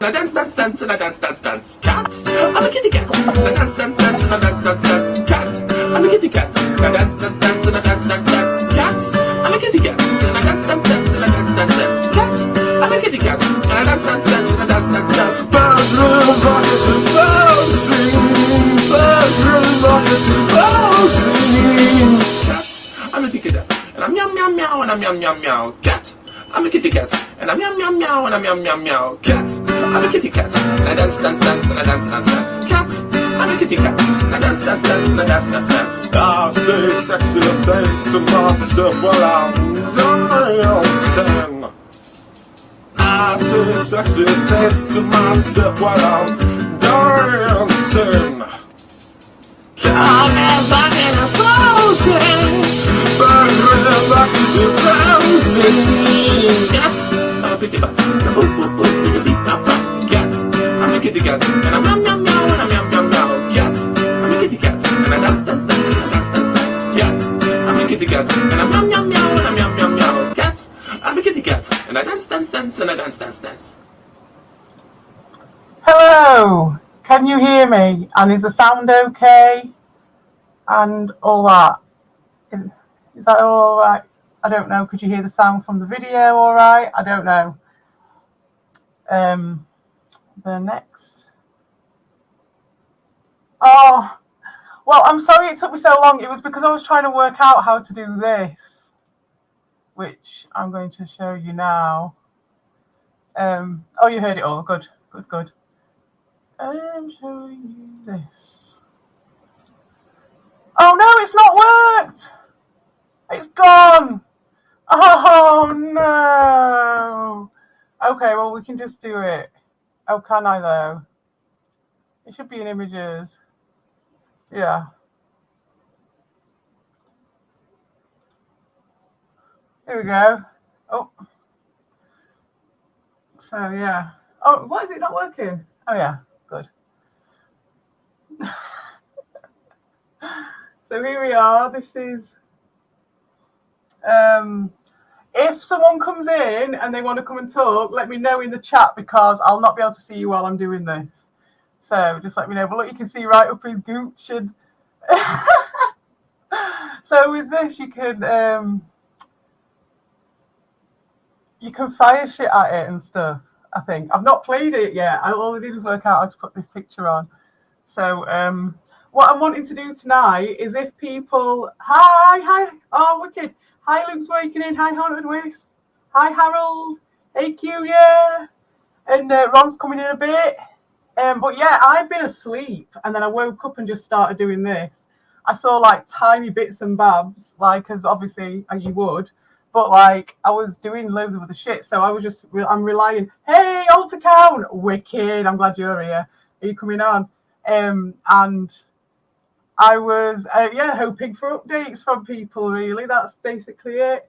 And I dance, dance, dance, and I dance, dance, dance. Cat, I'm a kitty cat. And I dance, dance, dance, and I dance, dance, dance. Cat, I'm a kitty cat. And I dance, dance, dance, and I dance, dance, dance. Cat, I'm a kitty cat. And I dance, dance, dance, and I dance, dance, dance. Cat, I'm a kitty cat. And I dance, dance, dance, and I dance, dance, dance. Bedroom rockets and bouncing. Bedroom rockets and bouncing. Cat, I'm a kitty cat. And I'm meow, meow, meow, and I'm meow, meow, meow. Cat, I'm a kitty cat. And I'm meow, meow, meow, and I'm meow, meow, meow. Cat, I'm a kitty cat. And I dance, dance, dance, and I dance, dance, dance. Cat, I'm a kitty cat. And I dance, dance, dance, and I dance, dance, dance. I say sexy things to myself while I'm dancing. I say sexy things to myself while I'm dancing. Come and back in a thousand. Burn with the back of the bouncing. Cat, I'm a kitty cat. Cat, I'm a kitty cat. And I'm meow, meow, meow, and I'm meow, meow, meow. Cat, I'm a kitty cat. And I dance, dance, dance, and I dance, dance, dance. Cat, I'm a kitty cat. And I'm meow, meow, meow, and I'm meow, meow, meow. Cat, I'm a kitty cat. And I dance, dance, dance, and I dance, dance, dance. Hello, can you hear me? And is the sound okay? And all that. Is that all right? I don't know. Could you hear the sound from the video all right? I don't know. The next. Oh, well, I'm sorry it took me so long. It was because I was trying to work out how to do this, which I'm going to show you now. Oh, you heard it all. Good, good, good. I'm showing you this. Oh no, it's not worked. It's gone. Oh no. Okay, well, we can just do it. Oh, can I though? It should be in images. Yeah. Here we go. Oh. So yeah. Oh, why is it not working? Oh yeah, good. So here we are. This is if someone comes in and they want to come and talk, let me know in the chat because I'll not be able to see you while I'm doing this. So just let me know. But look, you can see right up his gooch. And so with this, you can fire shit at it and stuff. I think I've not played it yet. All I did was work out how to put this picture on. So what I'm wanting to do tonight is if people, hi, oh wicked. Hi, Luke's waking in. Hi, Haunted Wisp. Hi, Harold. Hey, Q, yeah. And Ron's coming in a bit. But yeah, I've been asleep and then I woke up and just started doing this. I saw like tiny bits and babs, like as obviously you would, but like I was doing loads of other shit. So I was just, I'm relying. Hey, Alter Count, wicked. I'm glad you're here. Are you coming on? And I was, hoping for updates from people, really. That's basically it.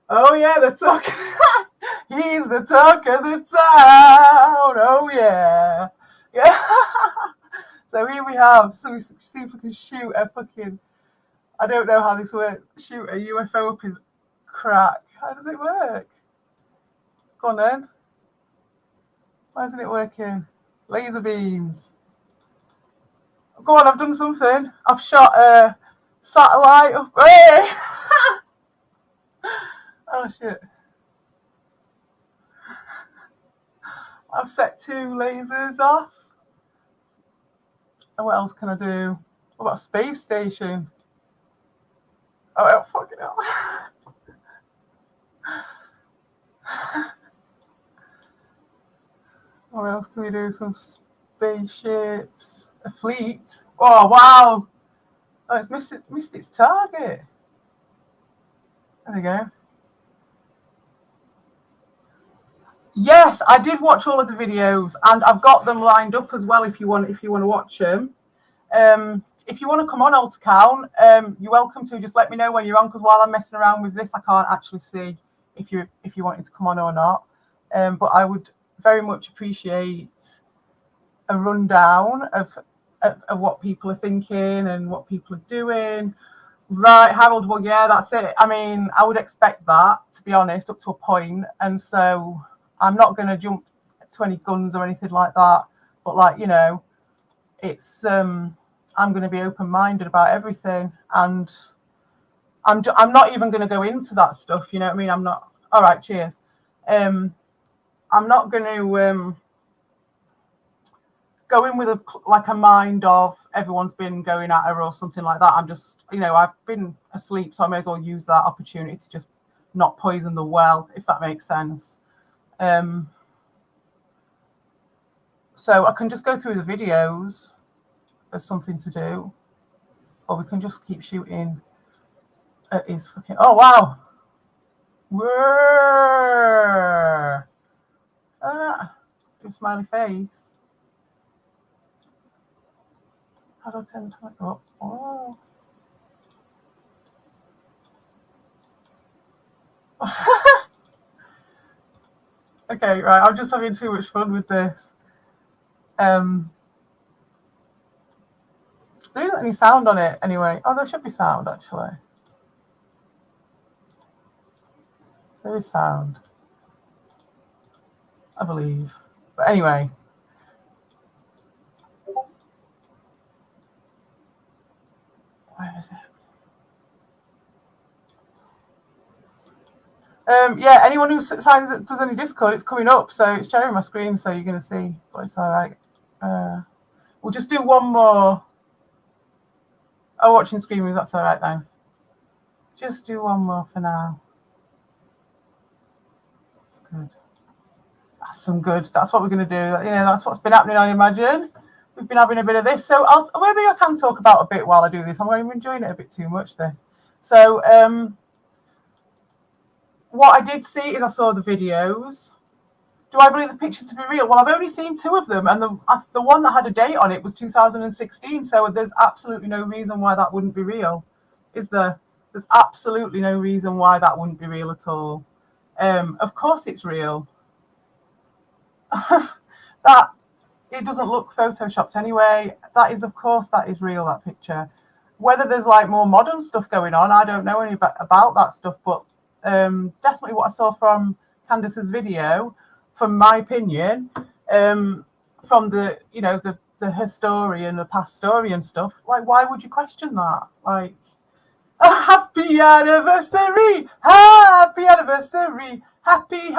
Oh, yeah, the talk. He's the talk of the town. Oh, yeah. Yeah. So here we have, so we see if we can shoot a fucking, I don't know how this works, shoot a UFO up his crack. How does it work? Go on then. Why isn't it working? Laser beams. Go on, I've done something. I've shot a satellite up. Hey! Oh shit. I've set 2 lasers off. And what else can I do? What about a space station? Oh, fucking hell. What else can we do? Some spaceships. A fleet. Oh, wow. Oh, it's missed its target. There we go. Yes, I did watch all of the videos and I've got them lined up as well if you want to watch them. If you want to come on Alter Count, you're welcome to. Just let me know when you're on because while I'm messing around with this, I can't actually see if you wanted to come on or not. But I would very much appreciate a rundown of what people are thinking and what people are doing. Right, Harold, well, yeah, that's it. I mean, I would expect that, to be honest, up to a point. And so I'm not going to jump to any guns or anything like that. But like, you know, it's I'm going to be open-minded about everything, and I'm not even going to go into that stuff. You know what I mean? I'm not. All right, cheers. I'm not going to go in with a mind of everyone's been going at her or something like that. I'm just, you know, I've been asleep, so I may as well use that opportunity to just not poison the well, if that makes sense. So I can just go through the videos as something to do, or we can just keep shooting at his fucking. Oh wow! Whoa! Smiley face. How do I turn the timer up? Oh. Okay, right. I'm just having too much fun with this. There isn't any sound on it anyway. Oh, there should be sound actually. There is sound, I believe. But anyway. Where is it? Yeah, anyone who signs it does any Discord, it's coming up, so it's sharing my screen, so you're going to see, but it's all right. We'll just do one more. Oh, watching screamers, that's all right then. Just do one more for now. That's good. That's some good. That's what we're going to do. You know, that's what's been happening, I imagine. We've been having a bit of this, so maybe I can talk about a bit while I do this. I'm enjoying it a bit too much, this. So, what I did see is I saw the videos. Do I believe the pictures to be real? Well, I've only seen 2 of them, and the one that had a date on it was 2016. So there's absolutely no reason why that wouldn't be real, is there? There's absolutely no reason why that wouldn't be real at all. Of course, it's real. That it doesn't look photoshopped anyway. That is, of course, that is real. That picture. Whether there's like more modern stuff going on, I don't know any about that stuff, but. Definitely what I saw from Candice's video, from my opinion, from the, you know, the historian, the past story and stuff, like, why would you question that? Like, happy anniversary, happy anniversary, happy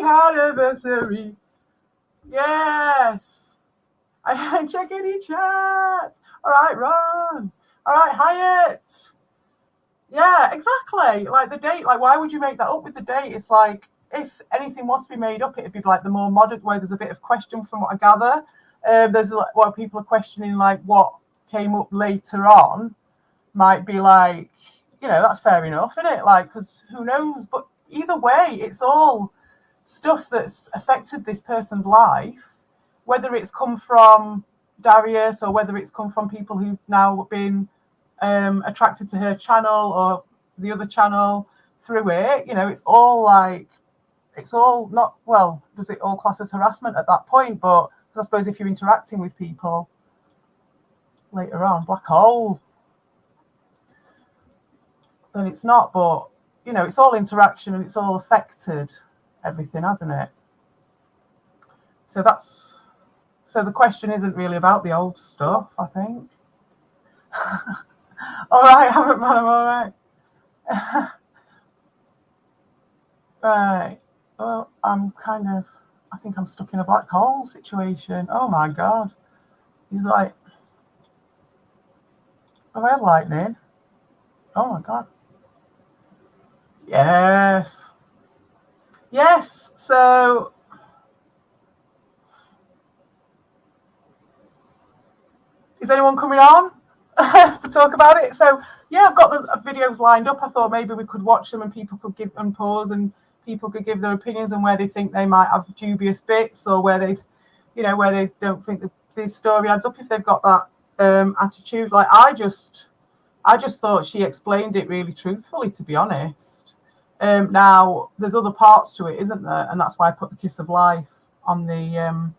anniversary. Yes. I check any chats. All right, Ron. All right, Hyatt. Yeah, exactly. Like the date, like why would you make that up with the date? It's like if anything was to be made up, it'd be like the more modern way. There's a bit of question from what I gather. There's like what people are questioning, like what came up later on might be like, you know, that's fair enough, isn't it? Like, because who knows? But either way, it's all stuff that's affected this person's life, whether it's come from Darius or whether it's come from people who've now been attracted to her channel or the other channel through it. You know, it's all like, it's all not, well, does it all class as harassment at that point? But I suppose if you're interacting with people later on, black hole, then it's not. But, you know, it's all interaction and it's all affected everything, hasn't it? So that's, so the question isn't really about the old stuff, I think. All right, I'm all right. Right. Well, I'm kind of, I think I'm stuck in a black hole situation. Oh my God. He's like, have I had lightning? Oh my God. Yes. Yes. So, is anyone coming on to talk about it? So, yeah, I've got the videos lined up. I thought maybe we could watch them and people could give and pause and people could give their opinions on where they think they might have dubious bits or where they, you know, where they don't think the story adds up if they've got that attitude. Like I just thought she explained it really truthfully, to be honest. Now there's other parts to it, isn't there? And that's why I put the kiss of life on the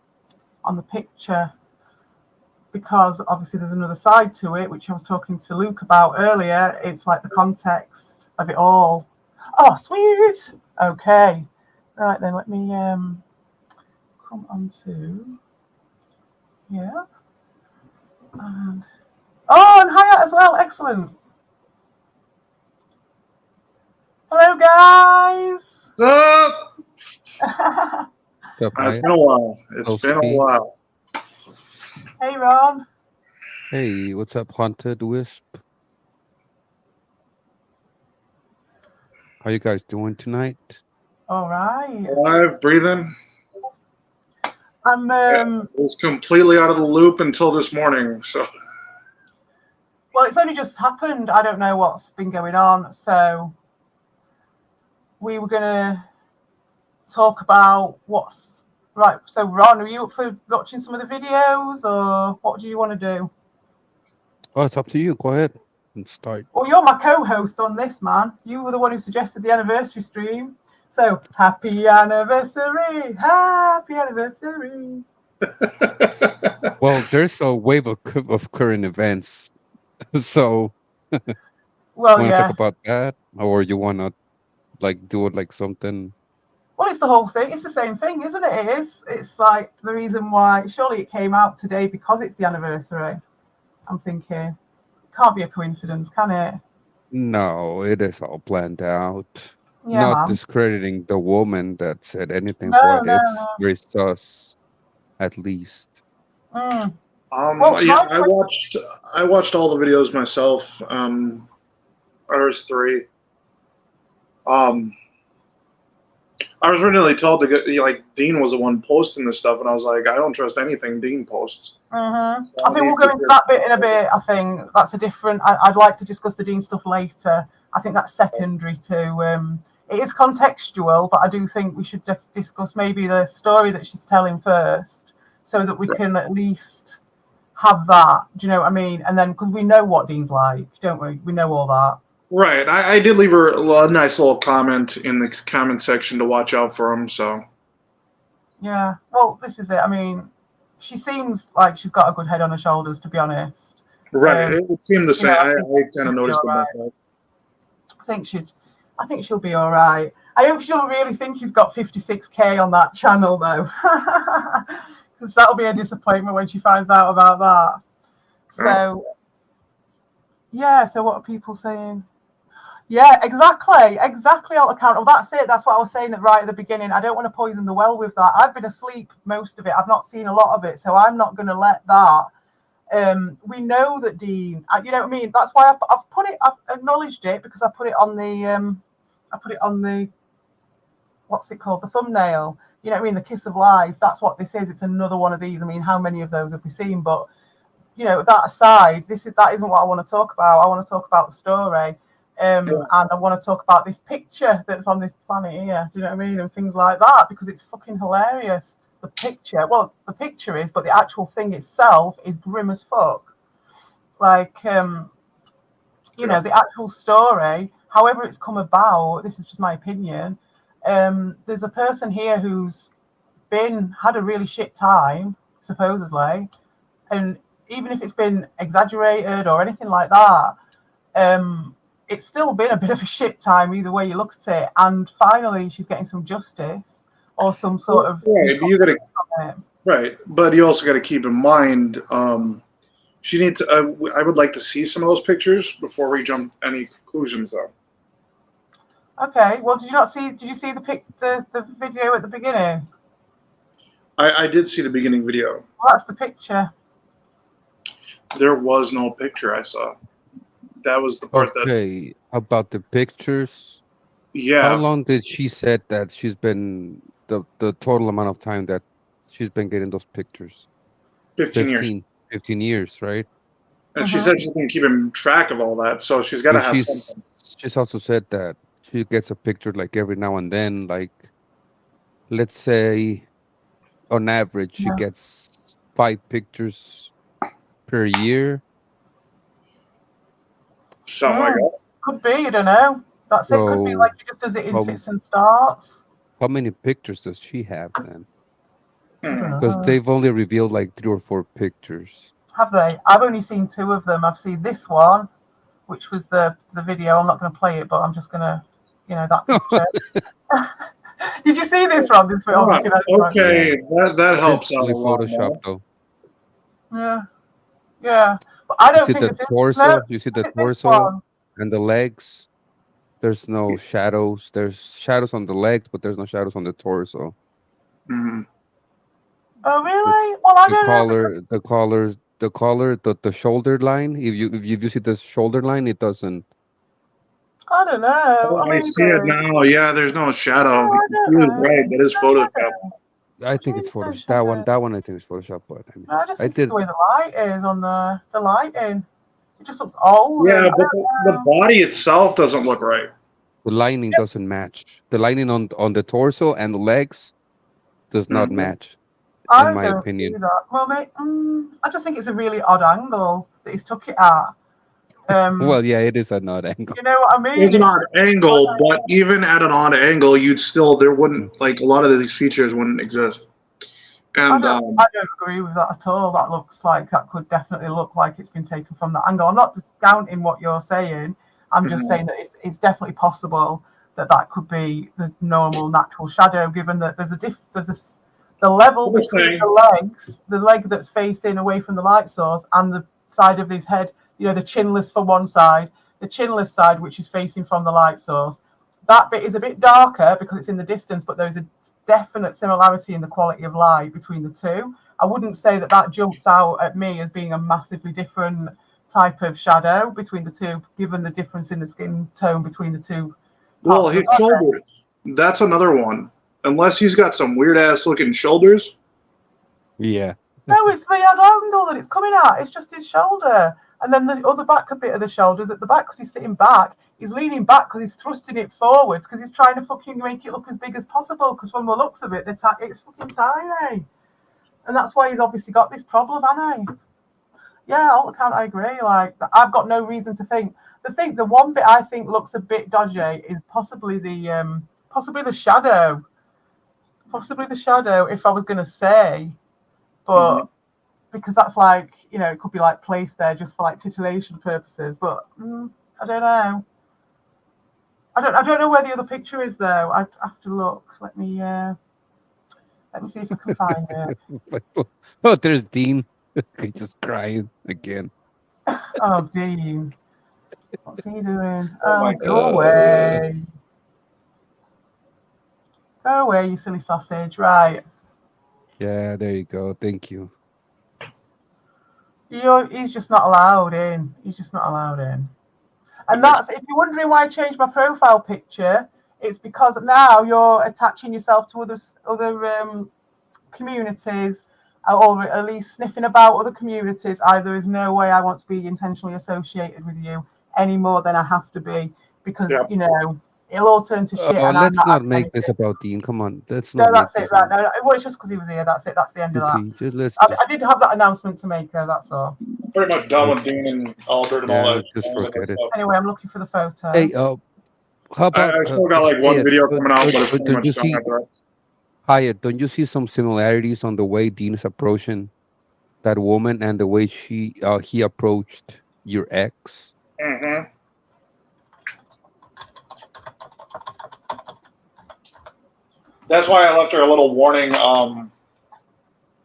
picture, because obviously there's another side to it, which I was talking to Luke about earlier. It's like the context of it all. Oh, sweet. Okay. Right then, let me come on to here. And Hayat as well. Excellent. Hello, guys. What's up, It's been a while. It's been a while. Hey, Ron. Hey, what's up, Haunted Wisp? How you guys doing tonight? All right. Alive, breathing. I'm I was completely out of the loop until this morning. So, well, it's only just happened. I don't know what's been going on. So we were gonna talk about what's right. So Ron, are you up for watching some of the videos, or what do you want to do? Oh, it's up to you. Go ahead and start. Well, you're my co-host on this, man. You were the one who suggested the anniversary stream. So happy anniversary, happy anniversary. Well, there's a wave of current events, so Well, want to yeah. talk about that, or you want to do it like something? Well, it's the whole thing. It's the same thing, isn't it? It is. It's like the reason why. Surely it came out today because it's the anniversary. I'm thinking, can't be a coincidence, can it? No, it is all planned out. Yeah, Not man. discrediting the woman that said anything, No, but no, it's no. very sus, at least. Mm. yeah, I watched all the videos myself. There's 3. I was originally told to get Dean was the one posting this stuff, and I was like, I don't trust anything Dean posts. Mm-hmm. So I think we'll go into that bit in a bit. I think that's a different. I'd like to discuss the Dean stuff later. I think that's secondary to. It is contextual, but I do think we should just discuss maybe the story that she's telling first, so that we can at least have that. Do you know what I mean? And then because we know what Dean's like, don't we? We know all that. Right. I did leave her a nice little comment in the comment section to watch out for him. So. Yeah. Well, this is it. I mean, she seems like she's got a good head on her shoulders, to be honest. Right. It would seem the same. I kind of noticed right. about that. I think she'll be all right. I hope she don't really think he's got 56k on that channel though, because that'll be a disappointment when she finds out about that. So, yeah. So what are people saying? Yeah, exactly. All accountable. That's it. That's what I was saying right at the beginning. I don't want to poison the well with that. I've been asleep most of it. I've not seen a lot of it, so I'm not going to let that. We know that Dean. You know what I mean. That's why I've put it. I've acknowledged it because I put it on the. What's it called? The thumbnail. You know what I mean. The kiss of life. That's what this is. It's another one of these. I mean, how many of those have we seen? But you know, that aside, that isn't what I want to talk about. I want to talk about the story. And I want to talk about this picture that's on this planet here. Do you know what I mean? And things like that, because it's fucking hilarious. The picture is, but the actual thing itself is grim as fuck. Like, you know, the actual story, however it's come about, this is just my opinion. There's a person here who's had a really shit time, supposedly. And even if it's been exaggerated or anything like that, it's still been a bit of a shit time either way you look at it, and finally she's getting some justice or some sort of right. But you also got to keep in mind, she needs. I would like to see some of those pictures before we jump any conclusions, though. Okay. Well, did you see the video at the beginning? I did see the beginning video. Well, that's the picture. There was no picture I saw. That was the part Okay, about the pictures. Yeah. How long did she said that she's been the total amount of time that she's been getting those pictures? 15 years. 15 years, right? And she said she's been keeping track of all that, so she's got to have something. She's also said that she gets a picture like every now and then, like let's say on average she gets 5 pictures per year. Something like that. Could be, I don't know. That's it. Could be like he just does it in fits and starts. How many pictures does she have then? Because they've only revealed like 3 or 4 pictures. Have they? I've only seen 2 of them. I've seen this one, which was the video. I'm not going to play it, but I'm just going to, you know, that picture. Did you see this, Ron? This film? Okay, that helps out Fully a lot Photoshop more. though. Yeah. But I don't You see think the it's torso. no, You see the is it this torso one? and the legs. There's no shadows. There's shadows on the legs, but there's no shadows on the torso. Mhm. Oh, really? Well, I The don't know. collar, the shoulder line. If you see the shoulder line, it doesn't. I don't know. Oh, I I mean, see it now. Yeah, there's no shadow. I don't He was know. right. That is No Photoshop. shadow. I think it's Jeez, no Photoshop. shadow. That one I think is Photoshop. But I mean, No, I just I think it's did. the way the light is on the lighting. It just looks old. Yeah, And I but don't the know. body itself doesn't look right. The lining doesn't match. The lining on the torso and the legs does not Mhm. match, in I my don't see opinion. that. Well, mate, I just think it's a really odd angle that he's took it at. Well, yeah, it is an odd angle. You know what I mean? It's an odd angle, but even at an odd angle, there wouldn't, like, a lot of these features wouldn't exist. And I don't agree with that at all. That looks like that could definitely look like it's been taken from that angle. I'm not discounting what you're saying. I'm just saying that it's definitely possible that could be the normal natural shadow, given that there's the level between the leg that's facing away from the light source, and the side of his head. You know, the chinless for one side, the chinless side, which is facing from the light source. That bit is a bit darker because it's in the distance, but there's a definite similarity in the quality of light between the two. I wouldn't say that jumps out at me as being a massively different type of shadow between the two, given the difference in the skin tone between the two. Well, his shoulders. That's another one. Unless he's got some weird ass looking shoulders. Yeah. No, it's the odd angle that it's coming at. It's just his shoulder. And then the other back bit of the shoulders at the back, because he's sitting back, he's leaning back because he's thrusting it forward because he's trying to fucking make it look as big as possible. Because from the looks of it, it's fucking tiny, and that's why he's obviously got this problem, hasn't he? Yeah, all account I agree. Like, I've got no reason to think. The one bit I think looks a bit dodgy is possibly the shadow. Possibly the shadow, if I was going to say, but. Because that's like, you know, it could be like placed there just for like titillation purposes, but I don't know. I don't know where the other picture is though. I have to look. Let me see if I can find it. Oh, there's Dean. He's just crying again. Oh, Dean, what's he doing? Oh my go away! Go away, you silly sausage! Right. Yeah, there you go. Thank you. He's just not allowed in. He's just not allowed in. And that's, if you're wondering why I changed my profile picture, it's because now you're attaching yourself to other communities, or at least sniffing about other communities. There is no way I want to be intentionally associated with you any more than I have to be, because you know it'll all turn to shit. Oh, and let's not make this about Dean. Come on, that's not. No, that's it. Right? No, well, it's just because he was here. That's it. That's the end of that. I did have that announcement to make, though. That's all. Pretty much done with Dean and Albert and all that. Just forget it. Anyway, I'm looking for the photo. Hey, how about? I still got like one video coming out, but it's pretty much done after that. Hyatt, don't you see some similarities on the way Dean is approaching that woman and the way he approached your ex? Mm-hmm. That's why I left her a little warning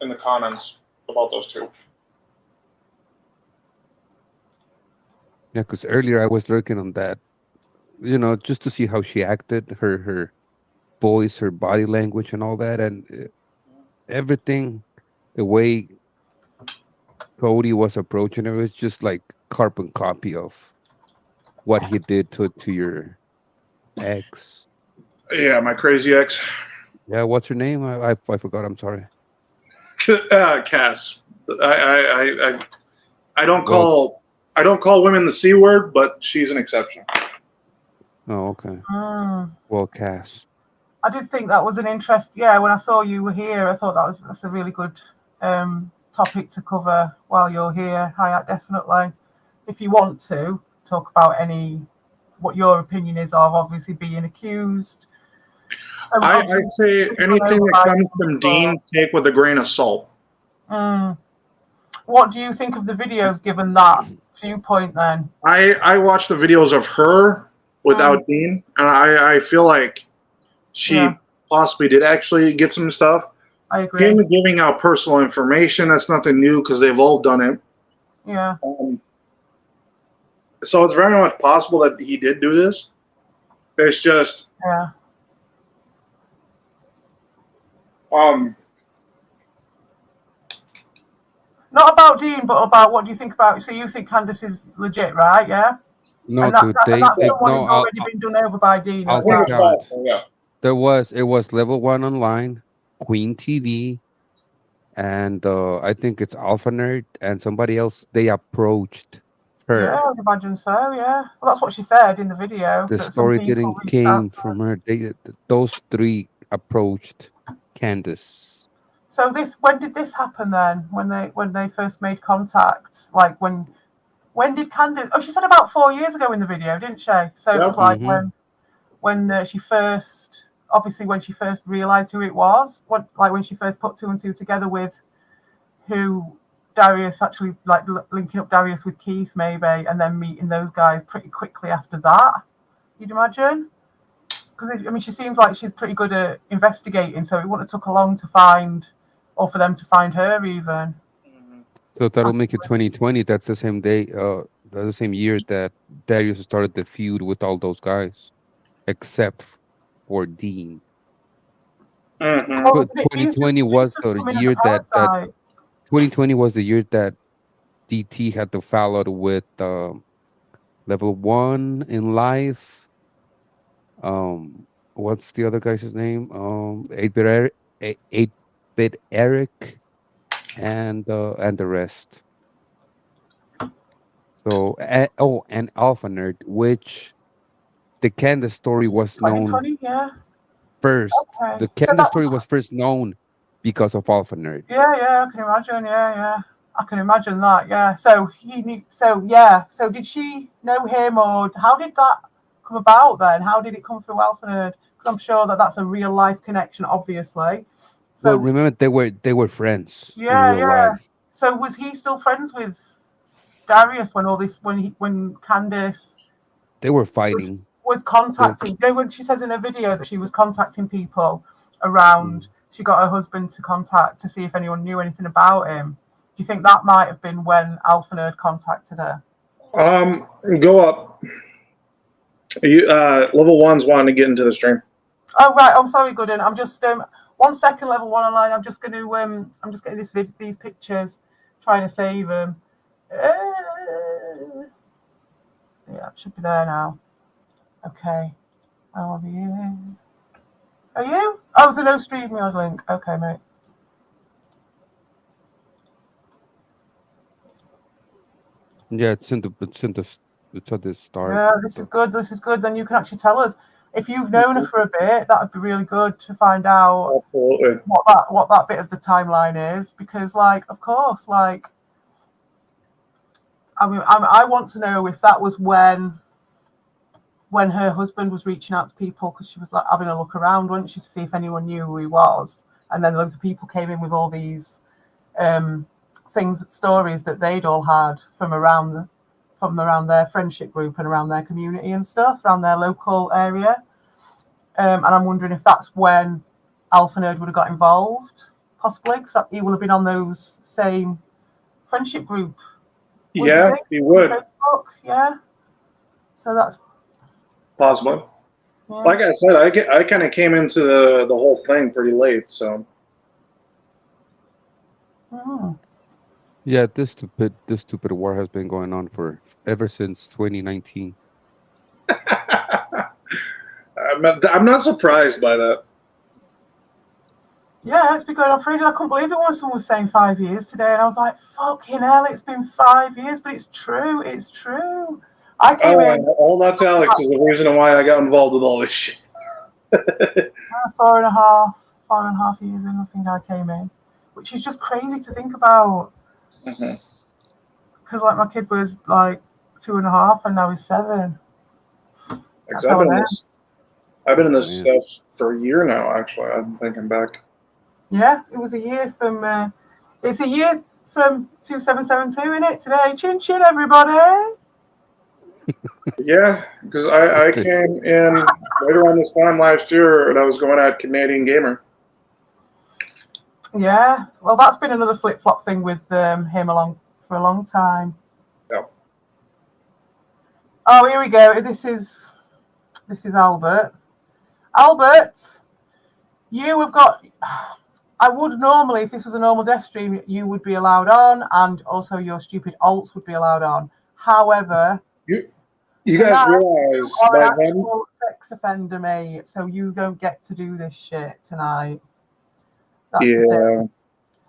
in the comments about those two. Yeah, because earlier I was looking on that, you know, just to see how she acted, her voice, her body language, and all that, and everything, the way Cody was approaching her was just like carbon copy of what he did to your ex. Yeah, my crazy ex. Yeah, what's her name? I forgot. I'm sorry. Cass. I don't call women the C word, but she's an exception. Oh, okay. Well, Cass. I did think that was an interest. Yeah, when I saw you were here, I thought that's a really good topic to cover while you're here. Hyatt, definitely. If you want to talk about what your opinion is of obviously being accused. I'd say anything that comes from Dean, take with a grain of salt. What do you think of the videos given that viewpoint then? I watched the videos of her without Dean, and I feel like she possibly did actually get some stuff. I agree. Him giving out personal information, that's nothing new because they've all done it. Yeah. So it's very much possible that he did do this. It's just Yeah. Not about Dean, but about what do you think about? So you think Candace is legit, right? Yeah. No, And, dude, and that's someone no. who's already been done over by Dean I'll as well. take out. Yeah. It was level 1 online, Queen TV, and I think it's Alpha Nerd and somebody else. They approached her. Yeah, I would imagine so. Yeah. Well, that's what she said in the video. The That some story people didn't reached out came to from her. her. Those three approached Candace. So when did this happen then? When they first made contact? Like when did Candace? Oh, she said about 4 years ago in the video, didn't she? So it was like when she first, obviously when she first realised who it was. When she first put 2 and 2 together with who Darius actually, like linking up Darius with Keith maybe, and then meeting those guys pretty quickly after that. You'd imagine. Because I mean, she seems like she's pretty good at investigating, so it wouldn't have took long to find, or for them to find her even. So that'll make it 2020. That's the same day. The same year that Darius started the feud with all those guys, except for Dean. Mm-hmm. Oh, 2020 was the year that 2020 was the year that DT had the fallout with level 1 in life. What's the other guy's name? 8-bit Eric, and the rest. So and Alpha Nerd, which the Candace story was known 2020, yeah. first. Okay. The So Candace story was first known because of Alpha Nerd. Yeah, I can imagine. Yeah, I can imagine that. Yeah. So he knew. So yeah. So did she know him, or how did that come about then? How did it come through Alpha Nerd? Because I'm sure that's a real life connection, obviously. So Well, remember they were friends in yeah. real life. So was he still friends with Darius when Candace They were fighting. was contacting? You know, when she says in her video that she was contacting people around, she got her husband to contact to see if anyone knew anything about him. Do you think that might have been when Alpha Nerd contacted her? Go up. You level 1's wanting to get into the stream. Oh right, I'm sorry, Gooden. I'm just 1 second, level 1 online. I'm just going to I'm just getting these pictures, trying to save them. Yeah, it should be there now. Okay. Are you? Oh, there's a no StreamYard link. Okay, mate. Yeah, it's at the start. Yeah, this is good. Then you can actually tell us if you've known her for a bit. That would be really good to find out Absolutely. what that bit of the timeline is, because, like, of course, like, I mean, I want to know if that was when her husband was reaching out to people, because she was like having a look around, wasn't she, to see if anyone knew who he was, and then loads of people came in with all these stories that they'd all had from around their friendship group and around their community and stuff, around their local area. And I'm wondering if that's when Alpha Nerd would have got involved, possibly, because he would have been on those same friendship group. Yeah, he would. Facebook, yeah. So that's possible. Yeah. Like I said, I kind of came into the whole thing pretty late, so. Oh. Yeah, this stupid war has been going on ever since 2019. I'm not surprised by that. Yeah, it's been going on for ages. I couldn't believe it when someone was saying 5 years today, and I was like, "Fucking hell, it's been 5 years!" But it's true. It's true. I came in. All that's Alex is the reason why I got involved with all this shit. 4.5 years in, I think I came in, which is just crazy to think about. Because like my kid was like 2.5, and now he's 7. I've been in this stuff for a year now. Actually, I'm thinking back. Yeah, it was a year from. It's a year from 2772, isn't it? Today, chin chin, everybody. Yeah, because I came in right around this time last year, and I was going at Canadian Gamer. Yeah, well, that's been another flip flop thing with him for a long time. Yeah. Oh, here we go. This is Albert. Albert, you have got. I would normally, if this was a normal death stream, you would be allowed on, and also your stupid alts would be allowed on. However, you guys realize you are by an then actual sex offender, mate, so you don't get to do this shit tonight. That's the thing.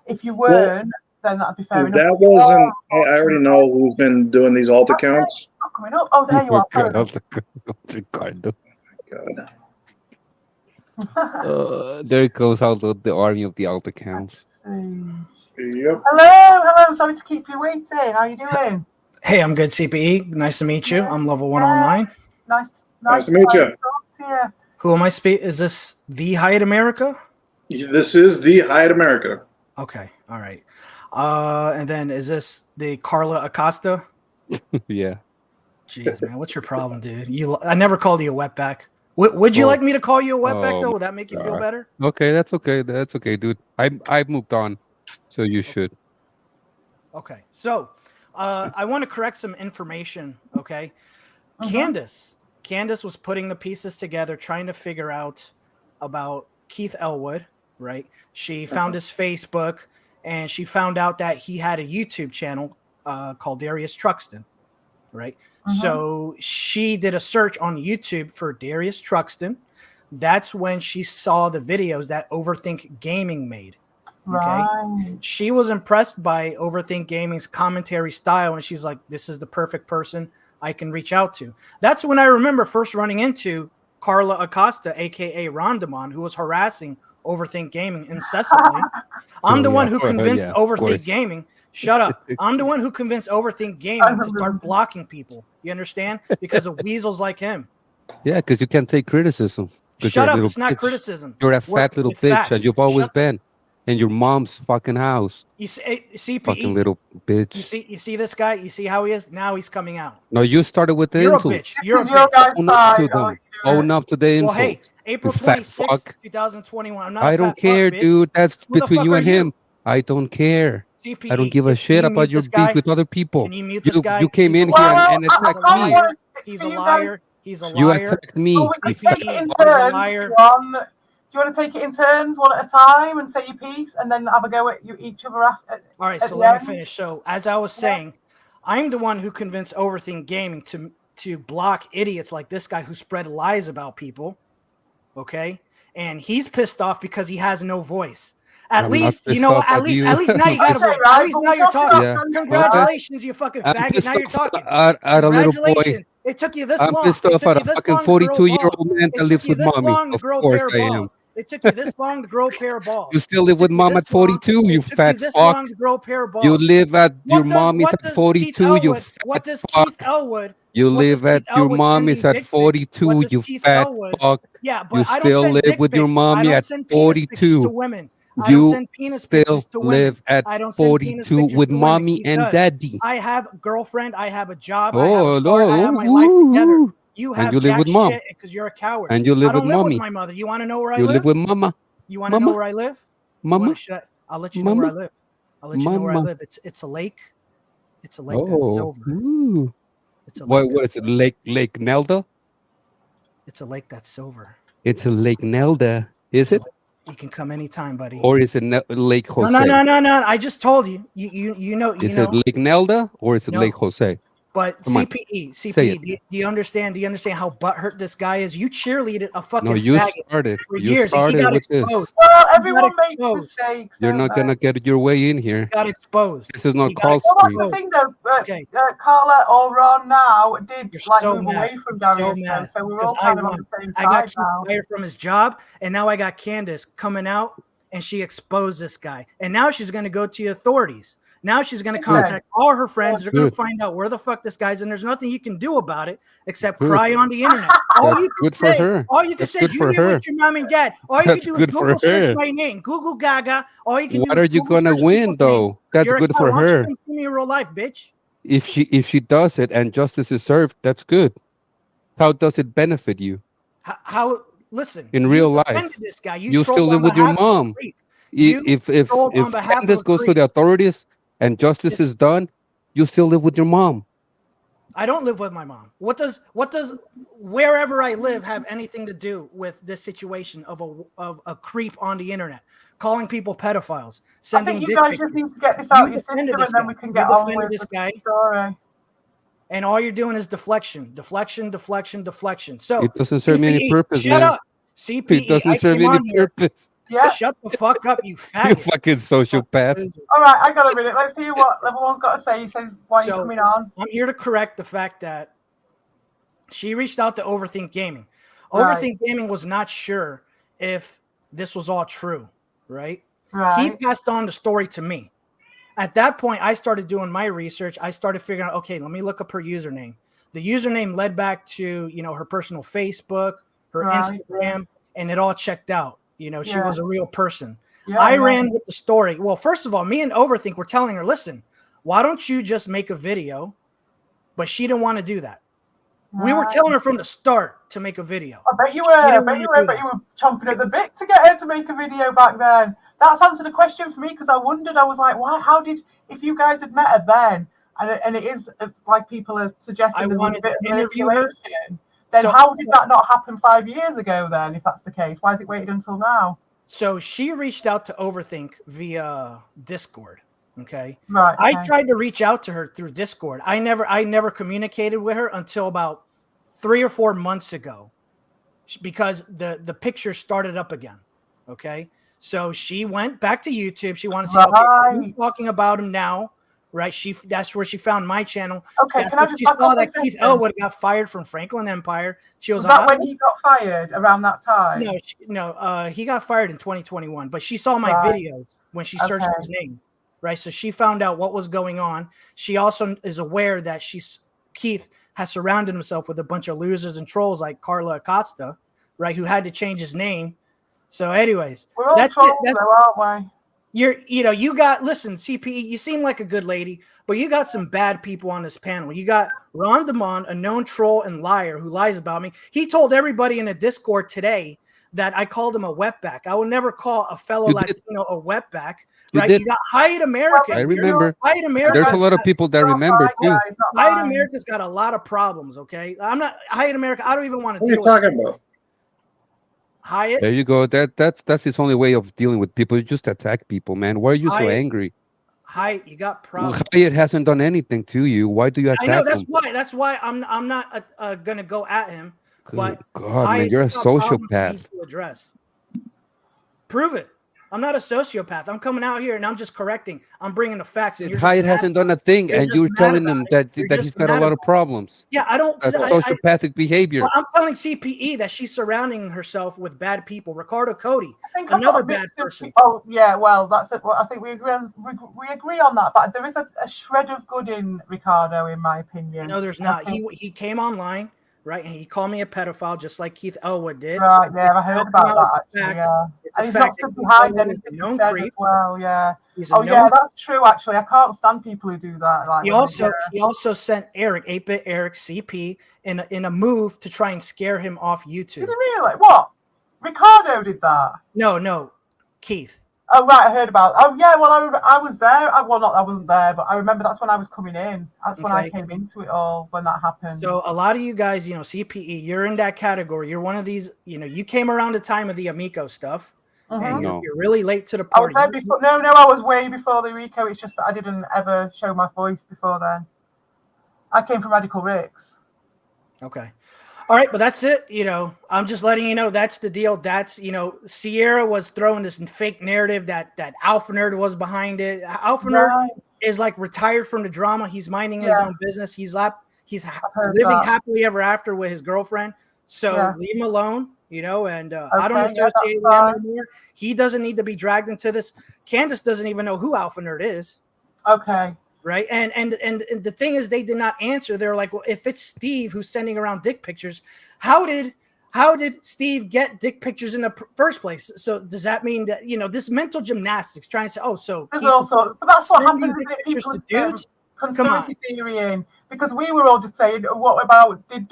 If you weren't, then that'd be fair enough. That wasn't. I already know who's been doing these alt accounts. Not coming up. Oh, there you are. Sorry. There goes out the army of the alt accounts. Yep. Hello. Sorry to keep you waiting. How you doing? Hey, I'm good, CPE. Nice to meet you. I'm level 1 online. Nice to meet you. Who am I speaking? Is this the Hyatt America? This is the Hyatt America. Okay, all right. And then is this the Carla Acosta? Yeah. Jeez, man, what's your problem, dude? I never called you a wetback. Would you like me to call you a wetback though? Would that make you feel better? Okay, that's okay. That's okay, dude. I've moved on, so you should. Okay, so I want to correct some information. Okay, Candace was putting the pieces together, trying to figure out about Keith Elwood. Right, she found his Facebook, and she found out that he had a YouTube channel called Darius Truxton. Right. So she did a search on YouTube for Darius Truxton. That's when she saw the videos that Overthink Gaming made. Okay. Right. She was impressed by Overthink Gaming's commentary style, and she's like, this is the perfect person I can reach out to. That's when I remember first running into Carla Acosta, aka Rondamon, who was harassing Overthink Gaming incessantly. I'm the one who convinced Overthink Gaming. Shut up. I'm the one who convinced Overthink Gaming to start blocking people. You understand? Because of weasels like him. Yeah, because you can't take criticism. Shut up. It's not criticism. You're a fat little bitch, and you've always been. In your mom's fucking house. You see, fucking little bitch. You see this guy? You see how he is? Now he's coming out. No, you started with the You're insult. a bitch. You're a bitch. Own up to the insult. Well, hey, April 26th, 2021. I'm not I don't care, dude. That's between you and him. I don't care. CPE, I don't give a shit about your beef with other people. Can you mute this guy? You came in here and attacked me. He's a liar. He's a liar. You attacked me. He's a liar. Do you want to take it in turns, one at a time, and say your piece, and then have a go at each other after? All right, so let me finish. So, as I was saying, I'm the one who convinced Overthink Gaming to block idiots like this guy who spread lies about people. Okay, and he's pissed off because he has no voice. At least now you got a voice. At least now you're talking. Yeah. Congratulations, you fucking faggot. Now you're talking. At a little boy. It took you this long. I'm pissed off at a fucking 42-year-old man that lives with mommy. Of course I am. It took you this long to grow a pair of balls. You still live with mom at 42, you fat fuck. Long to grow a pair of balls. You live at your mommy's at 42, you fat What does fuck. Keith Elwood? You live at your mommy's at 42, you fat fuck. Yeah, but you still live with your mommy at 42. You still live at 42 with mommy and daddy. I have a girlfriend. I have a job. Oh, no. I have my life together. You have you live with mom because you're a coward. And you live with mommy. With my mother. You want to know where I live? You live with mama. You want to know where I live? Mama. I'll let you know where I live. I'll let you know where I live. It's a lake. It's a lake that's over. Ooh. It's a lake. What is it? Lake Nelda? It's a lake that's silver. It's a Lake Nelda. Is it? You can come anytime, buddy. Or is it Lake Jose? No. I just told you. You know. Is it Lake Nelda or is it Lake Jose? But CPE, do you understand? Do you understand how butthurt this guy is? You cheerleaded a fucking started for years. Started he got with exposed. this. Well, everyone makes mistakes. You're not gonna get your way in here. He got exposed. This is not Carl Street. Well, that's the thing, though. Carla or Ron now did move away from Darius, so we're all kind of on the same side now. I got fired from his job, and now I got Candace coming out, and she exposed this guy, and now she's gonna go to the authorities. Now she's going to contact all her friends. They're going to find out where the fuck this guy's, and there's nothing you can do about it except cry on the internet. All you can say, Junior with your mom and dad. All you can do is Google search my name, Google Gaga. All you can do. What are you going to win though? That's good for her. Why don't you come see me in real life, bitch? if she does it and justice is served, that's good. How does it benefit you How listen, in you real defended life? this guy. You You trolled still on live with your behalf of a mom. creep. I- You if trolled on behalf of Candace a goes to creep. the authorities and justice is done, you still live with your mom. I don't live with my mom. What does wherever I live have anything to do with this situation of a creep on the internet, calling people pedophiles, I sending think you dick guys pictures? just need to get this out You your defended system, this and then guy. we can You get on defended with this guy. the story. And all you're doing is deflection. So It doesn't serve me any CPE, purpose, shut man. up. It CPE, doesn't I serve came any on here. purpose. Yeah. Shut the fuck up, you You faggot. fucking sociopath. All right, I got a minute. Let's hear what Level One's got to say. He says why you're So coming on. I'm here to correct the fact that she reached out to Overthink Gaming. Right. Overthink Gaming was not sure if this was all true, right? He Right. passed on the story to me. At that point, I started doing my research. I started figuring out, okay, let me look up her username. The username led back to, her personal Facebook, her Right. Instagram, and it all checked out. She Yeah. was a real person. Yeah, I yeah. ran with the story. Well, first of all, me and Overthink were telling her, listen, why don't you just make a video? But she didn't want to do that. We were Right. telling her from the start to make a video. I bet you were. She I didn't bet you wanna were. do But you were chomping at the bit to get her to make a video back then. That's answered a question for me because I wondered. I was like, why? How did? If you guys had met her then, and it's like people are suggesting I there's a wanted bit to of interview her. manipulation, then So- how did that not happen 5 years ago? Then, if that's the case, why has it waited until now? So she reached out to Overthink via Discord. Okay. Right. I okay. tried to reach out to her through Discord. I never communicated with her until about 3 or 4 months ago because the picture started up again. Okay. So she went back to YouTube. She wanted to see, okay, Right. who's talking about him now, right? That's where she found my channel. Okay, That's can I where just she back saw up a that Keith second? Elwood got fired from Franklin Empire. She was Was that like, when he got fired around that time? No, he got fired in 2021, but she saw my Right. videos when she searched Okay. his name, right? So she found out what was going on. She also is aware that Keith has surrounded himself with a bunch of losers and trolls like Carla Acosta, right? Who had to change his name. So anyways, We're all that's trolls, it. That's, though, aren't listen, CPE, you seem like a good lady, but you got some bad people on this panel. You got Ron Demond, a known troll and liar who lies about me. He told everybody in a Discord today that I called him a wetback. I will never call a fellow You did. Latino a wetback, You right? did. You got Hyatt America. I here. remember. Hyatt America. There's a lot of people that remember too. Hyatt America's got a lot of problems, okay? I'm not Hyatt America. I don't even want to What are you deal with talking about? Hyatt. There you go. That's his only way of dealing with people. You just attack people, man. Why are you so Hyatt- angry? Hyatt, you got problems. Hyatt hasn't done anything to you. Why do you I know attack him? that's why I'm not gonna go at him. But Good God, man, Hyatt, you're a you got problems you sociopath. need to address. Prove it. I'm not a sociopath. I'm coming out here and I'm just correcting. I'm bringing the facts. And you're just Hyatt mad hasn't done a thing, You're and just you're mad telling about him it. that You're that just he's got a mad lot of about problems. Yeah, I don't. That's I- sociopathic behavior. well, I'm telling CPE that she's surrounding herself with bad people. Ricardo Cody, I think I've another got a bad mix of- person. Oh yeah, well that's it. Well, I think we agree on that. But there is a shred of good in Ricardo, in my opinion. No, there's And I not. think- He came online, right, and he called me a pedophile, just like Keith Elwood did. Right, yeah, I heard Help about him out that with actually. facts. Yeah, It's a and he's fact not stood that Keith behind Elwood is anything a he known said creep. as well. Yeah. He's a Oh yeah, known. that's true. Actually, I can't stand people who do that. Like He when they- also sent Eric 8-bit Eric CP in a move to try and scare him off YouTube. Did he really? What? Ricardo did that? No, Keith. Oh right, I heard about. Oh yeah, well I was there. I wasn't there, but I remember that's when I was coming in. That's when I Okay. came into it all when that happened. So a lot of you guys, CPE, you're in that category. You're one of these. You came around the time of the Amico stuff, Mhm. and No. you're really late to the I was party. there before. No, I was way before the Rico. It's just that I didn't ever show my voice before then. I came from Radical Ricks. Okay. All right, but that's it. I'm just letting you know that's the deal. That's, Sierra was throwing this fake narrative that Alpha Nerd was behind it. Alpha Nerd Right. is like retired from the drama. He's minding his Yeah. own business. He's heard living that. happily ever after with his girlfriend. So Yeah. leave him alone, and I don't Okay, yeah, associate with that's him anymore. He doesn't need to be dragged into this. Candace doesn't even know who Alpha Nerd is. Okay. Right. And the thing is, they did not answer. They're like, well, if it's Steve who's sending around dick pictures, how did Steve get dick pictures in the first place? So does that mean that, this mental gymnastics trying to say, oh, so There's Keith all sorts. But that's what sending happens. dick Isn't it? pictures People to dudes? conspiracy theory in, because we were all just saying, what about, did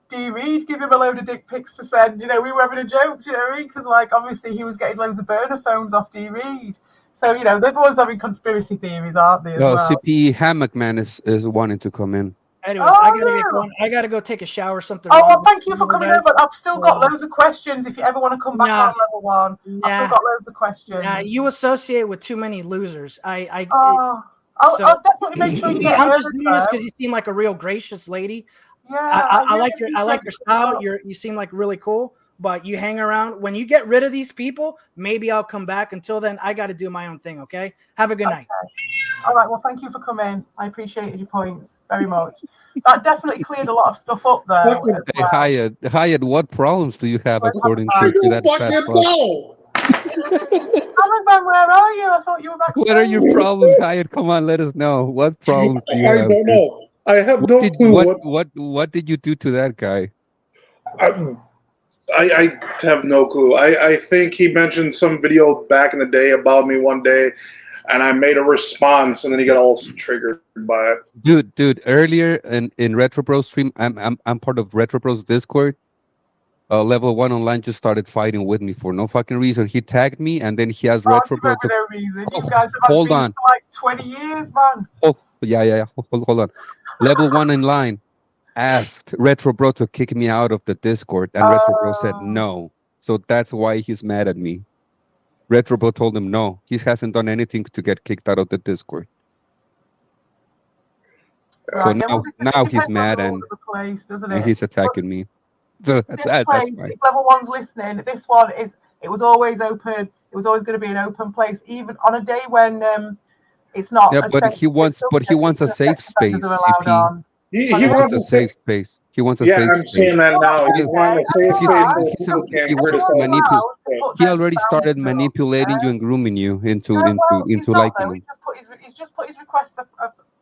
D. Reed give him a load of dick pics to send? You know, we were having a joke, you know what I mean? Because, like, obviously he was getting loads of burner phones off D. Reed. So, you know, everyone's having conspiracy theories, aren't they, as well? CP Hammock Man is wanting to come in. Anyways, I gotta get going. I gotta go take a shower or something. Oh, well, thank you for coming over. I've still got loads of questions if you ever want to come back on level 1. I've still got loads of questions. You associate with too many losers. I'll definitely make sure you get I'm just doing this because you seem like a real gracious lady. Yeah, I like your style. You seem like really cool, but you hang around. When you get rid of these people, maybe I'll come back. Until then, I got to do my own thing. Okay. Have a good night. All right. Well, thank you for coming. I appreciated your points very much. That definitely cleared a lot of stuff up there. Hey, Hyatt, what problems do you have according to that fat Hammockman, where are you? I thought you were backstage. What are your problems, Hyatt? Come on, let us know. What problems do you have? I don't know. I have no clue. What did you do to that guy? I have no clue. I think he mentioned some video back in the day about me one day, and I made a response, and then he got all triggered by it. Dude. Earlier in Retro Bros stream, I'm part of Retro Bros Discord. Level 1 online just started fighting with me for no fucking reason. He tagged me, and then he has Retro Bros. For no reason. You guys have hold on. For like 20 years, man. Oh yeah. Hold on. Level 1 in line asked Retro Bro to kick me out of the Discord, and Retro Bro said no. So that's why he's mad at me. Retro Bro told him no. He hasn't done anything to get kicked out of the Discord. Right, so now he's mad and he's attacking me. So that's fine. If level 1's listening, this one it was always open. It was always going to be an open place, even on a day when it's not. Yeah, but he wants a safe space. CP. He wants a safe space. He wants a safe space. I'm saying that now. He already started manipulating you and grooming you into liking him. He's just put his request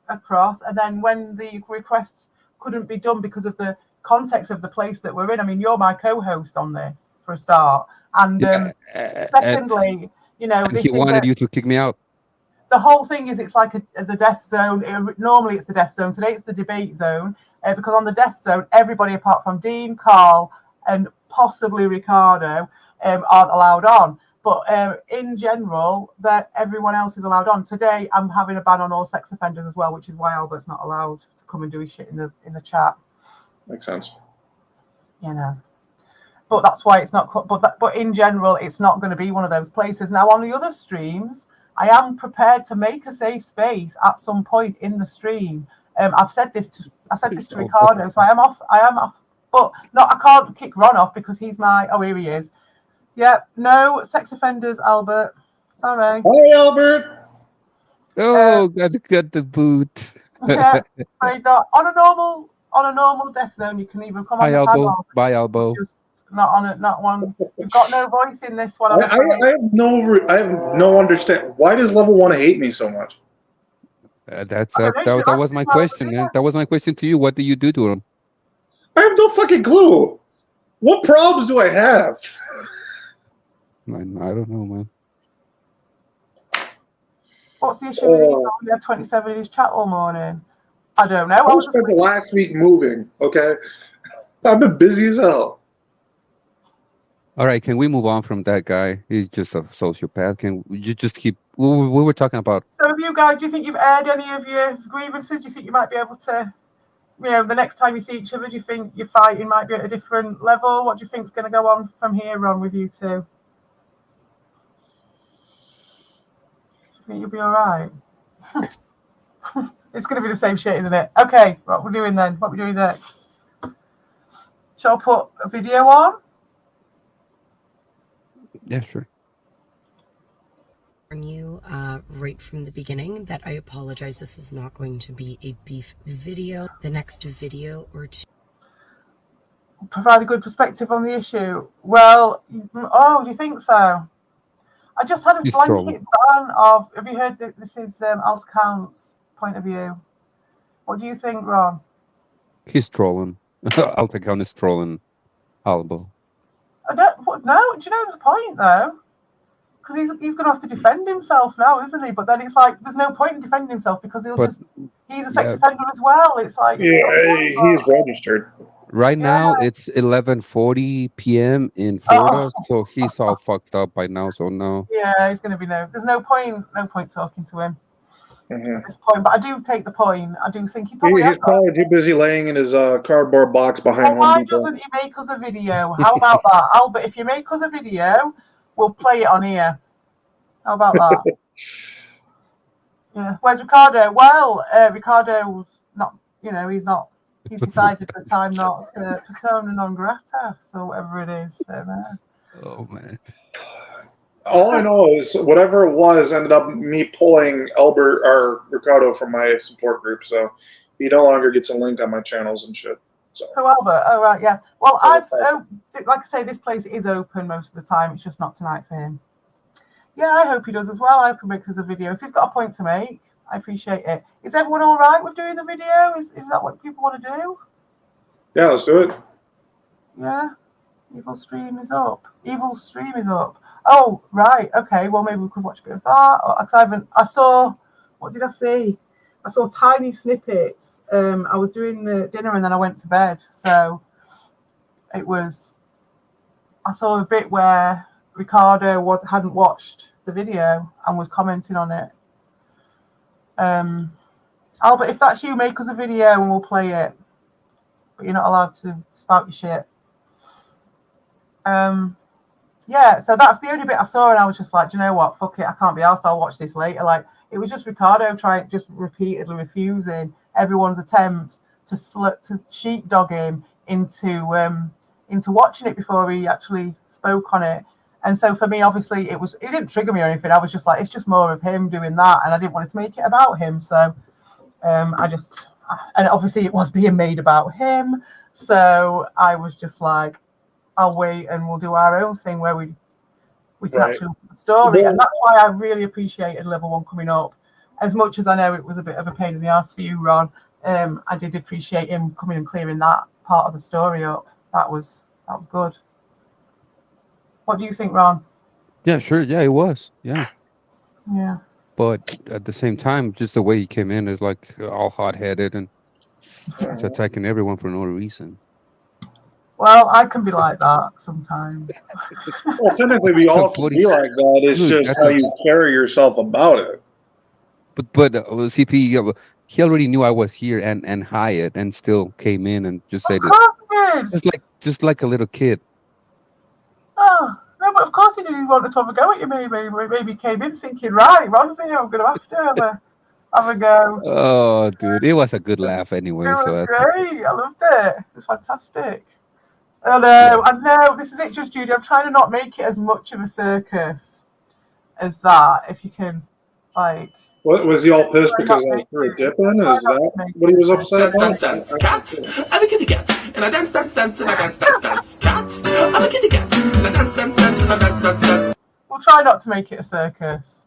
across, and then when the request couldn't be done because of the context of the place that we're in. I mean, you're my co-host on this for a start, and secondly, you know, he wanted you to kick me out. The whole thing is, it's like the death zone. Normally, it's the death zone. Today, it's the debate zone because on the death zone, everybody apart from Dean, Carl, and possibly Ricardo aren't allowed on. But in general, that everyone else is allowed on. Today, I'm having a ban on all sex offenders as well, which is why Albert's not allowed to come and do his shit in the chat. Makes sense. You know, but that's why it's not. But in general, it's not going to be one of those places. Now, on the other streams, I am prepared to make a safe space at some point in the stream. I've said this to Ricardo, so I am off. But I can't kick Ron off because he's my. Oh, here he is. Yeah, no sex offenders, Albert. Sorry. Hi, Albert. Oh, got the boot. Yeah, not on a normal death zone. You can even come on the panel. Bye, elbow. Just not one. You've got no voice in this one. I have no understand. Why does level 1 hate me so much? That was my question, man. That was my question to you. What do you do to him? I have no fucking clue. What problems do I have? I don't know, man. What's the issue with you? We had 27 in his chat all morning. I don't know. I spent the last week moving, okay? I've been busy as hell. All right, can we move on from that guy? He's just a sociopath. Can you just keep... We were talking about... So have you guys, do you think you've aired any of your grievances? Do you think you might be able to... You know, the next time you see each other, do you think your fighting might be at a different level? What do you think is going to go on from here on with you two? Do you think you'll be all right? It's going to be the same shit, isn't it? Okay, what we're doing then? What we're doing next? Shall I put a video on? Yeah, sure. Warn you right from the beginning that I apologize. This is not going to be a beef video. The next video or two. Provide a good perspective on the issue. Well, do you think so? I just had a blanket ban of. Have you heard that this is Al's Count's point of view? What do you think, Ron? He's trolling. Alta Count is trolling Albo. No, do you know there's a point though? because he's going to have to defend himself now, isn't he? But then it's like there's no point in defending himself because he's a sex offender as well. It's like he's registered. Right now it's 11:40 p.m. in Florida, so he's all fucked up by now. So no. Yeah, he's going to be there's no point talking to him Mm-hmm. at this point. But I do take the point. I do think he's probably too busy laying in his cardboard box behind. Why doesn't he make us a video? How about that, Albert? If you make us a video, we'll play it on here. How about that? Yeah. Where's Ricardo? Well, Ricardo's not. He's not. He's decided at the time not to persona non grata, so whatever it is. So, Oh man. All I know is whatever it was ended up me pulling Albert or Ricardo from my support group, so he no longer gets a link on my channels and shit. So. Oh, Albert. Oh, right, yeah. Well, I've like I say, this place is open most of the time. It's just not tonight for him. Yeah, I hope he does as well. I hope he makes us a video. If he's got a point to make, I appreciate it. Is everyone all right with doing the video? Is that what people want to do? Yeah, let's do it. Yeah. Evil's stream is up. Oh, right. Okay. Well, maybe we could watch a bit of that. I saw. What did I see? I saw tiny snippets. I was doing the dinner and then I went to bed. So it was. I saw a bit where Ricardo hadn't watched the video and was commenting on it. Albert, if that's you, make us a video and we'll play it. But you're not allowed to spout your shit. Yeah, so that's the only bit I saw, and I was just like, do you know what? Fuck it, I can't be arsed. I'll watch this later. Like, it was just Ricardo just repeatedly refusing everyone's attempts to sheepdog him into watching it before he actually spoke on it. And so for me, obviously, it didn't trigger me or anything. I was just like, it's just more of him doing that, and I didn't want it to make it about him. So and obviously it was being made about him. So I was just like, I'll wait and we'll do our own thing where we can actually look at the story. And that's why I really appreciated level 1 coming up. As much as I know it was a bit of a pain in the ass for you, Ron, I did appreciate him coming and clearing that part of the story up. That was good. What do you think, Ron? Yeah, sure. Yeah, it was. Yeah. Yeah. But at the same time, just the way he came in is like all hot-headed and he's attacking everyone for no reason. Well, I can be like that sometimes. Well, technically, we all can be like that. It's just how you carry yourself about it. But CP, he already knew I was here and hired, and still came in and just said it. Just like a little kid. Oh no, but of course he did. He wanted to have a go at you. Maybe he came in thinking, right, Ron's here. I'm going to have to have a go. Oh, dude, it was a good laugh anyway. It was great. I loved it. It was fantastic. I know. This is it, Judge Judy. I'm trying to not make it as much of a circus as that. If you can, like. What was he all pissed because I threw a dip in? Is that what he was upset about? Dance, cat. I'm a kitty cat, and I dance, and I dance, cat. I'm a kitty cat, and I dance, and I dance. We'll try not to make it a circus.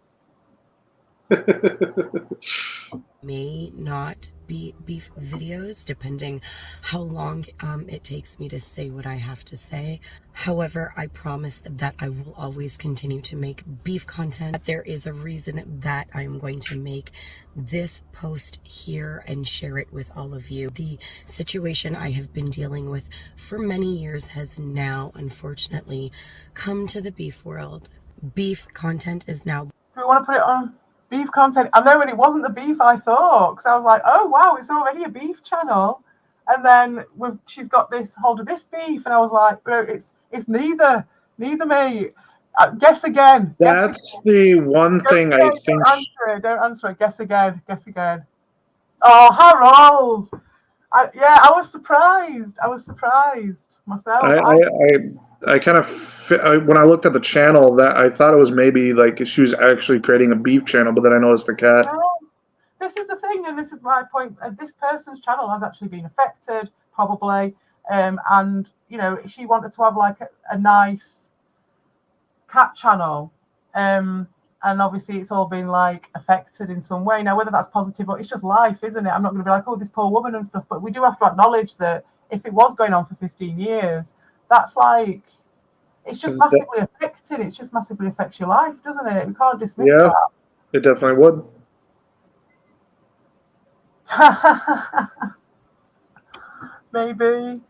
May not be beef videos, depending how long it takes me to say what I have to say. However, I promise that I will always continue to make beef content. There is a reason that I'm going to make this post here and share it with all of you. The situation I have been dealing with for many years has now, unfortunately, come to the beef world. Beef content is now... Do we want to put it on? Beef content. I know, and it wasn't the beef I thought, because I was like, oh wow, it's already a beef channel, and then she's got this hold of this beef, and I was like, bro, it's neither, mate. Guess again. That's the one thing I think. Don't answer it. Guess again. Oh, Harold. I was surprised. Myself. I kind of, when I looked at the channel, that I thought it was maybe like she was actually creating a beef channel, but then I noticed the cat. This is the thing, and this is my point. This person's channel has actually been affected, probably, and she wanted to have like a nice cat channel, and obviously it's all been like affected in some way. Now, whether that's positive or it's just life, isn't it? I'm not going to be like, oh, this poor woman and stuff, but we do have to acknowledge that if it was going on for 15 years. That's like, it's just massively affecting. It just massively affects your life, doesn't it? We can't dismiss Yeah, it definitely would. that. Maybe.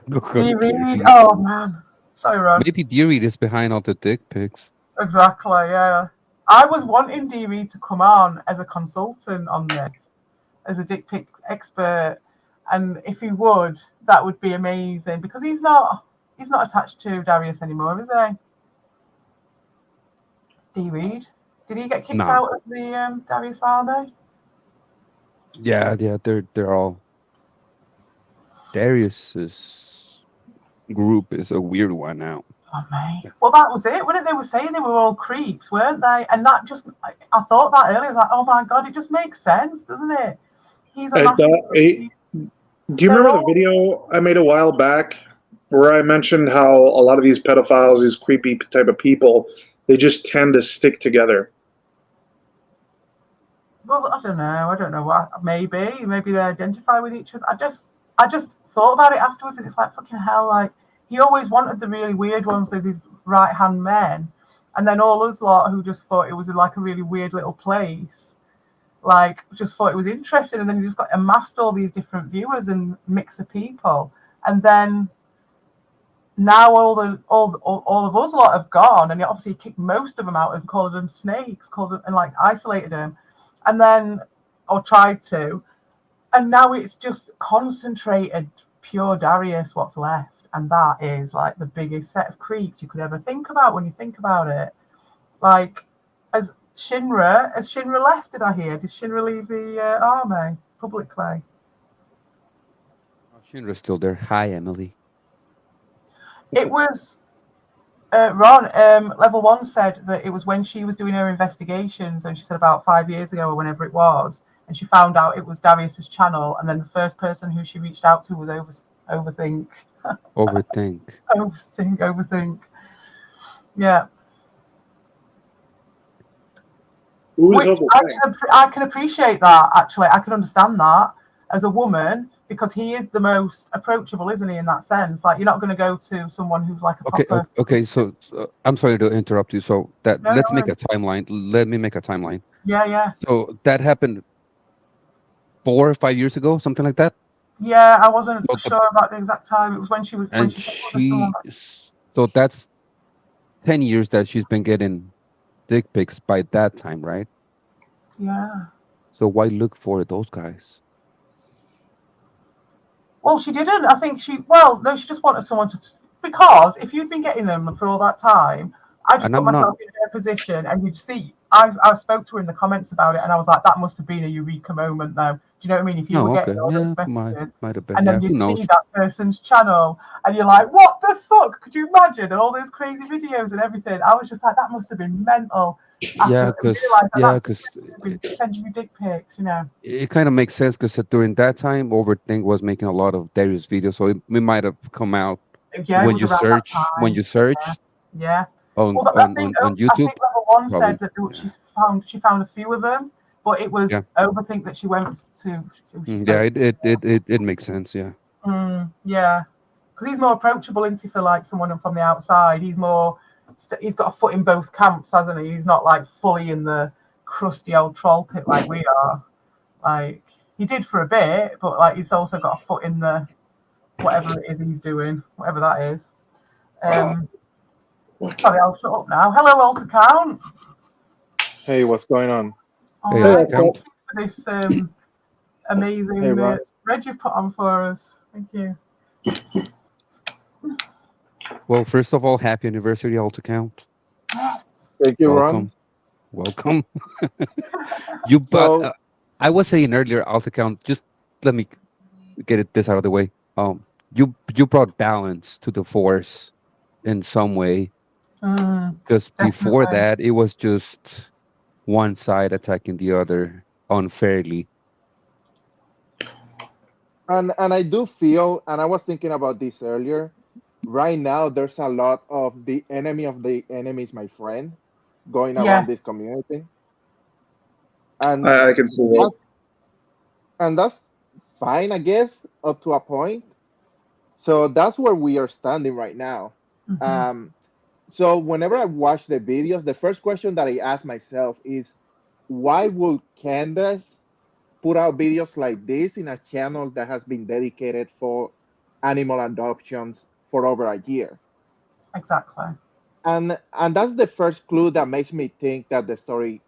Look Do up you read? Deary. Oh man, sorry, Ron. Maybe Deary is behind all the dick pics. Exactly. Yeah. I was wanting DV to come on as a consultant on this, as a dick pic expert, and if he would, that would be amazing because he's not attached to Darius anymore, is he? D Reed, did he get kicked No. out of the Darius army? Yeah, they're all. Darius's group is a weird one now. Oh, mate. Well, that was it. What they were saying? They were all creeps, weren't they? And that just, I thought that earlier. I was like, oh my God, it just makes sense, doesn't it? He's a massive creep. Do you remember the video I made a while back where I mentioned how a lot of these pedophiles, these creepy type of people, they just tend to stick together? Well, I don't know what. Maybe they identify with each other. I just thought about it afterwards, and it's like fucking hell. Like he always wanted the really weird ones as his right hand men, and then all us lot who just thought it was like a really weird little place, like just thought it was interesting, and then he just got amassed all these different viewers and mix of people, and then now all of us lot have gone, and he obviously kicked most of them out and called them snakes, and like isolated them. And then, or tried to, and now it's just concentrated pure Darius what's left, and that is like the biggest set of creeps you could ever think about when you think about it. Like, has Shinra left? Did I hear? Did Shinra leave the army publicly? Shinra's still there. Hi, Emily. It was. Ron, level 1 said that it was when she was doing her investigations, and she said about 5 years ago or whenever it was, and she found out it was Darius's channel, and then the first person who she reached out to was Overthink. Overthink. Yeah. Which I can appreciate that, actually. I can understand that as a woman, because he is the most approachable, isn't he, in that sense? Like, you're not going to go to someone who's like a proper... Okay, so I'm sorry to interrupt you. So let's make a timeline. Let me make a timeline. Yeah. So that happened 4 or 5 years ago, something like that? Yeah, I wasn't sure about the exact time. It was when she was... So that's 10 years that she's been getting dick pics by that time, right? Yeah. So why look for those guys? Well, she didn't. I think she just wanted someone to... Because if you've been getting them for all that time, I just put myself in her position, and you'd see... I spoke to her in the comments about it, and I was like, that must have been a eureka moment, though. Do you know what I mean? If you were getting all those messages, might have been. and then you see that person's channel, and you're like, what the fuck? Could you imagine? And all those crazy videos and everything. I was just like, that must have been mental. Yeah, because sending you dick pics, you know. It kind of makes sense because during that time, Overthink was making a lot of Darius videos, so it might have come out when you search. Yeah. On YouTube. I think level 1 said that she found a few of them, but it was Overthink that she went to. It makes sense. Yeah. Yeah, because he's more approachable, isn't he, for like someone from the outside? He's got a foot in both camps, hasn't he? He's not like fully in the crusty old troll pit like we are. Like he did for a bit, but like he's also got a foot in the whatever it is he's doing, whatever that is. Sorry, I'll shut up now. Hello, Alter Count. Hey, what's going on? Thank you for this amazing spread you've put on for us. Thank you. Well, first of all, happy anniversary, Alter Count. Yes. Thank you, Welcome. I was saying earlier, Alter Count, just let me get this out of the way. You brought balance to the force in some way. Because before that, it was just one side attacking the other unfairly. And I do feel, and I was thinking about this earlier, right now there's a lot of the enemy of the enemy is my friend going around this community. And I can see that. And that's fine, I guess, up to a point. So that's where we are standing right now. So whenever I watch the videos, the first question that I ask myself is, why would Candace put out videos like this in a channel that has been dedicated for animal adoptions for over a year? Exactly. And that's the first clue that makes me think that the story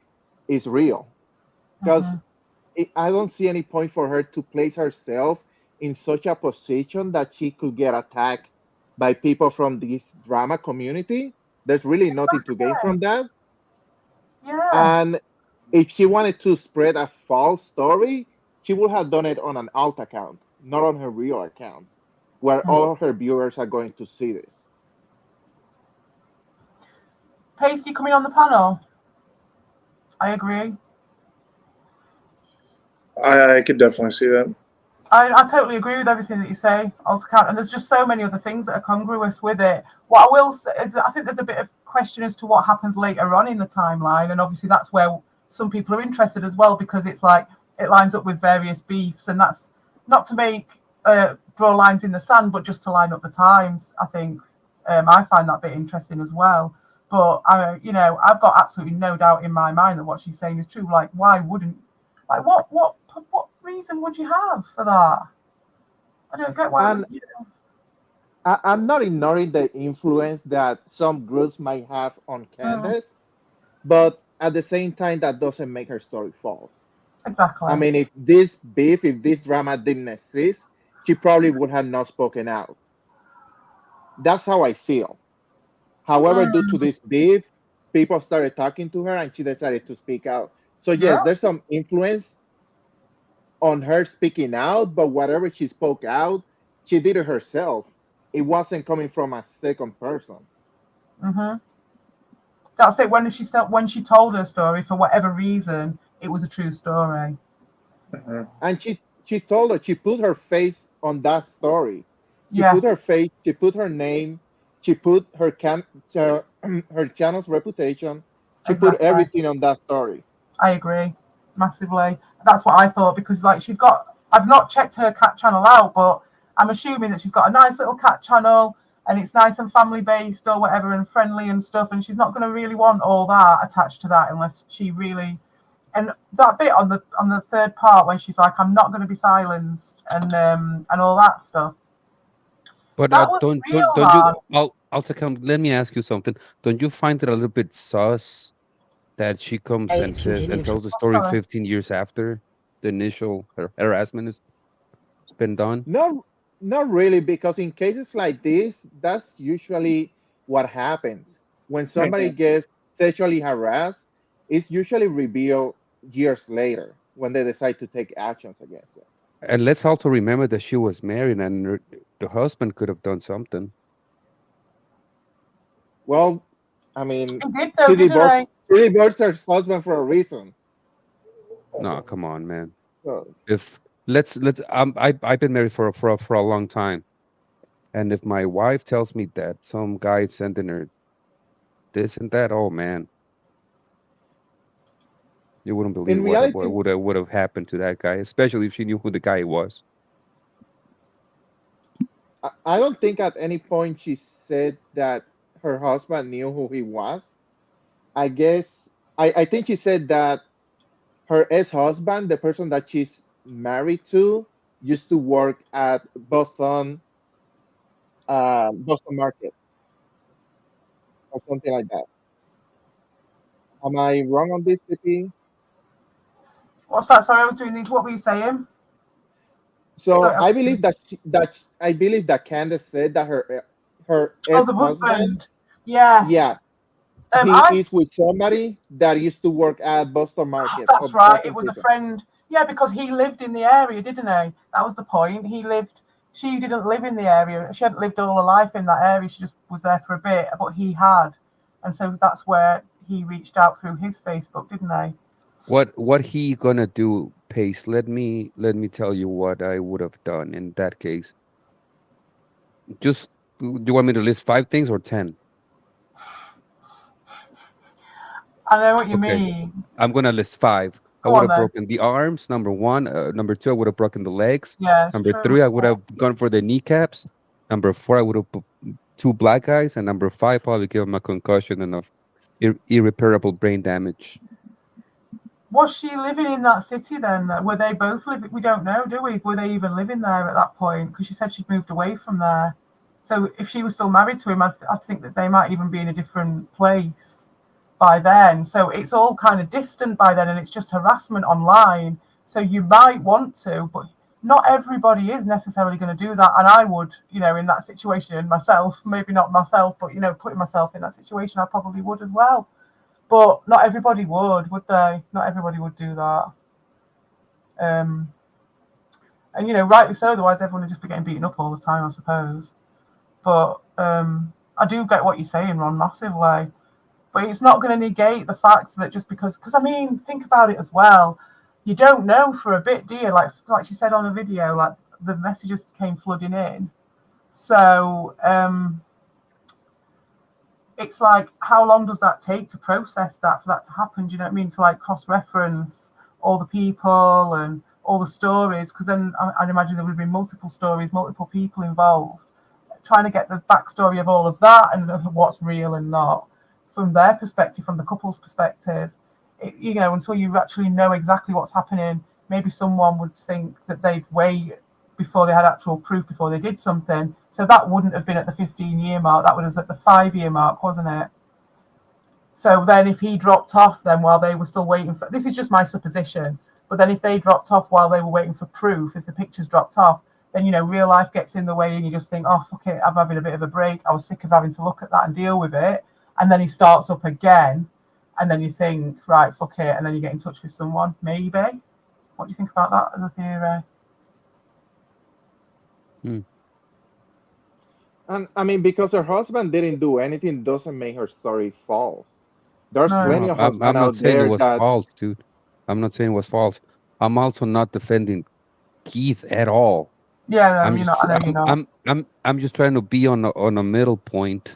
is real. Because I don't see any point for her to place herself in such a position that she could get attacked by people from this drama community. There's really nothing to gain from Exactly. that. Yeah. And if she wanted to spread a false story, she would have done it on an alt account, not on her real account, where all of her viewers are going to see this. Pasty coming on the panel. I agree. I could definitely see that. I totally agree with everything that you say, alt account, and there's just so many other things that are congruous with it. What I will say is that I think there's a bit of question as to what happens later on in the timeline, and obviously that's where some people are interested as well, because it's like it lines up with various beefs, and that's not to make draw lines in the sand, but just to line up the times. I think I find that bit interesting as well. But I've got absolutely no doubt in my mind that what she's saying is true. Like, why wouldn't? Like, what reason would you have for that? I don't get why. And I'm not ignoring the influence that some groups might have on Candace, but at the same time, that doesn't make her story false. Exactly. I mean, if this drama didn't exist, she probably would have not spoken out. That's how I feel. However, due to this beef, people started talking to her and she decided to speak out. So, yes, there's some influence on her speaking out, but whatever she spoke out, she did it herself. It wasn't coming from a second person. That's it. When she told her story, for whatever reason, it was a true story. And she told her, she put her face on that story. She put her face, she put her name, she put her her channel's reputation, she put everything on that story. I agree massively. That's what I thought, because like I've not checked her cat channel out, but I'm assuming that she's got a nice little cat channel and it's nice and family based or whatever and friendly and stuff, and she's not going to really want all that attached to that unless she really. And that bit on the third part when she's like, "I'm not going to be silenced," and all that stuff. But that was don't real, you? Let me ask you something. Don't you find it a little bit sus that she comes and says and tells the story 15 years after the initial harassment has been done? No, not really, because in cases like this, that's usually what happens. When somebody gets sexually harassed, it's usually revealed years later when they decide to take actions against it. And let's also remember that she was married and the husband could have done something. Well, I mean, he did, though, she divorced her husband for a reason. No, come on, man. So, If I've been married for a long time, and if my wife tells me that some guy sending her this and that, oh man, you wouldn't believe what would have happened to that guy, especially if she knew who the guy was. I don't think at any point she said that her husband knew who he was. I guess I think she said that her ex-husband, the person that she's married to, used to work at Boston Market or something like that. Am I wrong on this, Vicky? What's that? Sorry, I was doing these. What were you saying? So sorry, I believe that Candace said that her the husband. Yeah. Yeah. He is with somebody that used to work at Boston Market. That's right. It was a friend. Yeah, because he lived in the area, didn't he? That was the point. She didn't live in the area. She hadn't lived all her life in that area. She just was there for a bit, but he had. And so that's where he reached out through his Facebook, didn't he? What he gonna do, Pace? Let me tell you what I would have done in that case. Just, do you want me to list 5 things or 10? I know what you mean. I'm gonna list 5. I would have broken the arms, number 1. Number 2, I would have broken the legs. Yeah, number 3, I would have gone for the kneecaps. Number 4, I would have 2 black eyes, and number 5 probably give him a concussion and of irreparable brain damage. Was she living in that city then? Were they both living? We don't know, do we? Were they even living there at that point? Because she said she'd moved away from there. So if she was still married to him, I'd think that they might even be in a different place by then. So it's all kind of distant by then, and it's just harassment online. So you might want to, but not everybody is necessarily going to do that. And I would, in that situation myself, maybe not myself, but, putting myself in that situation, I probably would as well. But not everybody would they? Not everybody would do that. And, rightly so, otherwise everyone would just be getting beaten up all the time, I suppose. But I do get what you're saying, Ron, massively. But it's not going to negate the fact that just because think about it as well. You don't know for a bit, do you? Like she said on the video, like the messages came flooding in. So it's like, how long does that take to process that, for that to happen? Do you know what I mean? To like cross-reference all the people and all the stories, because then I'd imagine there would have been multiple stories, multiple people involved, trying to get the backstory of all of that and what's real and not from their perspective, from the couple's perspective. Until you actually know exactly what's happening, maybe someone would think that they'd wait before they had actual proof, before they did something. So that wouldn't have been at the 15-year mark. That was at the 5-year mark, wasn't it? So then if he dropped off then while they were still waiting for... This is just my supposition. But then if they dropped off while they were waiting for proof, if the pictures dropped off, then, real life gets in the way and you just think, oh, fuck it, I'm having a bit of a break. I was sick of having to look at that and deal with it. And then he starts up again. And then you think, right, fuck it. And then you get in touch with someone, maybe. What do you think about that as a theory? And because her husband didn't do anything doesn't make her story false. There's plenty of husbands I'm not out saying it there was that... false, dude. I'm not saying it was false. I'm also not defending Keith at all. Yeah, no, you're not. I'm just trying to be on a middle point.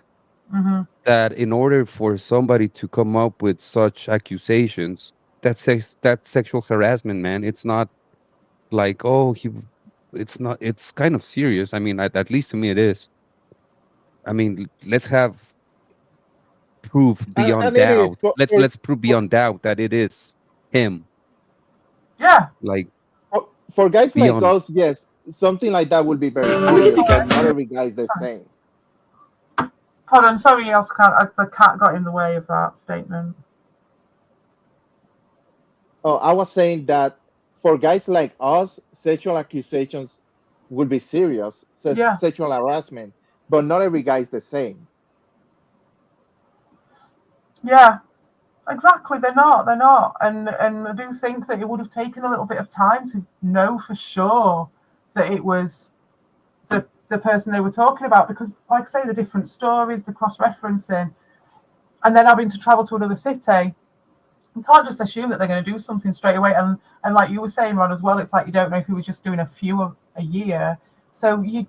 Mm-hmm. That in order for somebody to come up with such accusations, that's sexual harassment, man. It's not like, it's not. It's kind of serious. I mean, at least to me, it is. I mean, let's have proof beyond and it is doubt. Let's prove beyond doubt that it is him. Yeah. Like, for guys beyond... like us, yes, something like that would be very serious, but not every guy is the same. Hold on, sorry, the cat got in the way of that statement. Oh, I was saying that for guys like us, sexual accusations would be serious, sexual harassment, but not every guy is the same. Yeah, exactly. They're not. And I do think that it would have taken a little bit of time to know for sure that it was the person they were talking about, because, like I say, the different stories, the cross-referencing, and then having to travel to another city, you can't just assume that they're going to do something straight away. And like you were saying, Ron, as well, it's like you don't know if he was just doing a few a year. So you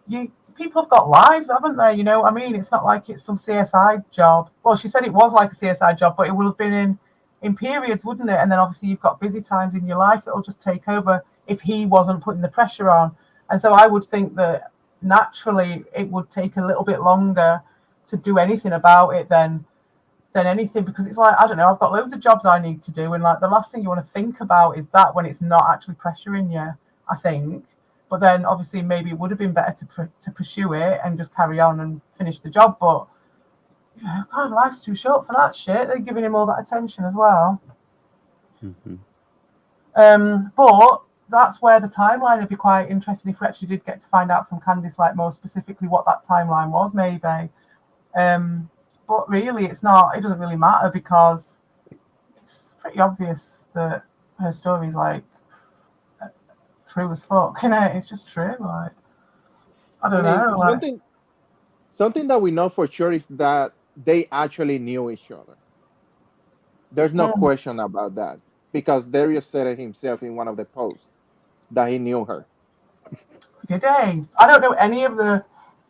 people have got lives, haven't they? I mean, it's not like it's some CSI job. Well, she said it was like a CSI job, but it would have been in periods, wouldn't it? And then obviously you've got busy times in your life that'll just take over if he wasn't putting the pressure on. And so I would think that naturally it would take a little bit longer to do anything about it than anything, because it's like, I don't know, I've got loads of jobs I need to do, and like the last thing you want to think about is that when it's not actually pressuring you, I think. But then obviously maybe it would have been better to pursue it and just carry on and finish the job, but God, life's too short for that shit. They're giving him all that attention as well. But that's where the timeline would be quite interesting if we actually did get to find out from Candice, like more specifically what that timeline was, maybe. But really, it doesn't really matter, because it's pretty obvious that her story's like true as fuck, it's just true. Like, I don't know. Something that we know for sure is that they actually knew each other. There's no question about that, because Darius said it himself in one of the posts that he knew her. Did he? I don't know any of the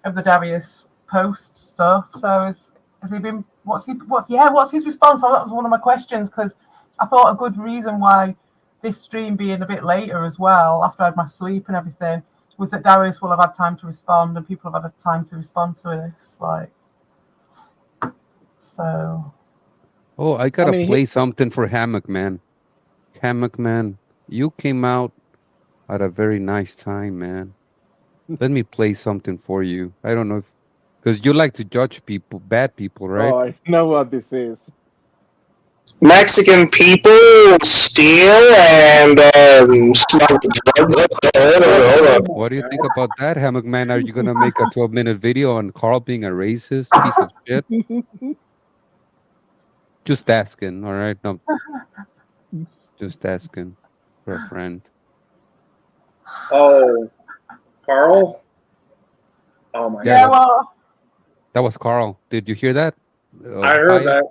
Darius post stuff. So has he been? What's his response? Oh, that was one of my questions, because I thought a good reason why this stream being a bit later as well, after I had my sleep and everything, was that Darius will have had time to respond, and people have had time to respond to this. Like, so. Oh, I gotta play something for Hammock Man. Hammock Man, you came out at a very nice time, man. Let me play something for you. I don't know if because you like to judge people, bad people, right? Oh, I know what this is. Mexican people steal and smuggle drugs. Hold on. What do you think about that, Hammock Man? Are you gonna make a 12-minute video on Carl being a racist piece of shit? Just asking, all right? No, just asking for a friend. Oh, Carl? Oh my Yeah, god. well, That was Carl. Did you hear that? I heard Hyatt? that.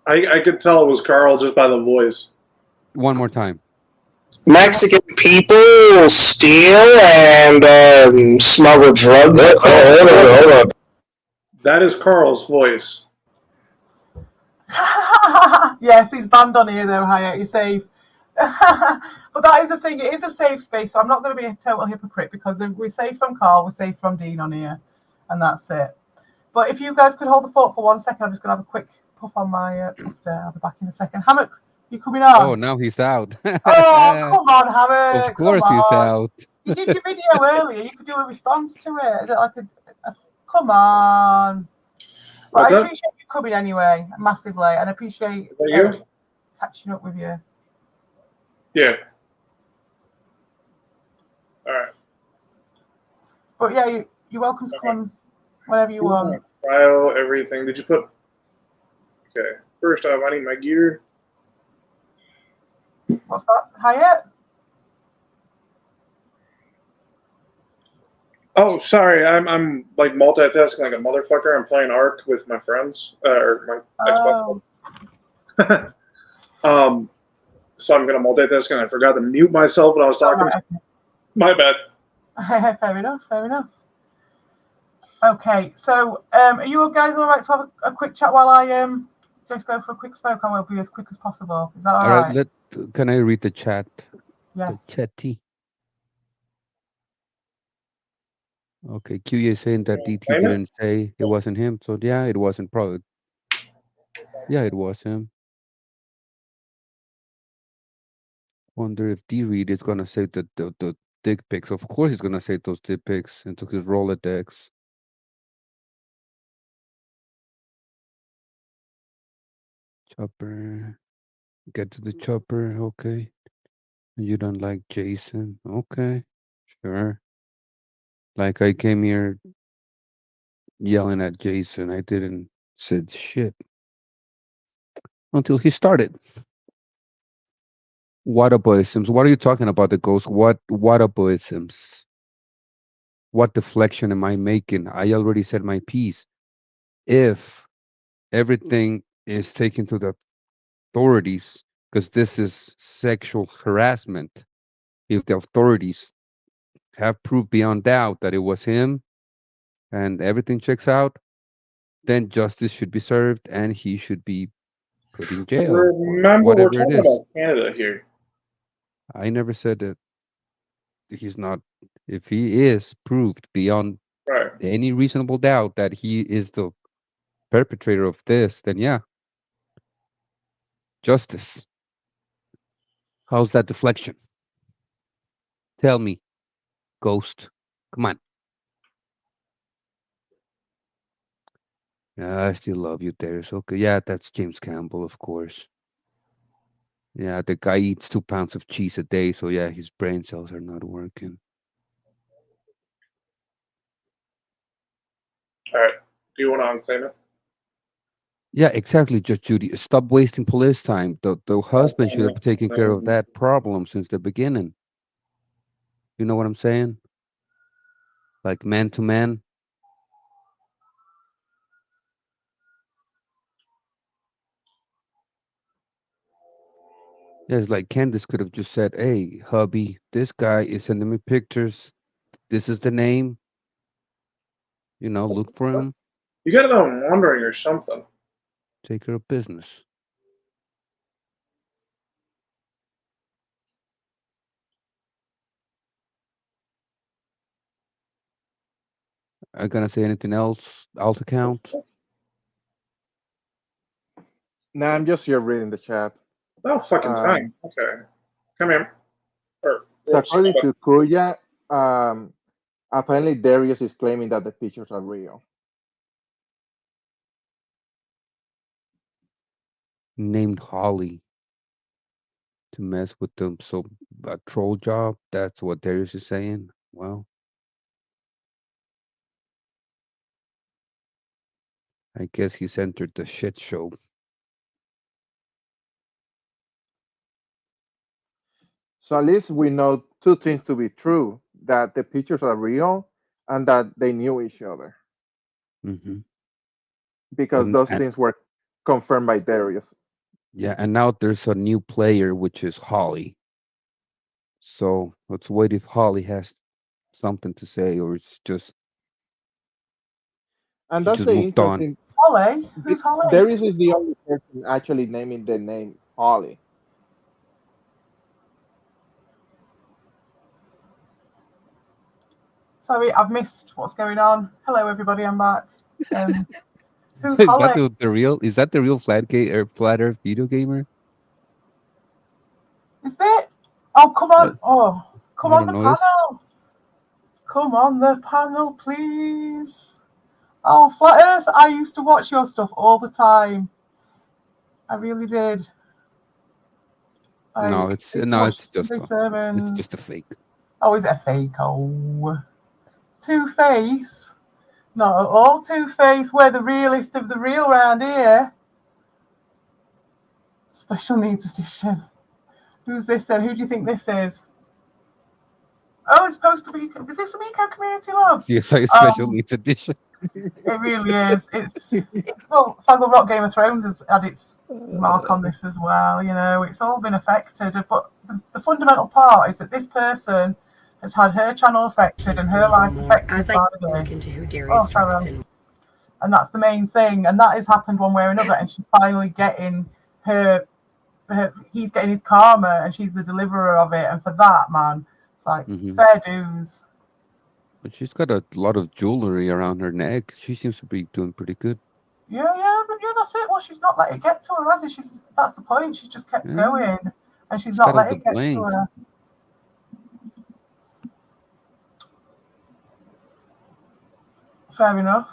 I could tell it was Carl just by the voice. One more time. Mexican people steal and smuggle drugs. Hold on. That is Carl's voice. yes, he's banned on here though, Hyatt. You're safe. But that is the thing. It is a safe space, so I'm not going to be a total hypocrite because we're safe from Carl, we're safe from Dean on here, and that's it. But if you guys could hold the fort for 1 second, I'm just going to have a quick puff on my puff there. I'll be back in a second. Hammock, you coming on? Oh, now he's out. Oh, come on, Hammock. Of course come he's on. out. You did your video earlier. You could do a response to it. Like come on. But What's I up? appreciate you coming anyway, massively, and I appreciate Is that you? catching up with you. Yeah. All right. But yeah, you're welcome to come on whenever you want. Bio everything. Did you put? Okay. First off, I need my gear. What's that, Hyatt? Oh, sorry. I'm like multitasking like a motherfucker. I'm playing Ark with my friends or my Xbox. Oh. So I'm gonna multitask and I forgot to mute myself when I was talking. Right, okay. My bad. Fair enough. Okay, so are you guys all right to have a quick chat while I just go for a quick smoke? I will be as quick as possible. Is that all right? Can I read the chat? Yes. The chatty. Okay, QA saying that DT Claim it? didn't say it wasn't him, so yeah, it wasn't probably. Yeah, it was him. Wonder if D-Read is gonna save the dick pics. Of course he's gonna save those dick pics into his Rolodex. Chopper. Get to the chopper, okay. You don't like Jason. Okay. Sure. Like I came here yelling at Jason. I didn't said shit. Until he started. Whataboutisms. What are you talking about, the ghost? What whataboutisms? What deflection am I making? I already said my piece. If everything is taken to the authorities, because this is sexual harassment, if the authorities have proof beyond doubt that it was him and everything checks out, then justice should be served and he should be put in jail or Remember, we're whatever it talking is. about Canada here. I never said that he's not. If he is proved beyond Right. any reasonable doubt that he is the perpetrator of this, then yeah, justice. How's that deflection? Tell me, ghost. Come on. Yeah, I still love you, Darius. Okay, yeah, that's James Campbell, of course. Yeah, the guy eats 2 pounds of cheese a day, so yeah, his brain cells are not working. All right. Do you want to unclaim it? Yeah, exactly, Judge Judy. Stop wasting police time. The husband should have taken care of that problem since the beginning. You know what I'm saying? Like man to man. Yeah, it's like Candace could have just said, "Hey, hubby, this guy is sending me pictures. This is the name. You know, look for him. You got it on wandering or something. Take care of business." Are you gonna say anything else? Alt account? Nah, I'm just here reading the chat. No fucking Um, time. Okay. Come here. Or, so whoops. according to Kuya, apparently Darius is claiming that the pictures are real. Named Holly to mess with them. So a troll job. That's what Darius is saying. Well, I guess he's entered the shit show. So at least we know two things to be true: that the pictures are real and that they knew each other, Hmm. because those things were confirmed by Darius. Yeah, and now there's a new player, which is Holly. So let's wait if Holly has something to say, or it's just And she that's just the moved on. interesting. Holly? Who's Holly? Darius is the only person actually naming the name Holly. Sorry, I've missed what's going on. Hello, everybody. I'm back. Who's Is that Holly? the real? Is that the real flat Earth video gamer? Is it? Oh, come on. Oh, come I on don't the know. panel. Come on the panel, please. Oh, Flat Earth. I used to watch your stuff all the time. I really did. No, Like, it's I used to no, watch it's just Sunday a, it's sermons. just a fake. Oh, is it a fake? Oh, Two-Face. Not all Two-Face. We're the realest of the real round here. Special needs edition. Who's this then? Who do you think this is? Oh, it's supposed to be. Is this a Miko Community Love? CSI Special Needs Edition. It really is. Well, Faggle Rock Game of Thrones has had its mark on this as well. You know, it's all been affected. But the fundamental part is that this person has had her channel affected and her life affected As I by look this. into who Oh, Darius sorry. Truxton. And that's the main thing. And that has happened one way or another. And she's finally getting her he's getting his karma, and she's the deliverer of it. And for that, man, it's like fair dues. But she's got a lot of jewelry around her neck. She seems to be doing pretty good. Yeah, that's it. Well, she's not let it get to her, has she? That's the point. She's just kept going, and she's not let it get to her. Fair enough.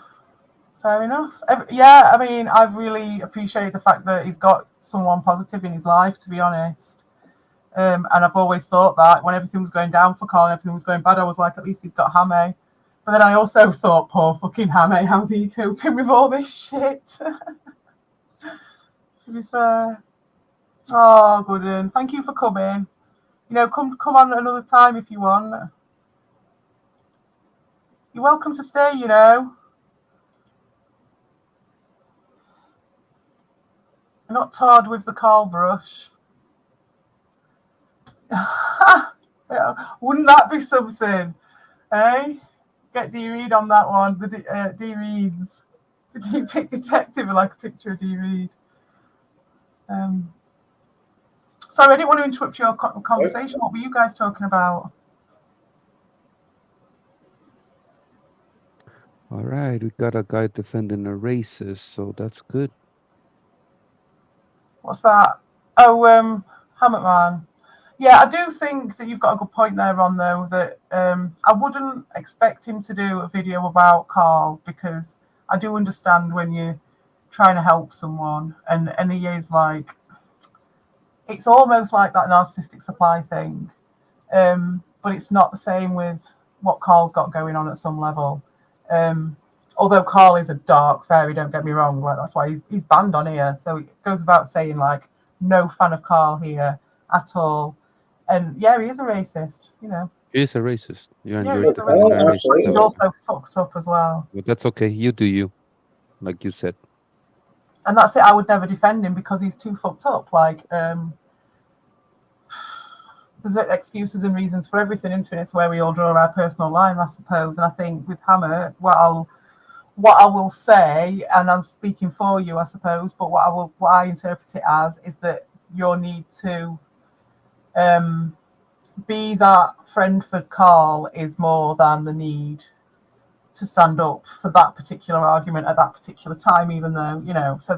Yeah, I mean, I've really appreciated the fact that he's got someone positive in his life, to be honest. And I've always thought that when everything was going down for Carl and everything was going bad, I was like, at least he's got Hammy. But then I also thought, poor fucking Hammy, how's he coping with all this shit? To be fair. Oh, good. And thank you for coming. You know, come on another time if you want. You're welcome to stay, you know. You're not tarred with the Carl brush. Yeah, wouldn't that be something? Eh? Get D Reed on that one. The D Reeds. The D Pick Detective, I like a picture of D Reed. Sorry, I didn't want to interrupt your conversation. What were you guys talking about? All right, we got a guy defending a racist, so that's good. What's that? Oh, Hammock Man. Yeah, I do think that you've got a good point there, Ron, though, that I wouldn't expect him to do a video about Carl, because I do understand when you're trying to help someone, and he is like, it's almost like that narcissistic supply thing, but it's not the same with what Carl's got going on at some level. Although Carl is a dark fairy, don't get me wrong, like that's why he's banned on here. So it goes without saying, like, no fan of Carl here at all. And yeah, he is a racist, you know. He's a racist. Yeah, he's a racist. But he's also fucked up as well. But that's okay. You do you, like you said. And that's it. I would never defend him because he's too fucked up. Like, there's excuses and reasons for everything, isn't it? It's where we all draw our personal line, I suppose. And I think with Hammer, what I will say, and I'm speaking for you, I suppose, but what I interpret it as is that your need to be that friend for Carl is more than the need to stand up for that particular argument at that particular time, even though, you know, so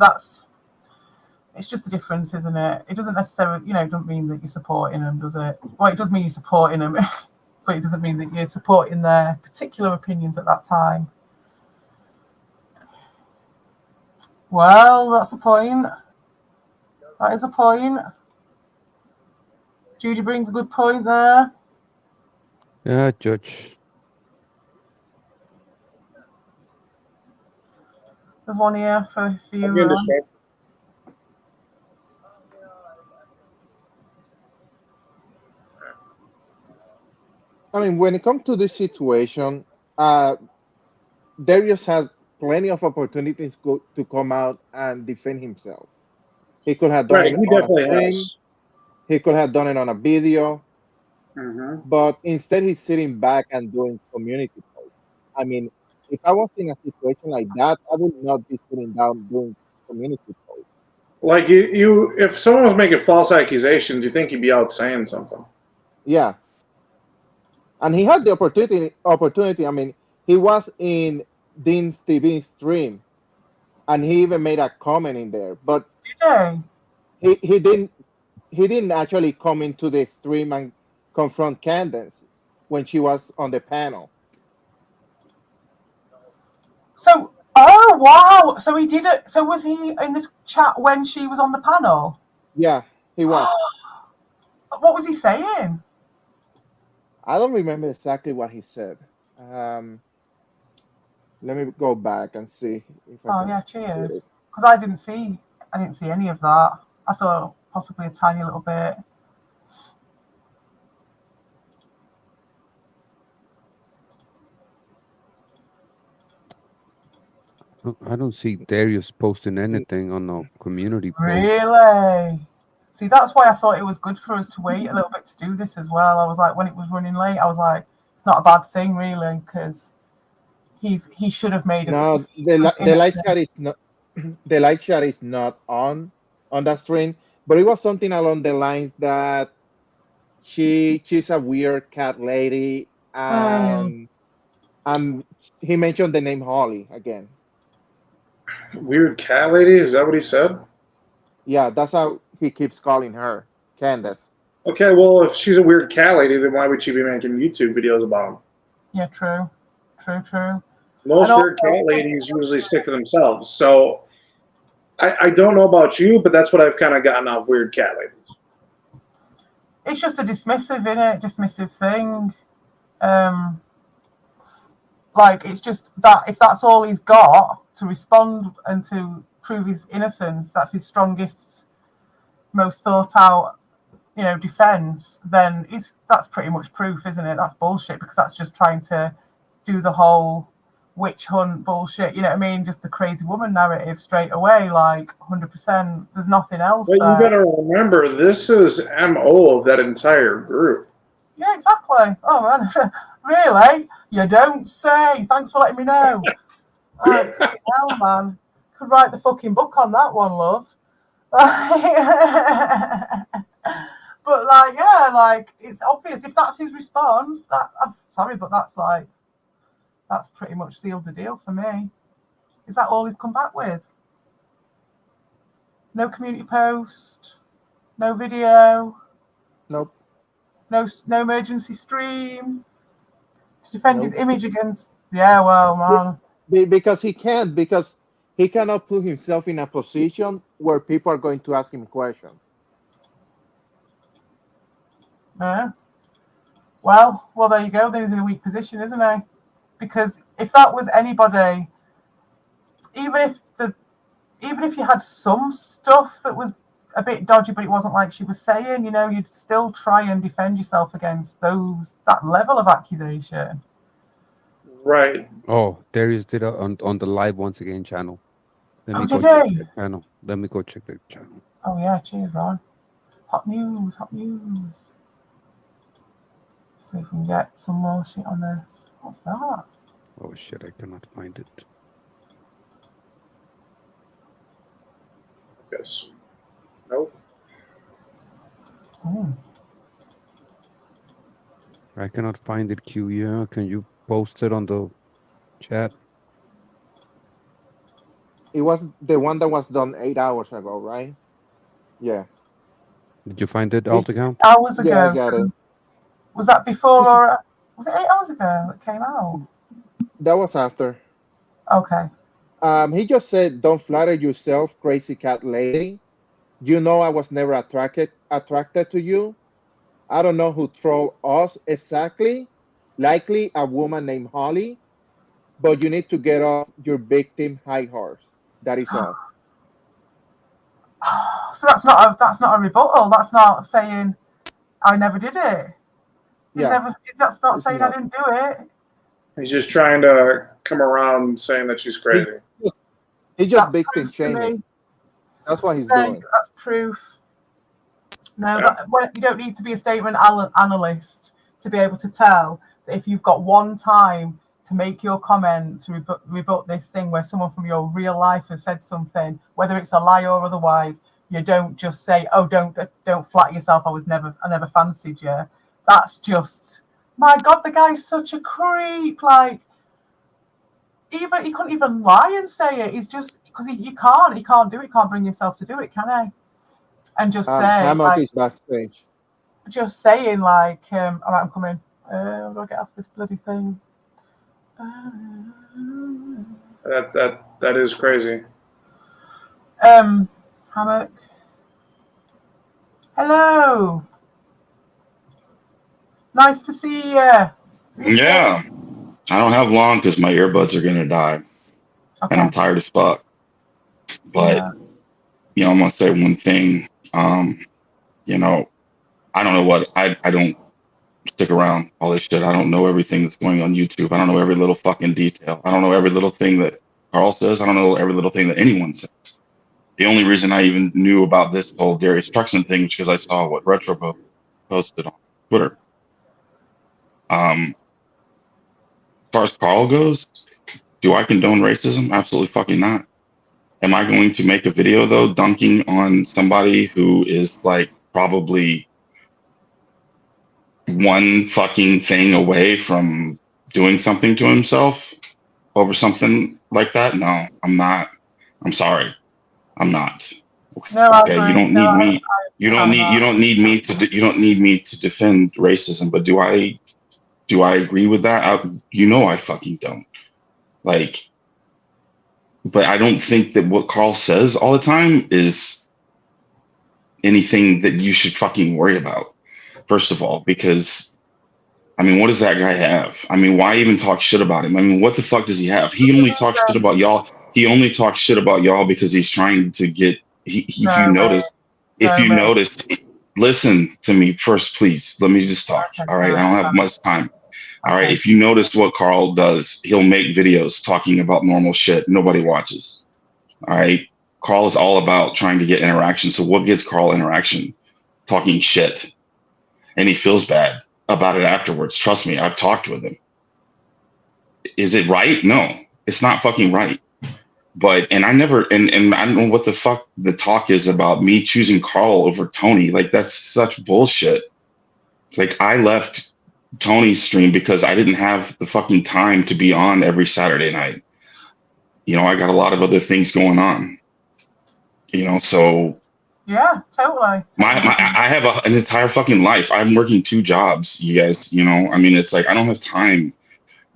it's just a difference, isn't it? It doesn't necessarily, you know, doesn't mean that you're supporting them, does it? Well, it does mean you're supporting them, but it doesn't mean that you're supporting their particular opinions at that time. Well, that's a point. That is a point. Judy brings a good point there. Yeah, Judge. There's one here for you. I'm getting Ron. distracted. I mean, when it comes to this situation, Darius had plenty of opportunities to come out and defend himself. He could have done Right, it he on a definitely stream. has. He could have done it on a video, Hmm. but instead he's sitting back and doing community posts. I mean, if I was in a situation like that, I would not be sitting down doing community posts. Like if someone was making false accusations, you think he'd be out saying something. Yeah, and he had the opportunity. I mean, he was in Dean's TV stream, and he even made a comment in there, but Did he? he didn't actually come into the stream and confront Candace when she was on the panel. So, oh wow! So he did it. So was he in the chat when she was on the panel? Yeah, he was. What was he saying? I don't remember exactly what he said. Let me go back and see if I Oh can. yeah, cheers. Because I didn't see any of that. I saw possibly a tiny little bit. I don't see Darius posting anything on the community post. Really? See, that's why I thought it was good for us to wait a little bit to do this as well. I was like, when it was running late, I was like, it's not a bad thing really, because he should have made No, the live chat is not the live chat is not on that stream, but it was something along the lines that she's a weird cat lady, and he mentioned the name Holly again. Weird cat lady? Is that what he said? Yeah, that's how he keeps calling her, Candace. Okay, well, if she's a weird cat lady, then why would she be making YouTube videos about him? Yeah, true. Most And weird also- cat ladies usually stick to themselves. So I don't know about you, but that's what I've kind of gotten off weird cat ladies. It's just a dismissive thing. Like, it's just that if that's all he's got to respond and to prove his innocence, that's his strongest, most thought out, you know, defense, then that's pretty much proof, isn't it? That's bullshit, because that's just trying to do the whole witch hunt bullshit, you know what I mean? Just the crazy woman narrative straight away, like 100%. There's nothing else But there. you gotta remember, this is MO of that entire group. Yeah, exactly. Oh man, really? You don't say. Thanks for letting me know. Hell, man, could write the fucking book on that one, love. But like, yeah, like it's obvious if that's his response. I'm sorry, but that's pretty much sealed the deal for me. Is that all he's come back with? No community post, no video. Nope. No emergency stream to defend Nope. his image against. Yeah, well, man. Because he cannot put himself in a position where people are going to ask him questions. Yeah. Well, there you go. Then he's in a weak position, isn't he? Because if that was anybody, even if you had some stuff that was a bit dodgy, but it wasn't like she was saying, you know, you'd still try and defend yourself against that level of accusation. Right. Oh, Darius did it on the live once again channel. Let me Did go check he? that channel. Let me go check that channel. Oh yeah, cheers, Ron. Hot news. See if we can get some more shit on this. What's that? Oh shit, I cannot find it. Yes. Nope. I cannot find it, Q. Yeah, can you post it on the Chat. It was the one that was done 8 hours ago, right? Yeah. Did you find it, He, alt account? Hours yeah, I ago. got it. Was that before He s- or was it 8 hours ago it came out? that was after. Okay. He just said, "Don't flatter yourself, crazy cat lady. You know I was never attracted to you. I don't know who trolled us exactly. Likely a woman named Holly. But you need to get off your victim high horse. That is all." So that's not a rebuttal. That's not saying I never did it. He's Yeah, never. That's not it's saying I not. didn't do it. He's just trying to come around saying that she's He crazy. he just That's victim proof to shaming. me. That's what he's Then doing. that's proof. No, Yeah. you don't need to be a statement analyst to be able to tell that if you've got one time to make your comment to rebut this thing where someone from your real life has said something, whether it's a lie or otherwise, you don't just say, "Oh, don't flatter yourself. I never fancied you." That's just, my God, the guy's such a creep. Like, even he couldn't even lie and say it. He's just because he can't do it. He can't bring himself to do it, can he? And just say Hammock like. is backstage. Just saying, like, all right, I'm coming. How do I get off this bloody thing? That is crazy. Hammock. Hello. Nice to see you. Yeah, I don't have long because my earbuds are gonna die, and I'm Okay. tired as fuck. But Yeah. I'm gonna say one thing. You know, I don't know what I don't stick around all this shit. I don't know everything that's going on YouTube. I don't know every little fucking detail. I don't know every little thing that Carl says. I don't know every little thing that anyone says. The only reason I even knew about this whole Darius Truxton thing is because I saw what Retro posted on Twitter. As far as Carl goes, do I condone racism? Absolutely fucking not. Am I going to make a video though, dunking on somebody who is like probably one fucking thing away from doing something to himself over something like that? No, I'm not. I'm sorry. I'm not. No, I Okay, you agree. don't No, need me. I'm not. You don't need me to you don't need me to defend racism, but do I agree with that? I fucking don't. Like, but I don't think that what Carl says all the time is anything that you should fucking worry about. First of all, because I mean, what does that guy have? I mean, why even talk shit about him? I mean, what the fuck does he have? He only talks shit about y'all. He only talks shit about y'all because he's trying to get. If you No, mate. notice, if No, you mate. notice, listen to me first, please. Let me just talk. Okay, All right, I don't have much time. All right, Okay. if you noticed what Carl does, he'll make videos talking about normal shit nobody watches. All right, Carl is all about trying to get interaction. So what gets Carl interaction? Talking shit, and he feels bad about it afterwards. Trust me, I've talked with him. Is it right? No, it's not fucking right. But and I never and I don't know what the fuck the talk is about me choosing Carl over Tony. Like that's such bullshit. Like I left Tony's stream because I didn't have the fucking time to be on every Saturday night. I got a lot of other things going on. So Yeah, totally. I have an entire fucking life. I'm working 2 jobs, you guys. I mean, it's like I don't have time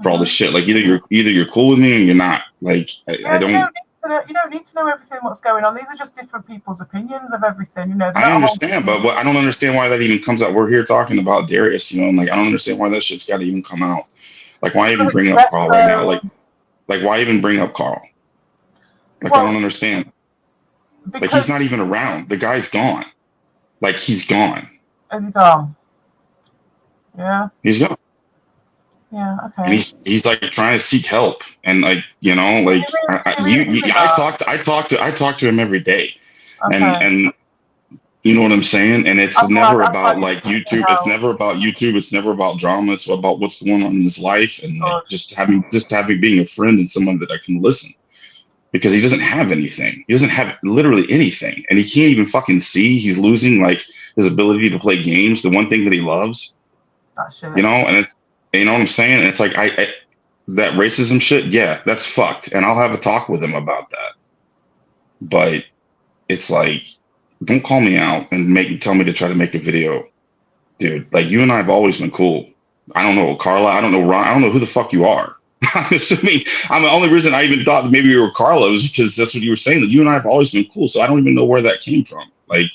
for all this shit. Like either you're cool with me or you're not. Like I don't. You don't need to know everything what's going on. These are just different people's opinions of everything. I understand, but I don't understand why that even comes out. We're here talking about Darius, and like I don't understand why that shit's got to even come out. Like why even bring up Carl right now? Like why even bring up Carl? Like I don't understand. Like he's not even around. The guy's gone. Like he's gone. Is he gone? Yeah. He's gone. Yeah. Okay. And he's like trying to seek help, and like I talk to him every day, and you know what I'm saying. And it's never about like YouTube. It's never about YouTube. It's never about drama. It's about what's going on in his life, and like, just having being a friend and someone that I can listen. Because he doesn't have anything. He doesn't have literally anything, and he can't even fucking see. He's losing like his ability to play games, the one thing that he loves. That's shit. And it's, you know what I'm saying? And it's like that racism shit, yeah, that's fucked. And I'll have a talk with him about that. But it's like, don't call me out and tell me to try to make a video. Dude, like you and I have always been cool. I don't know, Carla. I don't know, Ron. I don't know who the fuck you are. I'm assuming the only reason I even thought that maybe you were Carla was because that's what you were saying, that you and I have always been cool. So I don't even know where that came from. Like,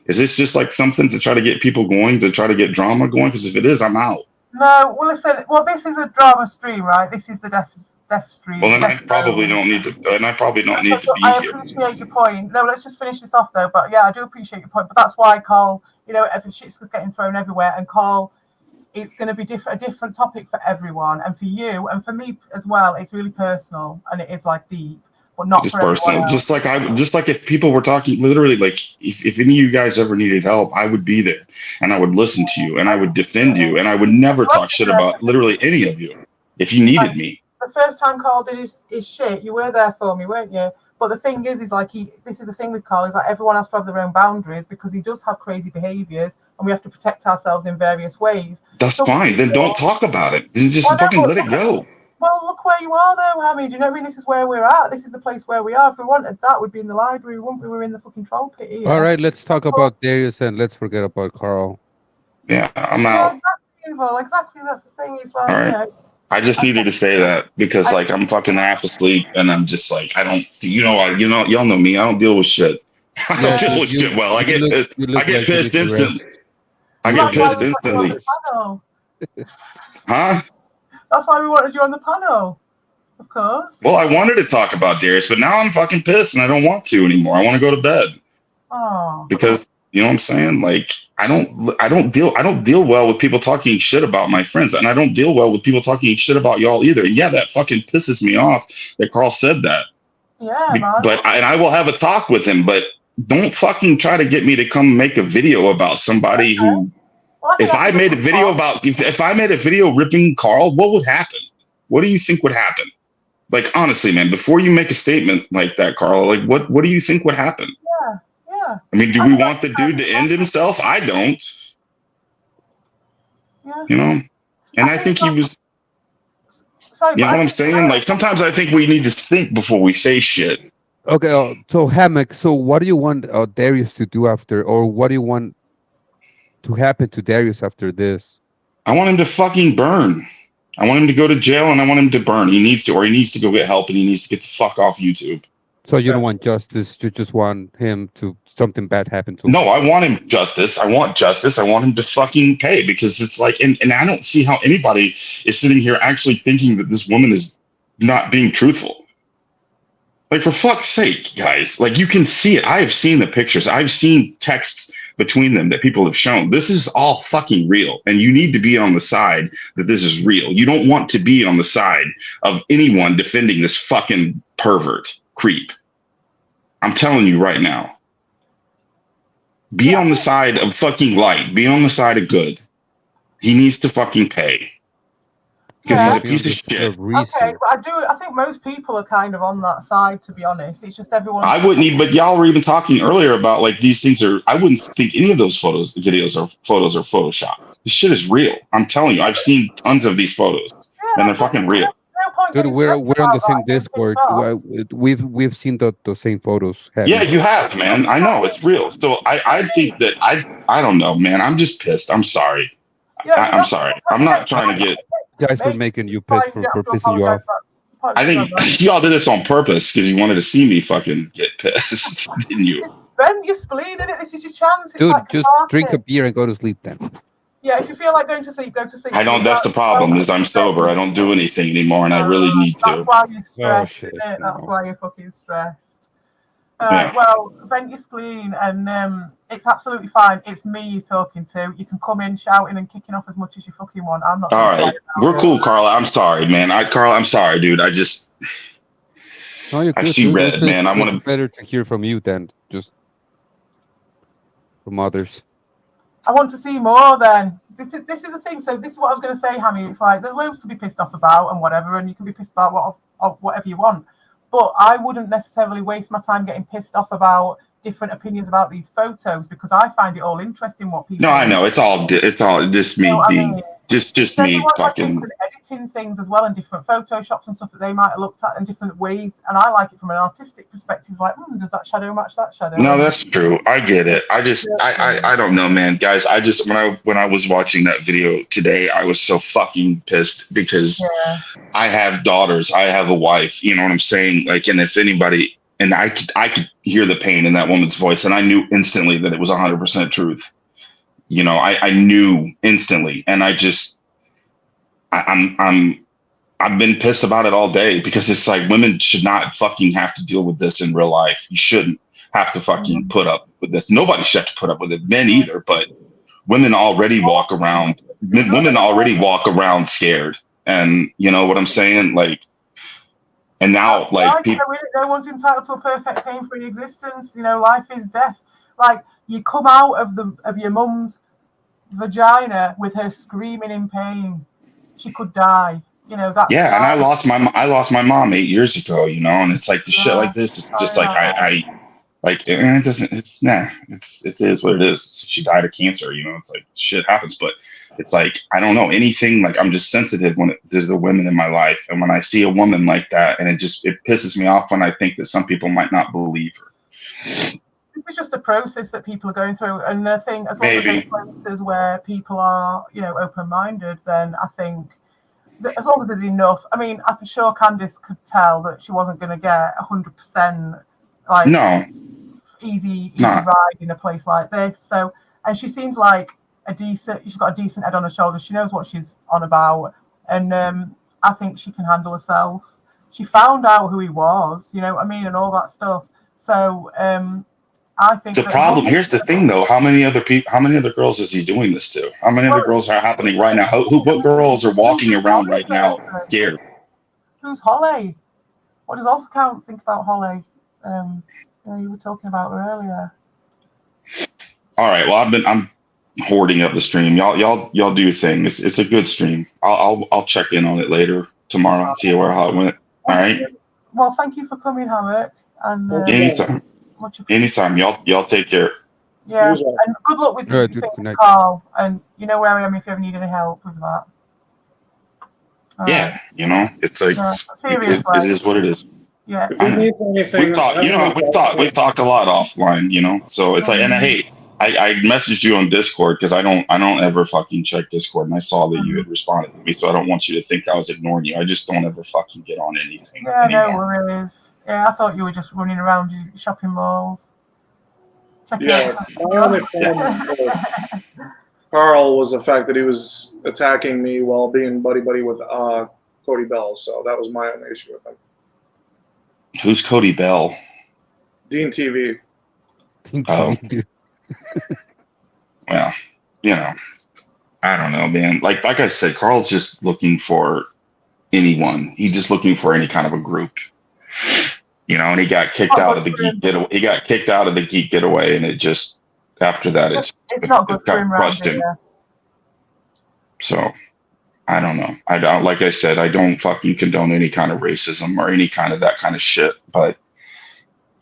is this just like something to try to get people going, to try to get drama going? Because if it is, I'm out. No, well, listen. Well, this is a drama stream, right? This is the death stream. Well, then I probably don't need to. And I probably don't need to be I here. appreciate your point. No, let's just finish this off though. But yeah, I do appreciate your point. But that's why Carl, you know, if shit's getting thrown everywhere, and Carl, it's going to be a different topic for everyone, and for you, and for me as well. It's really personal, and it is like deep, but not Just for everyone personal. else. Just like if people were talking, literally, like if any of you guys ever needed help, I would be there, and I would listen to you, and I would defend you, and I would never talk shit about literally any of you if you needed me. The first time Carl did his shit, you were there for me, weren't you? But the thing is like this is the thing with Carl, is like everyone has to have their own boundaries, because he does have crazy behaviours, and we have to protect ourselves in various ways. That's fine. Then don't talk about it. Then just fucking let it go. Well, look where you are, though, Hammy. Do you know what I mean? This is where we're at. This is the place where we are. If we wanted that, we'd be in the library, wouldn't we? We're in the fucking troll pit here. All right, let's talk about Darius and let's forget about Carl. Yeah, I'm out. Exactly. That's the thing. It's like, All right. you know, I just needed to say that because, like, I'm fucking half asleep, and I'm just like, I don't, y'all know me. I don't deal with shit. I don't deal with shit well. I get pissed. I get pissed instantly. I get pissed instantly. Huh? That's why we wanted you on the panel, of course. Well, I wanted to talk about Darius, but now I'm fucking pissed, and I don't want to anymore. I want to go to bed. Oh. Because you know what I'm saying? Like, I don't deal well with people talking shit about my friends, and I don't deal well with people talking shit about y'all either. And yeah, that fucking pisses me off that Carl said that. Yeah, man. But I will have a talk with him, but don't fucking try to get me to come make a video about somebody who. Well, if I made a video ripping Carl, what would happen? What do you think would happen? Like, honestly, man, before you make a statement like that, Carl, like what do you think would happen? Yeah. I mean, do we want the dude to end himself? I don't. Yeah. You know? And I think he was. You know what I'm saying? Like, sometimes I think we need to think before we say shit. Okay, so Hammock, so what do you want Darius to do after, or what do you want to happen to Darius after this? I want him to fucking burn. I want him to go to jail, and I want him to burn. He needs to go get help, and he needs to get the fuck off YouTube. So you don't want justice, you just want him to, something bad happen to him? No, I want him justice. I want justice. I want him to fucking pay, because it's like, and I don't see how anybody is sitting here actually thinking that this woman is not being truthful. Like, for fuck's sake, guys, like, you can see it. I have seen the pictures. I've seen texts between them that people have shown. This is all fucking real, and you need to be on the side that this is real. You don't want to be on the side of anyone defending this fucking pervert creep. I'm telling you right now. Be on the side of fucking light. Be on the side of good. He needs to fucking pay. Because he's a piece of shit. Okay, but I think most people are kind of on that side, to be honest. It's just everyone. I wouldn't even, but y'all were even talking earlier about, like, these things are, I wouldn't think any of those videos are Photoshop. This shit is real. I'm telling you, I've seen tons of these photos, and they're fucking real. Dude, we're on the same Discord. We've seen the same photos. Yeah, you have, man. I know, it's real. So I think that I don't know, man. I'm just pissed. I'm sorry. I'm sorry. I'm not trying to get. Guys were making you pissed for pissing you off. I think y'all did this on purpose because you wanted to see me fucking get pissed, didn't you? Ben, you're spleen, innit? This is your chance. It's Dude, like just drink a beer and go to sleep then. Yeah, if you feel like going to sleep, go to sleep. I don't. That's the problem. Is I'm sober. I don't do anything anymore, and I really need to. That's why you're stressed. Shit, Innit? That's why you're fucking stressed. Yeah. Well, vent your spleen, and it's absolutely fine. It's me you're talking to. You can come in shouting and kicking off as much as you fucking want. I'm not. All right, we're cool, Carla. I'm sorry, man. Carla, I'm sorry, dude. I just. No, you're I good, see dude. red, man. I want to. Better to hear from you than just from others. I want to see more. Then this is the thing. So this is what I was going to say, Hammy. It's like there's loads to be pissed off about and whatever, and you can be pissed about whatever you want. But I wouldn't necessarily waste my time getting pissed off about different opinions about these photos, because I find it all interesting what people. No, I know it's all just me being. Just So they me want like talking. different editing things as well, and different photoshops and stuff that they might have looked at in different ways. And I like it from an artistic perspective. It's like, does that shadow match that shadow? No, And that's true. I get it. I don't know, man. Guys, I just when I was watching that video today, I was so fucking pissed because yeah, I have daughters, I have a wife. You know what I'm saying? Like, and if anybody, and I could hear the pain in that woman's voice, and I knew instantly that it was 100% truth. You know, I knew instantly, and I've been pissed about it all day because it's like women should not fucking have to deal with this in real life. You shouldn't have to fucking put up with this. Nobody should have to put up with it. Men either, but women already walk around. Women already walk around scared, and you know what I'm saying? Like, and now like people. No one's entitled to a perfect pain-free existence. You know, life is death. Like you come out of your mum's vagina with her screaming in pain. She could die. You know, that's Yeah, and I lost my mom 8 years ago, you know, and it's like the shit like this. It's just like I like it doesn't. It's it is what it is. She died of cancer, you know. It's like shit happens, but it's like I don't know anything. Like I'm just sensitive when there's the women in my life, and when I see a woman like that, and it pisses me off when I think that some people might not believe her. This is just a process that people are going through, and I think as long as there's places where people are, you know, open-minded, then I think. As long as there's enough, I mean, I'm sure Candice could tell that she wasn't going to get 100% like easy ride in a place like this. So, and she seems like she's got a decent head on her shoulders. She knows what she's on about, and I think she can handle herself. She found out who he was, you know what I mean, and all that stuff. So, I think the problem here's the thing though, how many other girls is he doing this to? How many other girls are happening right now? What girls are walking around right now scared? Who's Holly? What does alt account think about Holly? You were talking about her earlier. All right, well I'm hoarding up the stream. Y'all do your thing. It's a good stream. I'll check in on it later tomorrow and see how it went. All right. Well, thank you for coming, Hammock. And anytime. Anytime, y'all take care. Yeah, and good luck with your thing, Carl. And you know where I am if you ever need any help with that. Yeah, you know, it's like it is what it is. Yeah. If he needs anything, we've talked a lot offline, you know. So it's like, and I messaged you on Discord because I don't ever fucking check Discord, and I saw that you had responded to me, so I don't want you to think I was ignoring you. I just don't ever fucking get on anything. Yeah, anymore. No worries. Yeah, I thought you were just running around shopping malls. My only problem with Carl was the fact that he was attacking me while being buddy with Cody Bell, so that was my only issue with him. Who's Cody Bell? Dean TV. Oh. Well, you know, I don't know, man. Like I said, Carl's just looking for anyone. He's just looking for any kind of a group. You know, and he got kicked out of the Geek Getaway. He got kicked out of the Geek Getaway, and it just after that it's not good for him, crushed him. So I don't know. I don't, like I said, I don't fucking condone any kind of racism or any kind of that kind of shit. But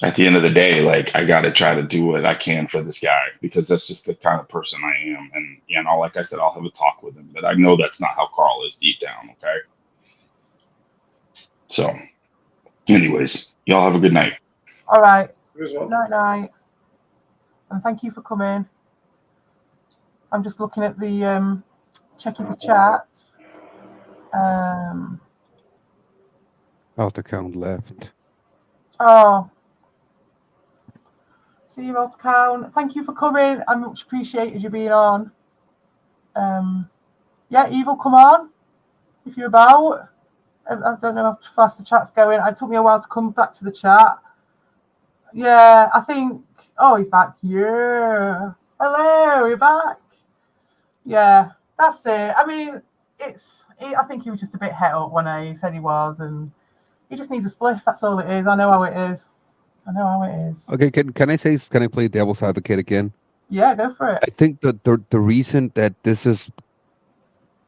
at the end of the day, like I got to try to do what I can for this guy because that's just the kind of person I am. And you know, like I said, I'll have a talk with him, but I know that's not how Carl is deep down. Okay. So, anyways, y'all have a good night. All right. Night. And thank you for coming. I'm just looking at the checking the chat. Alt account left. Oh. See you, alt account. Thank you for coming. I much appreciated you being on. Yeah, Evil, come on. If you're about. I don't know how fast the chat's going. It took me a while to come back to the chat. Yeah, I think. Oh, he's back. Yeah. Hello, you're back. Yeah, that's it. I mean, I think he was just a bit het up when he said he was, and he just needs a spliff. That's all it is. I know how it is. Okay, can I play devil's advocate again? Yeah, go for it. I think the reason that this is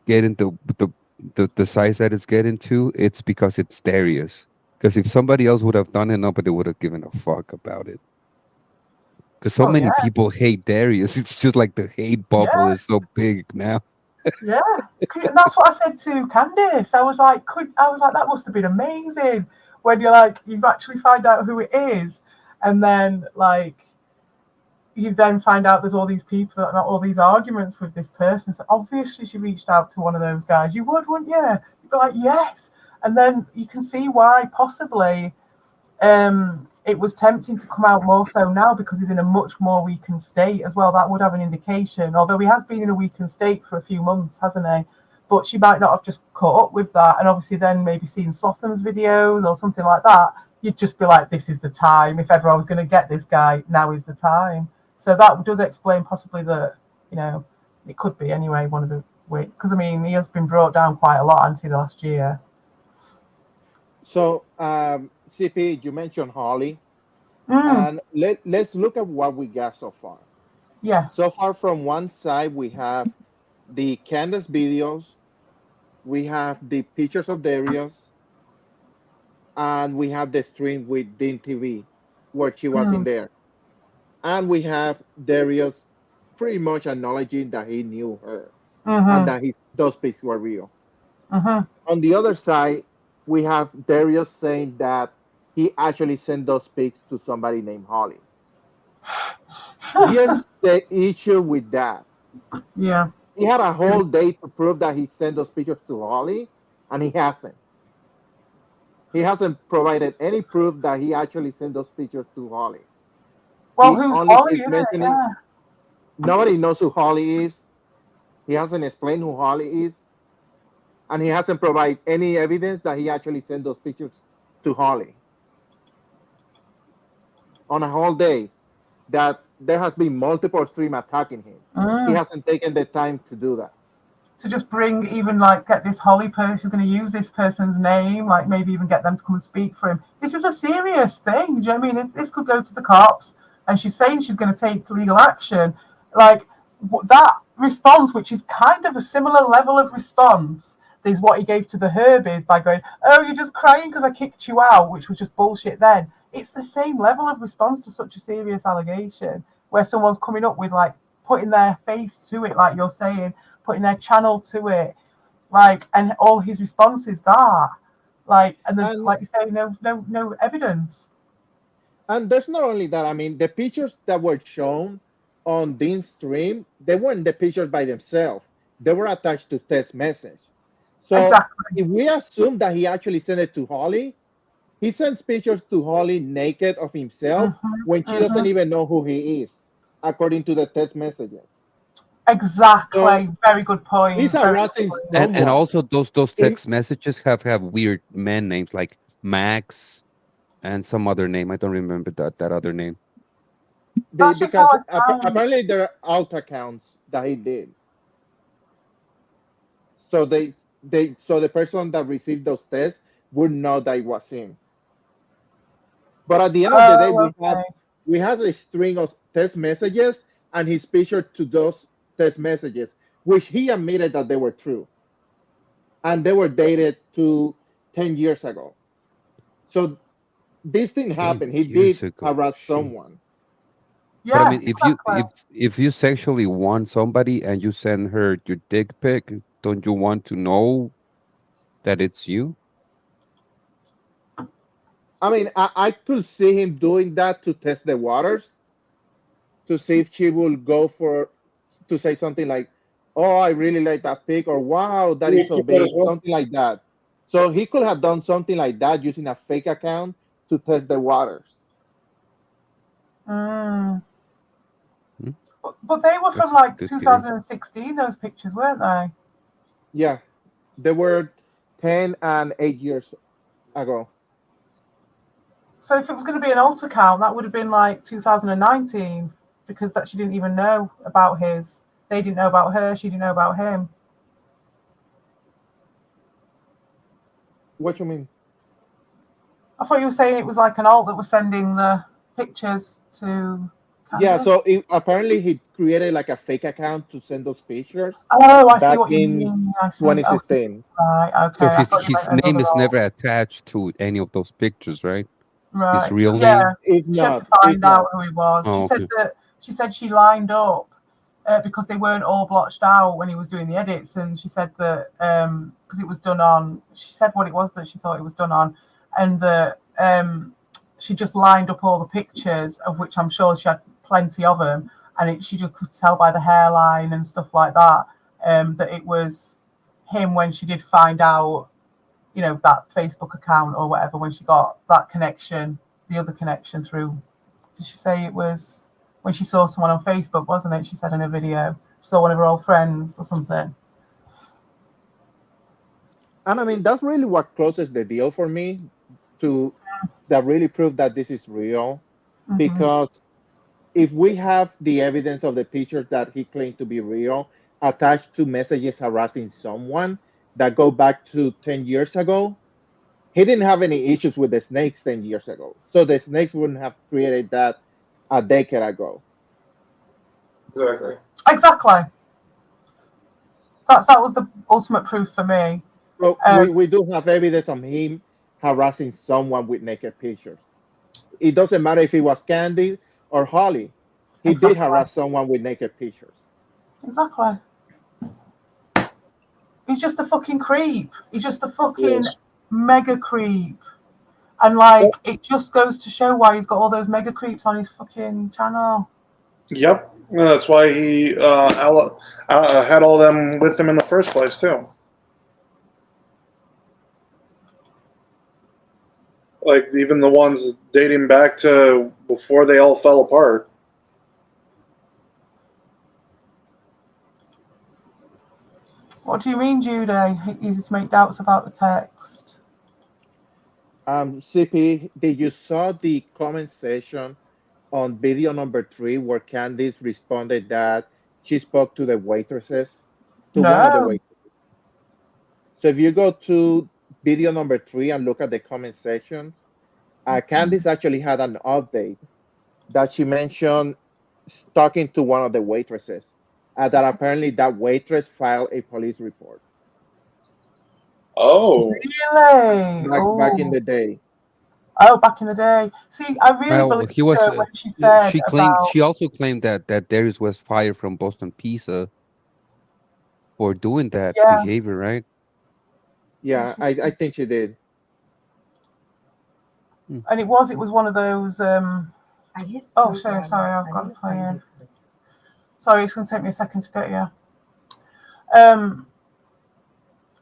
getting the size that it's getting to, it's because it's Darius. Because if somebody else would have done it, nobody would have given a fuck about it. Because so many people hate Darius. It's just like the hate bubble is so big now. Yeah, and that's what I said to Candice. I was like, that must have been amazing when you're like, you actually find out who it is, and then like, you then find out there's all these people, all these arguments with this person. So obviously she reached out to one of those guys. You would, wouldn't you? You'd be like, yes, and then you can see why possibly. It was tempting to come out more so now because he's in a much more weakened state as well. That would have an indication, although he has been in a weakened state for a few months, hasn't he? But she might not have just caught up with that. And obviously then maybe seeing Slotham's videos or something like that, you'd just be like, this is the time. If ever I was going to get this guy, now is the time. So that does explain possibly that, it could be anyway, one of the weeks. Because, I mean, he has been brought down quite a lot, hasn't he, the last year? So, CP, you mentioned Holly, and let's look at what we got so far. Yeah. So far, from one side, we have the Candace videos, we have the pictures of Darius, and we have the stream with Dean TV, where she was in there. And we have Darius pretty much acknowledging that he knew her and that those pics were real. On the other side, we have Darius saying that he actually sent those pics to somebody named Holly. Here's the issue with that. Yeah. He had a whole day to prove that he sent those pictures to Holly, and he hasn't. He hasn't provided any proof that he actually sent those pictures to Holly. Well, who's Holly? Yeah. Nobody knows who Holly is. He hasn't explained who Holly is. And he hasn't provided any evidence that he actually sent those pictures to Holly. On a whole day, that there has been multiple streams attacking him. He hasn't taken the time to do that. To just bring even like get this Holly person who's going to use this person's name, like maybe even get them to come and speak for him. This is a serious thing. Do you know what I mean? This could go to the cops, and she's saying she's going to take legal action. Like that response, which is kind of a similar level of response, is what he gave to the Herbies by going, "Oh, you're just crying because I kicked you out," which was just bullshit. Then it's the same level of response to such a serious allegation, where someone's coming up with like putting their face to it, like you're saying, putting their channel to it, like, and all his responses that, like, and there's like you say, no evidence. And there's not only that. I mean, the pictures that were shown on Dean's stream, they weren't the pictures by themselves. They were attached to text message. So exactly. If we assume that he actually sent it to Holly, he sends pictures to Holly naked of himself when she doesn't even know who he is, according to the text messages. Exactly. So, very good point. He's harassing someone. And also those text messages have weird man names like Max and some other name. I don't remember that other name. Because apparently there are alt accounts that he did. So so the person that received those tests would know that it was him. But at the end of the day, we have a string of text messages and his picture to those text messages, which he admitted that they were true. And they were dated to 10 years ago. So this thing happened. He did harass someone. Yeah, but I mean, if you sexually want somebody and you send her your dick pic, don't you want to know that it's you? I mean, I could see him doing that to test the waters, to see if she will go to say something like, "Oh, I really like that pic," or "Wow, that is so big," something like that. So he could have done something like that using a fake account to test the waters. But they were from like 2016, those pictures, weren't they? Yeah, they were 10 and 8 years ago. So if it was going to be an alt account, that would have been like 2019, because that she didn't even know about his. They didn't know about her. She didn't know about him. What do you mean? I thought you were saying it was like an alt that was sending the pictures to. Yeah, so apparently he created like a fake account to send those pictures. Oh, I see what you mean. 2016. Right, okay. So his name is never attached to any of those pictures, right? Right. His real name? Yeah, she had to find out who he was. She said that she lined up because they weren't all blotched out when he was doing the edits. And she said that because it was done on, she said what it was that she thought it was done on, and that she just lined up all the pictures, of which I'm sure she had plenty of them, and she just could tell by the hairline and stuff like that that it was him when she did find out, you know, that Facebook account or whatever, when she got that connection, the other connection through, did she say it was when she saw someone on Facebook, wasn't it? She said in a video, she saw one of her old friends or something. And I mean, that's really what closes the deal for me to that really prove that this is real. Because if we have the evidence of the pictures that he claimed to be real attached to messages harassing someone that go back to 10 years ago, he didn't have any issues with the snakes 10 years ago. So the snakes wouldn't have created that a decade ago. Exactly. Exactly. That was the ultimate proof for me. So we do have evidence of him harassing someone with naked pictures. It doesn't matter if it was Candy or Holly. He did harass someone with naked pictures. Exactly. He's just a fucking creep. He's just a fucking mega creep. And like, it just goes to show why he's got all those mega creeps on his fucking channel. Yep. That's why he had all them with him in the first place, too. Like, even the ones dating back to before they all fell apart. What do you mean, Judy? Easy to make doubts about the text. CP, did you saw the comment section on video number 3 where Candice responded that she spoke to the waitresses? To one of the waitresses. So if you go to video number 3 and look at the comment section, Candice actually had an update that she mentioned talking to one of the waitresses. That apparently that waitress filed a police report. Oh. Really? Back in the day. Oh, back in the day. See, I really believe her when she said she also claimed that Darius was fired from Boston Pizza for doing that behavior, right? Yeah, I think she did. And it was one of those oh, sorry, I've got to play in. Sorry, it's going to take me a second to get you.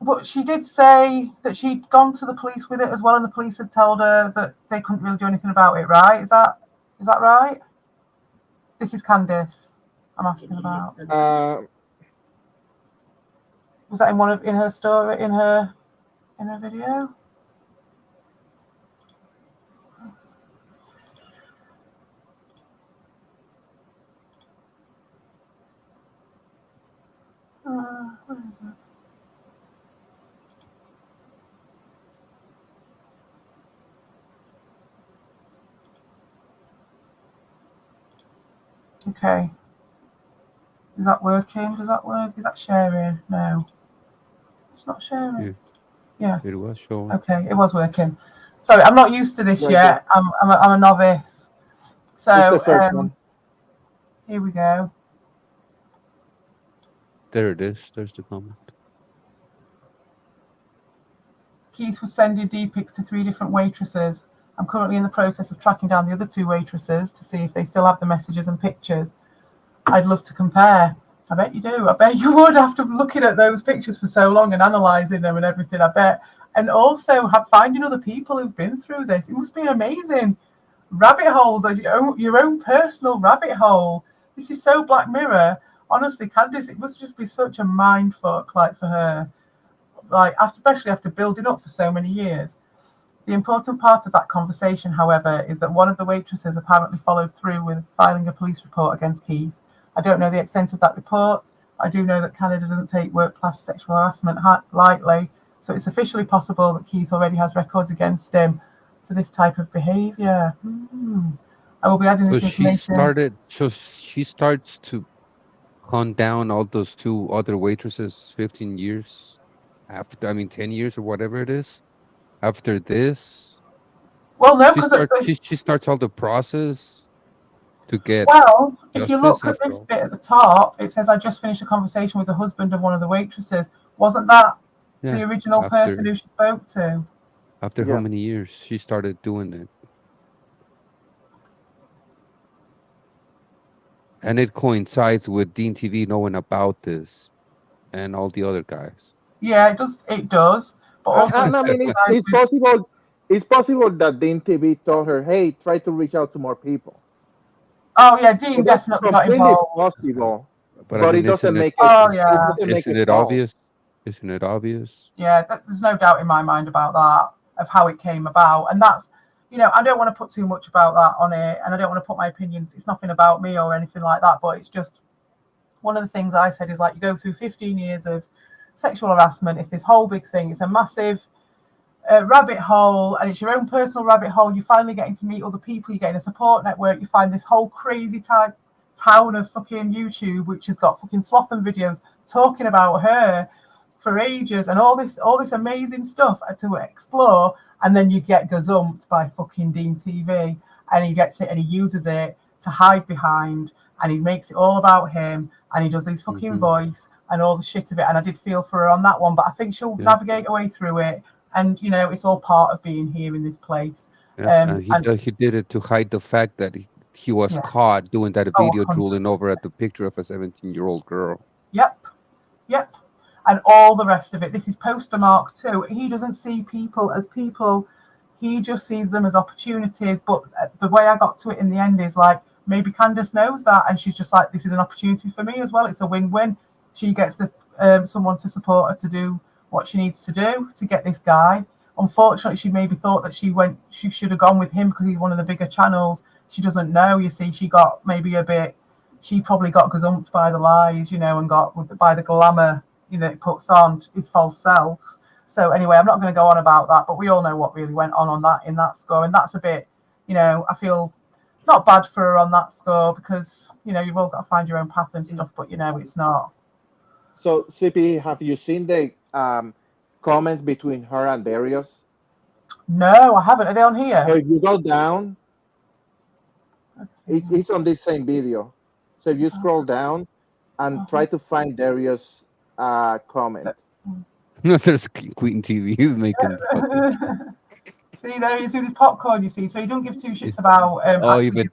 But she did say that she'd gone to the police with it as well, and the police had told her that they couldn't really do anything about it, right? Is that right? This is Candice I'm asking about. Was that in her story, in her video? Where is it? Okay. Is that working? Does that work? Is that sharing? No. It's not sharing. Yeah. It was showing. Okay, it was working. Sorry, I'm not used to this yet. I'm a novice. So here we go. There it is. There's the comment. Keith was sending D-pics to 3 different waitresses. I'm currently in the process of tracking down the other 2 waitresses to see if they still have the messages and pictures. I'd love to compare. I bet you do. I bet you would, after looking at those pictures for so long and analysing them and everything, I bet. And also finding other people who've been through this. It must be an amazing rabbit hole, your own personal rabbit hole. This is so Black Mirror. Honestly, Candice, it must just be such a mind fuck, like, for her. Like, especially after building up for so many years. The important part of that conversation, however, is that one of the waitresses apparently followed through with filing a police report against Keith. I don't know the extent of that report. I do know that Canada doesn't take workplace sexual harassment lightly, so it's officially possible that Keith already has records against him for this type of behaviour. I will be adding this information. She starts to hunt down all those 2 other waitresses 15 years after, 10 years or whatever it is. After this, well, no, because she starts all the process. to get Well, if you justice look at after this all. bit at the top, it says, I just finished a conversation with the husband of one of the waitresses. Wasn't that the Yeah, original person after who she spoke to? after how Yeah. many years she started doing it, and it coincides with Dean TV knowing about this and all the other guys. Yeah, it does. It does. But also, it And I mean, coincides it's with. possible. It's possible that Dean TV told her, "Hey, try to reach out to more people." Oh, yeah, So Dean that's definitely got completely involved. possible, But I but it mean, doesn't make it. Oh, It yeah. doesn't make isn't it it false. obvious? Isn't it obvious? Yeah, there's no doubt in my mind about that, of how it came about. And that's, I don't want to put too much about that on it. And I don't want to put my opinions. It's nothing about me or anything like that. But it's just one of the things I said is like, you go through 15 years of sexual harassment. It's this whole big thing. It's a massive rabbit hole, and it's your own personal rabbit hole. You're finally getting to meet other people. You're getting a support network. You find this whole crazy town of fucking YouTube, which has got fucking Slothan videos talking about her for ages, and all this amazing stuff to explore. And then you get gazumped by fucking Dean TV, and he gets it and he uses it to hide behind, and he makes it all about him, and he does his fucking voice and all the shit of it. And I did feel for her on that one, but I think she'll navigate her way through it. And it's all part of being here in this place. Yeah, and he did it to hide the fact that he was caught doing that video, drooling over at the picture of a 17-year-old girl. Yep. And all the rest of it. This is poster mark too. He doesn't see people as people. He just sees them as opportunities. But the way I got to it in the end is like, maybe Candace knows that, and she's just like, this is an opportunity for me as well. It's a win-win. She gets someone to support her to do what she needs to do to get this guy. Unfortunately, she maybe thought that she should have gone with him because he's one of the bigger channels. She doesn't know. You see, she got maybe she probably got gazumped by the lies, and got by the glamour, it puts on his false self. So anyway, I'm not going to go on about that, but we all know what really went on that in that score. And that's a bit, I feel not bad for her on that score because, you've all got to find your own path and stuff, but it's not. So, CP, have you seen the comments between her and Darius? No, I haven't. Are they on here? So if you go down, it's on this same video. So if you scroll down and try to find Darius' comment. No, there's Queen TV. He's making. See, there he is with his popcorn. You see, so he don't give two shits about. Even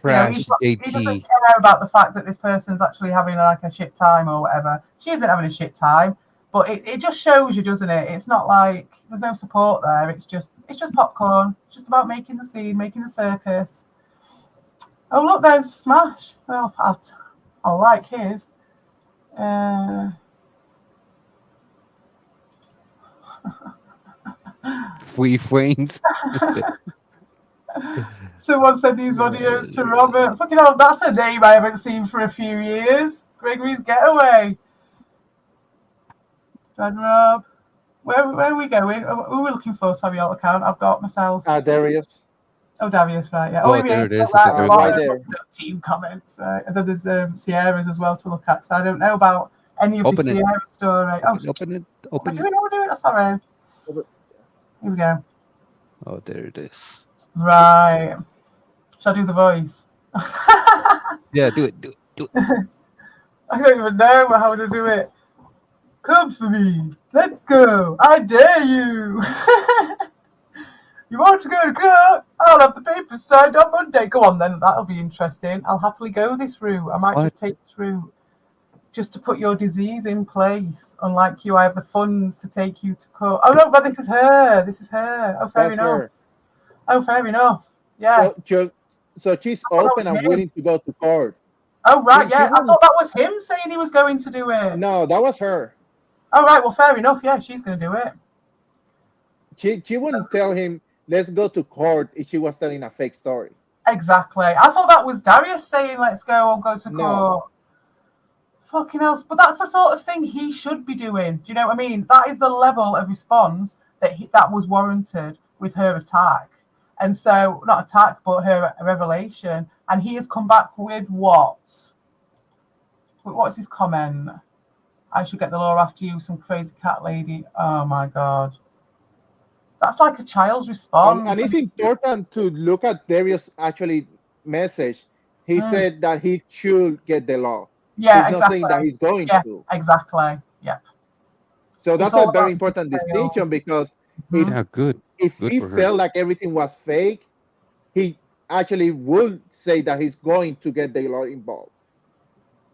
trash he doesn't care about the fact that this person's actually having like a shit time or whatever. She isn't having a shit time, but it just shows you, doesn't it? It's not like there's no support there. It's just popcorn. It's just about making the scene, making the circus. Oh look, there's Smash. Well, I'll like his. Free frames. Someone said these videos to Robert. Fucking hell, that's a name I haven't seen for a few years. Gregory's Getaway. Dad Rob. Where are we going? Who are we looking for? Sorry, alt account. I've got myself. Darius. Oh, Darius, right, yeah. Oh, there it is. Right there. Team comments, right. And then there's Sierra's as well to look at. So I don't know about any of the Sierra story. Open it. We're doing it. That's all right. Here we go. Oh, there it is. Right. Shall I do the voice? Yeah, do it. I don't even know how to do it. Come for me. Let's go. I dare you. You want to go to court? I'll have the papers signed on Monday. Go on then. That'll be interesting. I'll happily go this route. I might just take this route just to put your disease in place. Unlike you, I have the funds to take you to court. Oh, no, but this is her. Oh, fair enough. Oh, fair enough. Yeah. So she's open and willing to go to court. Oh, right, yeah. I thought that was him saying he was going to do it. No, that was her. Oh, right, well, fair enough. Yeah, she's going to do it. She wouldn't tell him, let's go to court, if she was telling a fake story. Exactly. I thought that was Darius saying, let's go or go to court. No. Fucking else. But that's the sort of thing he should be doing. Do you know what I mean? That is the level of response that was warranted with her attack. And so, not attack, but her revelation. And he has come back with what? What's his comment? I should get the law after you, some crazy cat lady. Oh, my God. That's like a child's response. And it's important to look at Darius' actually message He said that he should get the law. Yeah, He's not exactly. saying that he's going Yeah, to. exactly. Yeah. So It's that's all a very about important details. distinction, because if Yeah, good. if Good he for her. felt like everything was fake, he actually would say that he's going to get the law involved.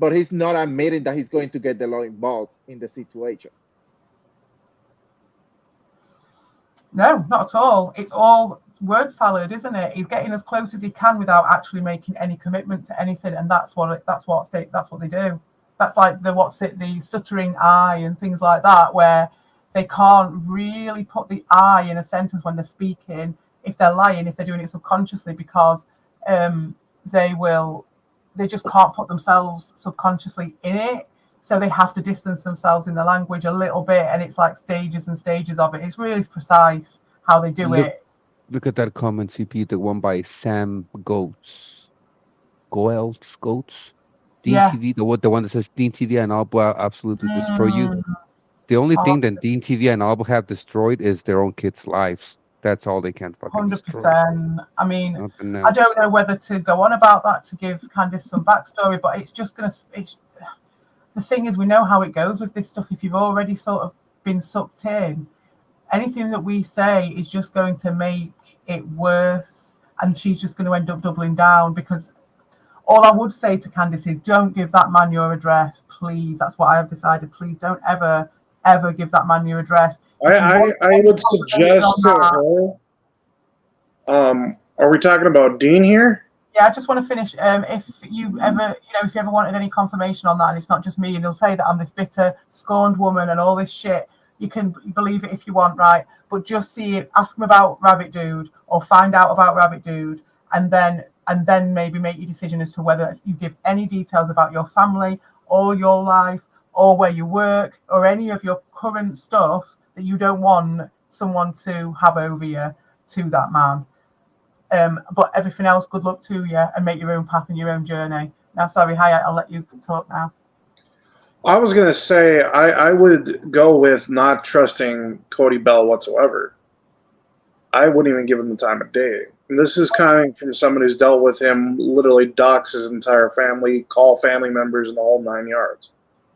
But he's not admitting that he's going to get the law involved in the situation. No, not at all. It's all word salad, isn't it? He's getting as close as he can without actually making any commitment to anything, and that's what they do. That's like the stuttering I and things like that, where they can't really put the I in a sentence when they're speaking. If they're lying, if they're doing it subconsciously, because they just can't put themselves subconsciously in it. So they have to distance themselves in the language a little bit, and it's like stages and stages of it. It's really precise how they do it. Look at that comment, CP, the one by Sam Goats. Goats? Dean Yes. TV, the one that says Dean TV and Alba absolutely destroy you. The only thing that Dean TV and Alba have destroyed is their own kids' lives. That's all they can fucking destroy. 100%. I mean, Nothing I else. don't know whether to go on about that to give Candice some backstory, but it's just going to... The thing is, we know how it goes with this stuff. If you've already sort of been sucked in, anything that we say is just going to make it worse, and she's just going to end up doubling down. Because all I would say to Candice is, don't give that man your address, please. That's what I have decided. Please don't ever give that man your address. I would suggest to her. Are we talking about Dean here? Yeah, I just want to finish. If you ever wanted any confirmation on that, and it's not just me, and he'll say that I'm this bitter, scorned woman and all this shit, you can believe it if you want, right? But just see it, ask him about Rabbit Dude, or find out about Rabbit Dude, and then maybe make your decision as to whether you give any details about your family or your life or where you work or any of your current stuff that you don't want someone to have over you to that man. But everything else, good luck to you, and make your own path and your own journey. Now, sorry, I'll let you talk now. I was going to say I would go with not trusting Cody Bell whatsoever. I wouldn't even give him the time of day. And this is coming from somebody who's dealt with him, literally dox his entire family, call family members, and the whole 9 yards.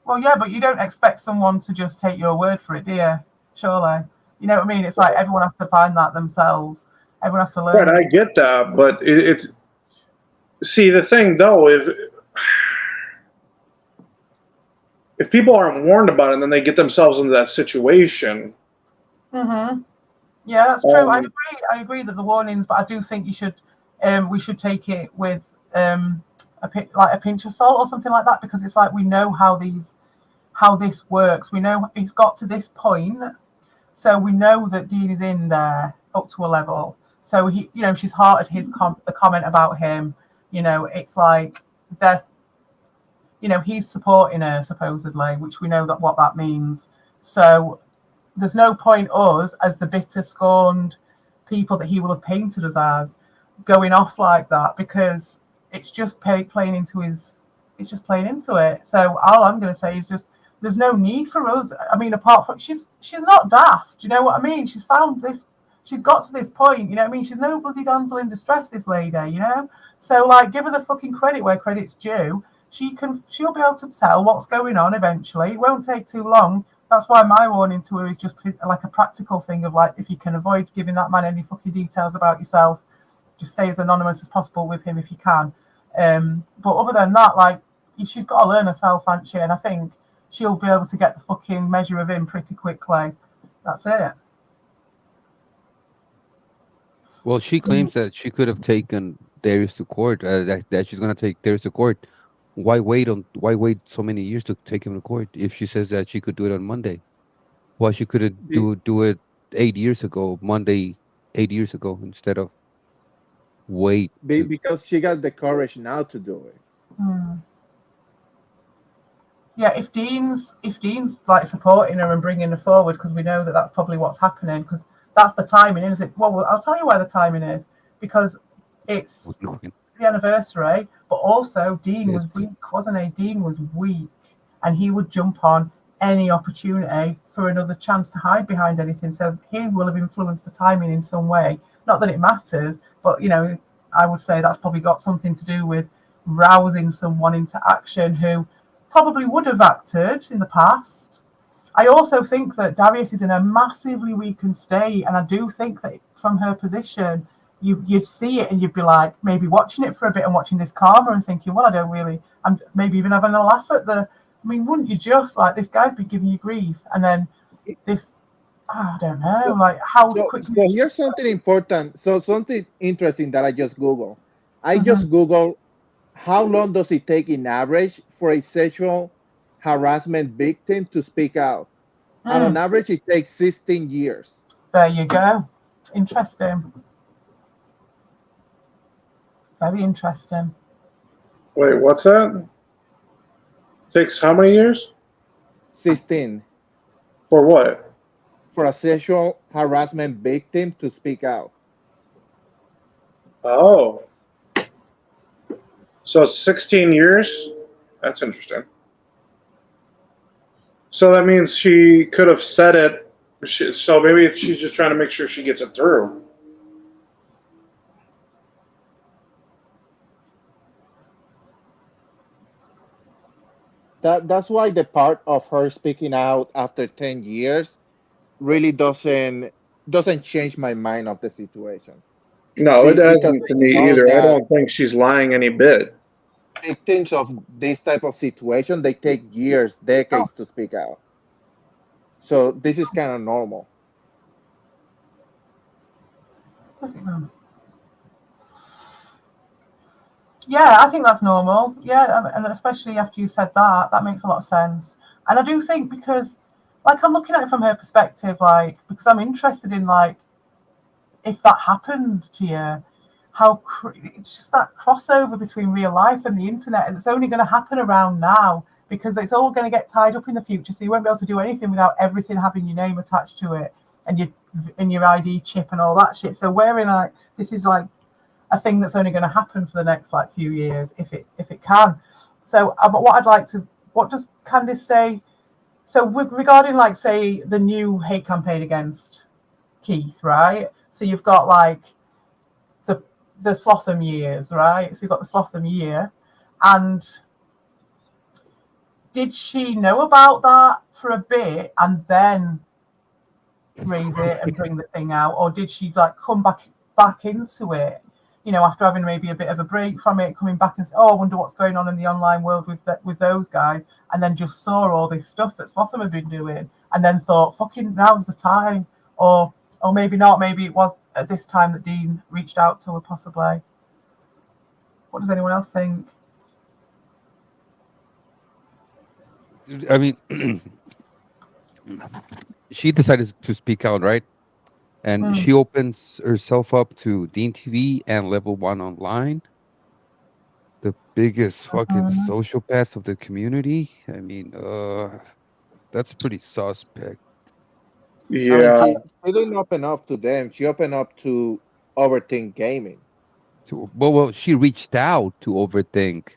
Well, yeah, but you don't expect someone to just take your word for it, do you? Surely. You know what I mean? It's like everyone has to find that themselves. Everyone has to learn. Right, I get that, but it's... See, the thing, though, is... If people aren't warned about it, then they get themselves into that situation. Mm-hmm. Yeah, that's true. I agree that the warnings, but I do think we should take it with a pinch of salt or something like that, because it's like we know how this works. We know it's got to this point, so we know that Dean is in there up to a level. So he, she's hearted the comment about him. It's like they're, he's supporting her supposedly, which we know what that means. So there's no point us as the bitter, scorned people that he will have painted us as going off like that, because it's just playing into it. So all I'm going to say is just there's no need for us. I mean, apart from she's not daft. Do you know what I mean? She's found this. She's got to this point. You know what I mean? She's no bloody damsel in distress, this lady. So like, give her the fucking credit where credit's due. She'll be able to tell what's going on eventually. It won't take too long. That's why my warning to her is just like a practical thing of like, if you can avoid giving that man any fucking details about yourself, just stay as anonymous as possible with him if you can. But other than that, like, she's got to learn herself, hasn't she? And I think she'll be able to get the fucking measure of him pretty quickly. That's it. Well, she claims that she could have taken Darius to court, that she's going to take Darius to court. Why wait so many years to take him to court if she says that she could do it on Monday? Why she couldn't do it 8 years ago, Monday, 8 years ago, instead of wait? Because she got the courage now to do it. Yeah, if Dean's like supporting her and bringing her forward, because we know that that's probably what's happening, because that's the timing, isn't it? Well, I'll tell you why the timing is, because it's the anniversary, but also Dean was weak, wasn't he? Dean was weak, and he would jump on any opportunity for another chance to hide behind anything. So he will have influenced the timing in some way. Not that it matters, but I would say that's probably got something to do with rousing someone into action who probably would have acted in the past. I also think that Darius is in a massively weakened state, and I do think that from her position, you'd see it and you'd be like maybe watching it for a bit and watching this karma and thinking, well, I don't really, and maybe even having a laugh at the. I mean, wouldn't you just like this guy's been giving you grief, and then this, I don't know, like how quickly. So here's something important. So something interesting that I just Googled. I Mhm. just Googled how long does it take in average for a sexual harassment victim to speak out? And on average, it takes 16 years. There you go. Interesting. Very interesting. Wait, what's that? Takes how many years? 16. For what? For a sexual harassment victim to speak out. Oh. So 16 years? That's interesting. So that means she could have said it. So maybe she's just trying to make sure she gets it through. That's why the part of her speaking out after 10 years really doesn't change my mind of the situation. No, it Because doesn't to we me know either. I that don't think she's lying any bit. victims of this type of situation, they take years, decades to speak out. So this is kind of normal. Yeah, I think that's normal. Yeah, and especially after you said that, that makes a lot of sense. And I do think because, like, I'm looking at it from her perspective, like, because I'm interested in, like, if that happened to you, how it's just that crossover between real life and the internet, and it's only going to happen around now because it's all going to get tied up in the future. So you won't be able to do anything without everything having your name attached to it and your ID chip and all that shit. So we're in like this is like a thing that's only going to happen for the next like few years if it can. So but what does Candice say? So regarding like say the new hate campaign against Keith, right? So you've got like the Slotham years, right? So you've got the Slotham year, and did she know about that for a bit and then raise it and bring the thing out, or did she like come back into it? You know, after having maybe a bit of a break from it, coming back and say, "Oh, I wonder what's going on in the online world with those guys," and then just saw all this stuff that Slotham had been doing, and then thought, "Fucking now's the time," or maybe not. Maybe it was at this time that Dean reached out to her, possibly. What does anyone else think? I mean, she decided to speak out, right? And she opens herself up to Dean TV and Level 1 Online, the biggest fucking sociopaths of the community. I mean, that's pretty suspect. Yeah. I mean, she didn't open up to them. She opened up to Overthink Gaming. Well, she reached out to Overthink,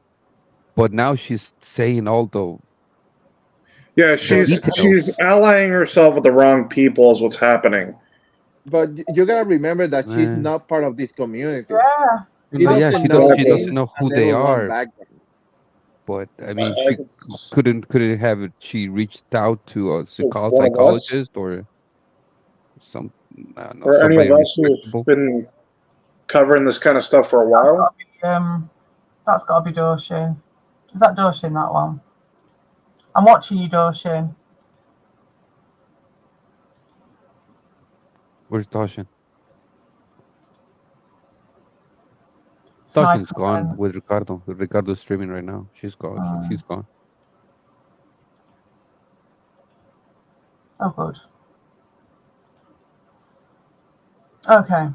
but now she's saying all the she's allying herself with the wrong people is what's happening. But you gotta remember that she's not part of this community. Yeah. She doesn't know who they are. But I mean, she couldn't have it. She reached out to a psychologist or some. I don't know, or any somebody of us who've been covering this kind of stuff for a while. That's got to be Doshin. Is that Doshin, that one? I'm watching you, Doshin. Where's Doshin? Doshin's gone with Ricardo. Ricardo's streaming right now. She's gone. She's gone. Oh, good. Okay.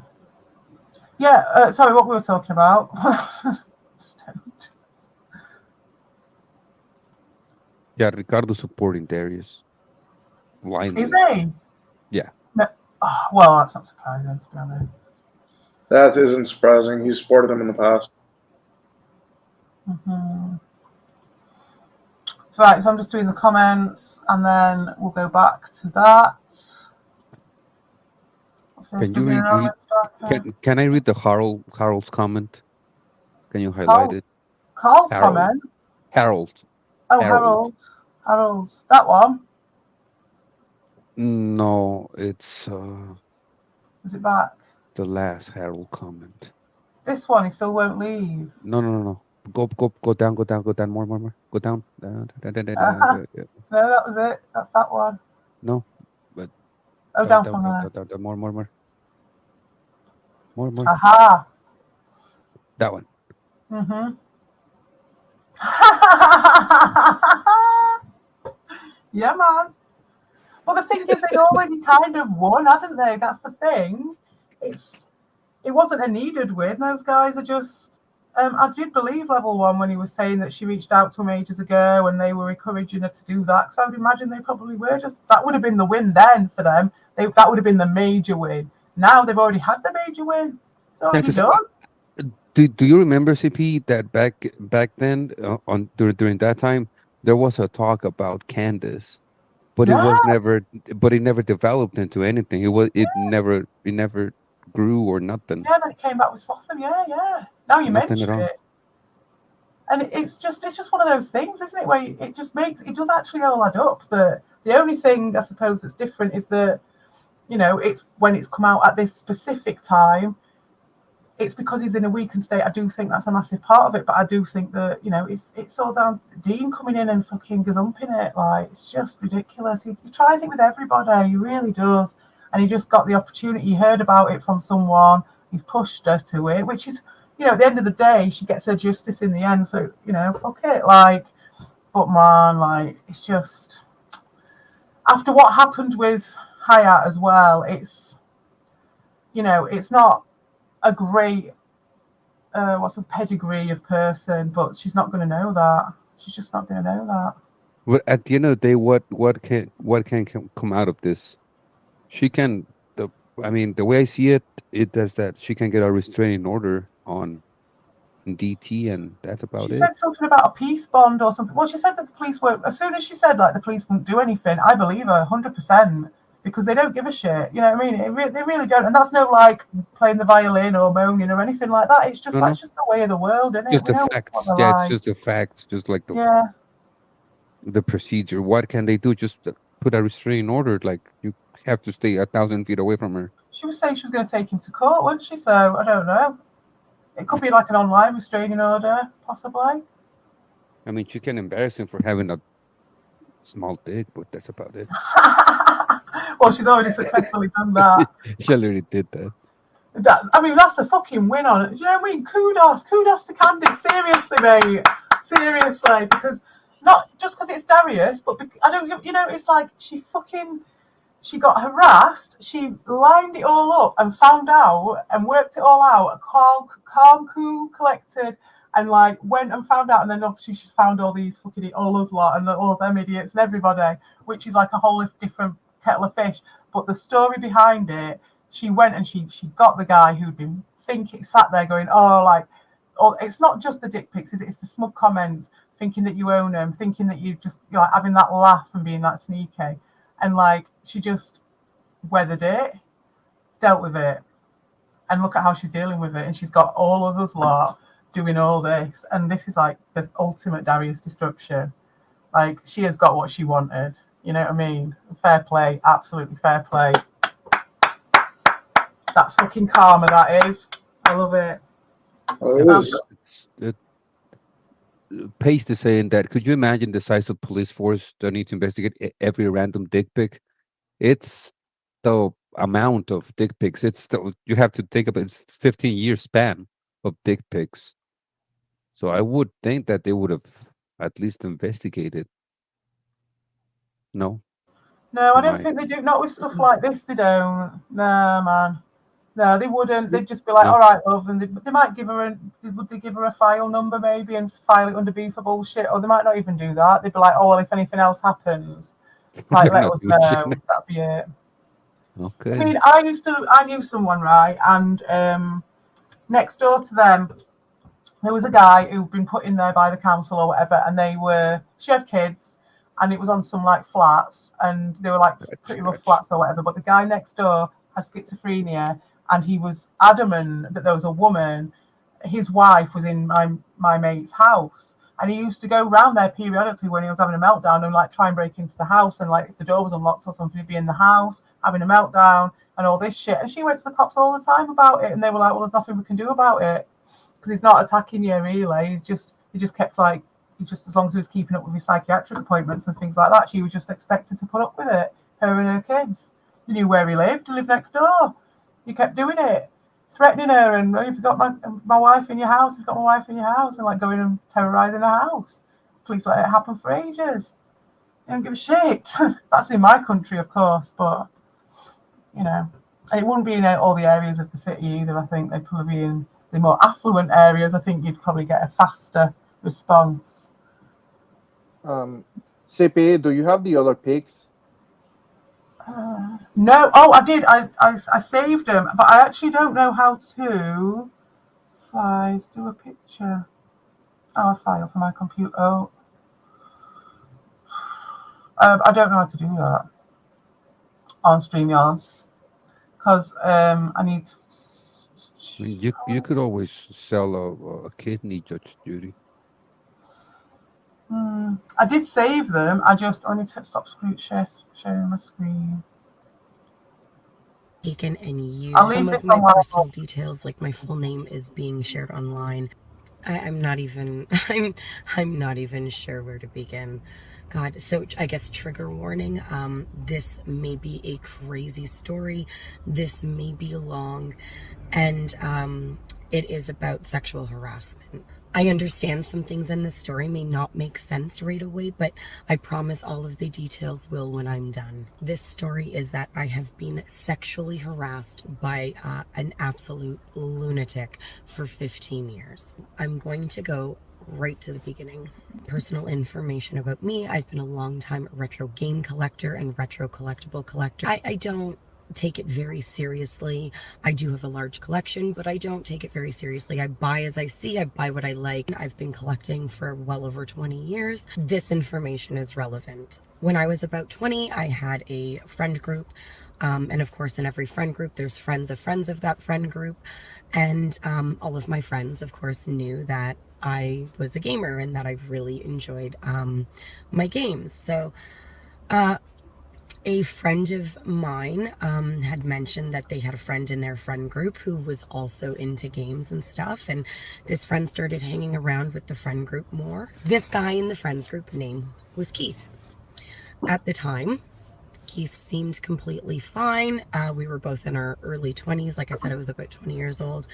Yeah, sorry, what we were talking about. Yeah, Ricardo's supporting Darius. Blindly. Is he? Yeah. No. Oh, well, that's not surprising, to be honest. That isn't surprising. He's supported him in the past. Right, so I'm just doing the comments, and then we'll go back to that. Can you read? Can I read the Harold's comment? Can you highlight it? Carl's Harold. comment. Harold. Oh, Harold. Harold's that one. No, it's Is it back? the last Harold comment. This one, he still won't leave. No. Go down. Go down. More. Go down. Down. No, that was it. That's that one. No, but down from there. down. More. Aha. That one. Mm-hmm. Yeah, man. Well, the thing is, they already kind of won, hadn't they? That's the thing. It wasn't a needed win. Those guys are just. I did believe level 1 when he was saying that she reached out to him ages ago and they were encouraging her to do that, because I would imagine they probably were. Just that would have been the win then for them. That would have been the major win. Now they've already had the major win. It's already done. Do you remember, CP, that back then during that time there was a talk about Candace, but it never developed into anything. It never grew or nothing. Yeah, then it came back with Slotham. Yeah. Now you mention it, and it's just one of those things, isn't it? Where it does actually all add up. The only thing I suppose that's different is that, it's when it's come out at this specific time. It's because he's in a weakened state. I do think that's a massive part of it, but I do think that, it's all down Dean coming in and fucking gazumping it. Like, it's just ridiculous. He tries it with everybody. He really does. And he just got the opportunity. He heard about it from someone. He's pushed her to it, which is, at the end of the day, she gets her justice in the end. So, fuck it. But man, it's just, after what happened with Hayat as well, it's, it's not a great pedigree of person, but she's not going to know that. She's just not going to know that. But at the end of the day, what can come out of this? She can. The way I see it, it does that. She can get a restraining order on DT, and that's about it. She said something about a peace bond or something. Well, she said that the police won't. As soon as she said the police won't do anything, I believe her 100%. Because they don't give a shit, you know what I mean? They really don't, and that's no playing the violin or moaning or anything like that. It's just it's just the way of the world, isn't it? Just the facts. Yeah, it's just the facts, just like the procedure. What can they do? Just put a restraining order. Like, you have to stay 1,000 feet away from her. She was saying she was going to take him to court, wasn't she? So I don't know. It could be like an online restraining order, possibly. I mean, she can embarrass him for having a small dick, but that's about it. Well, she's already successfully done that. She already did that. That's a fucking win on it. Do you know what I mean? Kudos to Candice. Seriously, mate. Seriously, because not just because it's Darius, but I don't. It's like she got harassed. She lined it all up and found out and worked it all out. Calm, cool, collected, and went and found out. And then obviously she found all these all us lot and all of them idiots and everybody, which is like a whole different kettle of fish. But the story behind it, she went and she got the guy who'd been sat there going, it's not just the dick pics, is it? It's the smug comments, thinking that you own them, thinking that you just having that laugh and being that sneaky, and she just weathered it, dealt with it, and look at how she's dealing with it. And she's got all of us lot doing all this, and this is the ultimate Darius destruction. She has got what she wanted. You know what I mean? Fair play, absolutely fair play. That's fucking karma, that is. I love it. It pays to saying that. Could you imagine the size of police force that need to investigate every random dick pic? It's the amount of dick pics. You have to think about it's 15-year span of dick pics. So I would think that they would have at least investigated. No, I don't think they do. Not with stuff like this, they don't. No, man. No, they wouldn't. They'd just be like, all right, love, and they might give her would they give her a file number maybe and file it under B for bullshit, or they might not even do that. They'd be like, oh, well, if anything else happens, let us know. That'd be it. Okay. I mean, I knew someone, right, and next door to them, there was a guy who'd been put in there by the council or whatever, and she had kids, and it was on some flats, and they were pretty rough flats or whatever. But the guy next door had schizophrenia, and he was adamant that there was a woman his wife was in my mate's house, and he used to go round there periodically when he was having a meltdown and like try and break into the house, and like if the door was unlocked or something, he'd be in the house having a meltdown and all this shit. And she went to the cops all the time about it, and they were like, well, there's nothing we can do about it because he's not attacking you really. He just kept like, as long as he was keeping up with his psychiatric appointments and things like that, she was just expected to put up with it, her and her kids. You knew where he lived next door. You kept doing it, threatening her, and oh, you've got my wife in your house, you've got my wife in your house, and like going and terrorising the house. Police let it happen for ages. You don't give a shit. That's in my country, of course, but you know, it wouldn't be in all the areas of the city either. I think they'd probably be in the more affluent areas. I think you'd probably get a faster response. CP, do you have the other pics? No. Oh, I did. I saved them, but I actually don't know how to slides, do a picture. Oh, a file for my computer. Oh. I don't know how to do that on StreamYards because I need to. I mean, you could always sell a kidney, Judge Judy. I did save them. I need to stop sharing my screen. Taken and used. I'll leave Some this of my on while I personal go. details, like my full name, is being shared online. I'm not even I'm not even sure where to begin. God, so I guess trigger warning. This may be a crazy story. This may be long, and it is about sexual harassment. I understand some things in this story may not make sense right away, but I promise all of the details will when I'm done. This story is that I have been sexually harassed by an absolute lunatic for 15 years. I'm going to go right to the beginning. Personal information about me. I've been a long-time retro game collector and retro collectible collector. I don't take it very seriously. I do have a large collection, but I don't take it very seriously. I buy as I see. I buy what I like. I've been collecting for well over 20 years. This information is relevant. When I was about 20, I had a friend group. And of course, in every friend group, there's friends of that friend group. And all of my friends, of course, knew that I was a gamer and that I really enjoyed my games. So a friend of mine had mentioned that they had a friend in their friend group who was also into games and stuff, and this friend started hanging around with the friend group more. This guy in the friends group name was Keith. At the time, Keith seemed completely fine. We were both in our early 20s. Like I said, I was about 20 years old.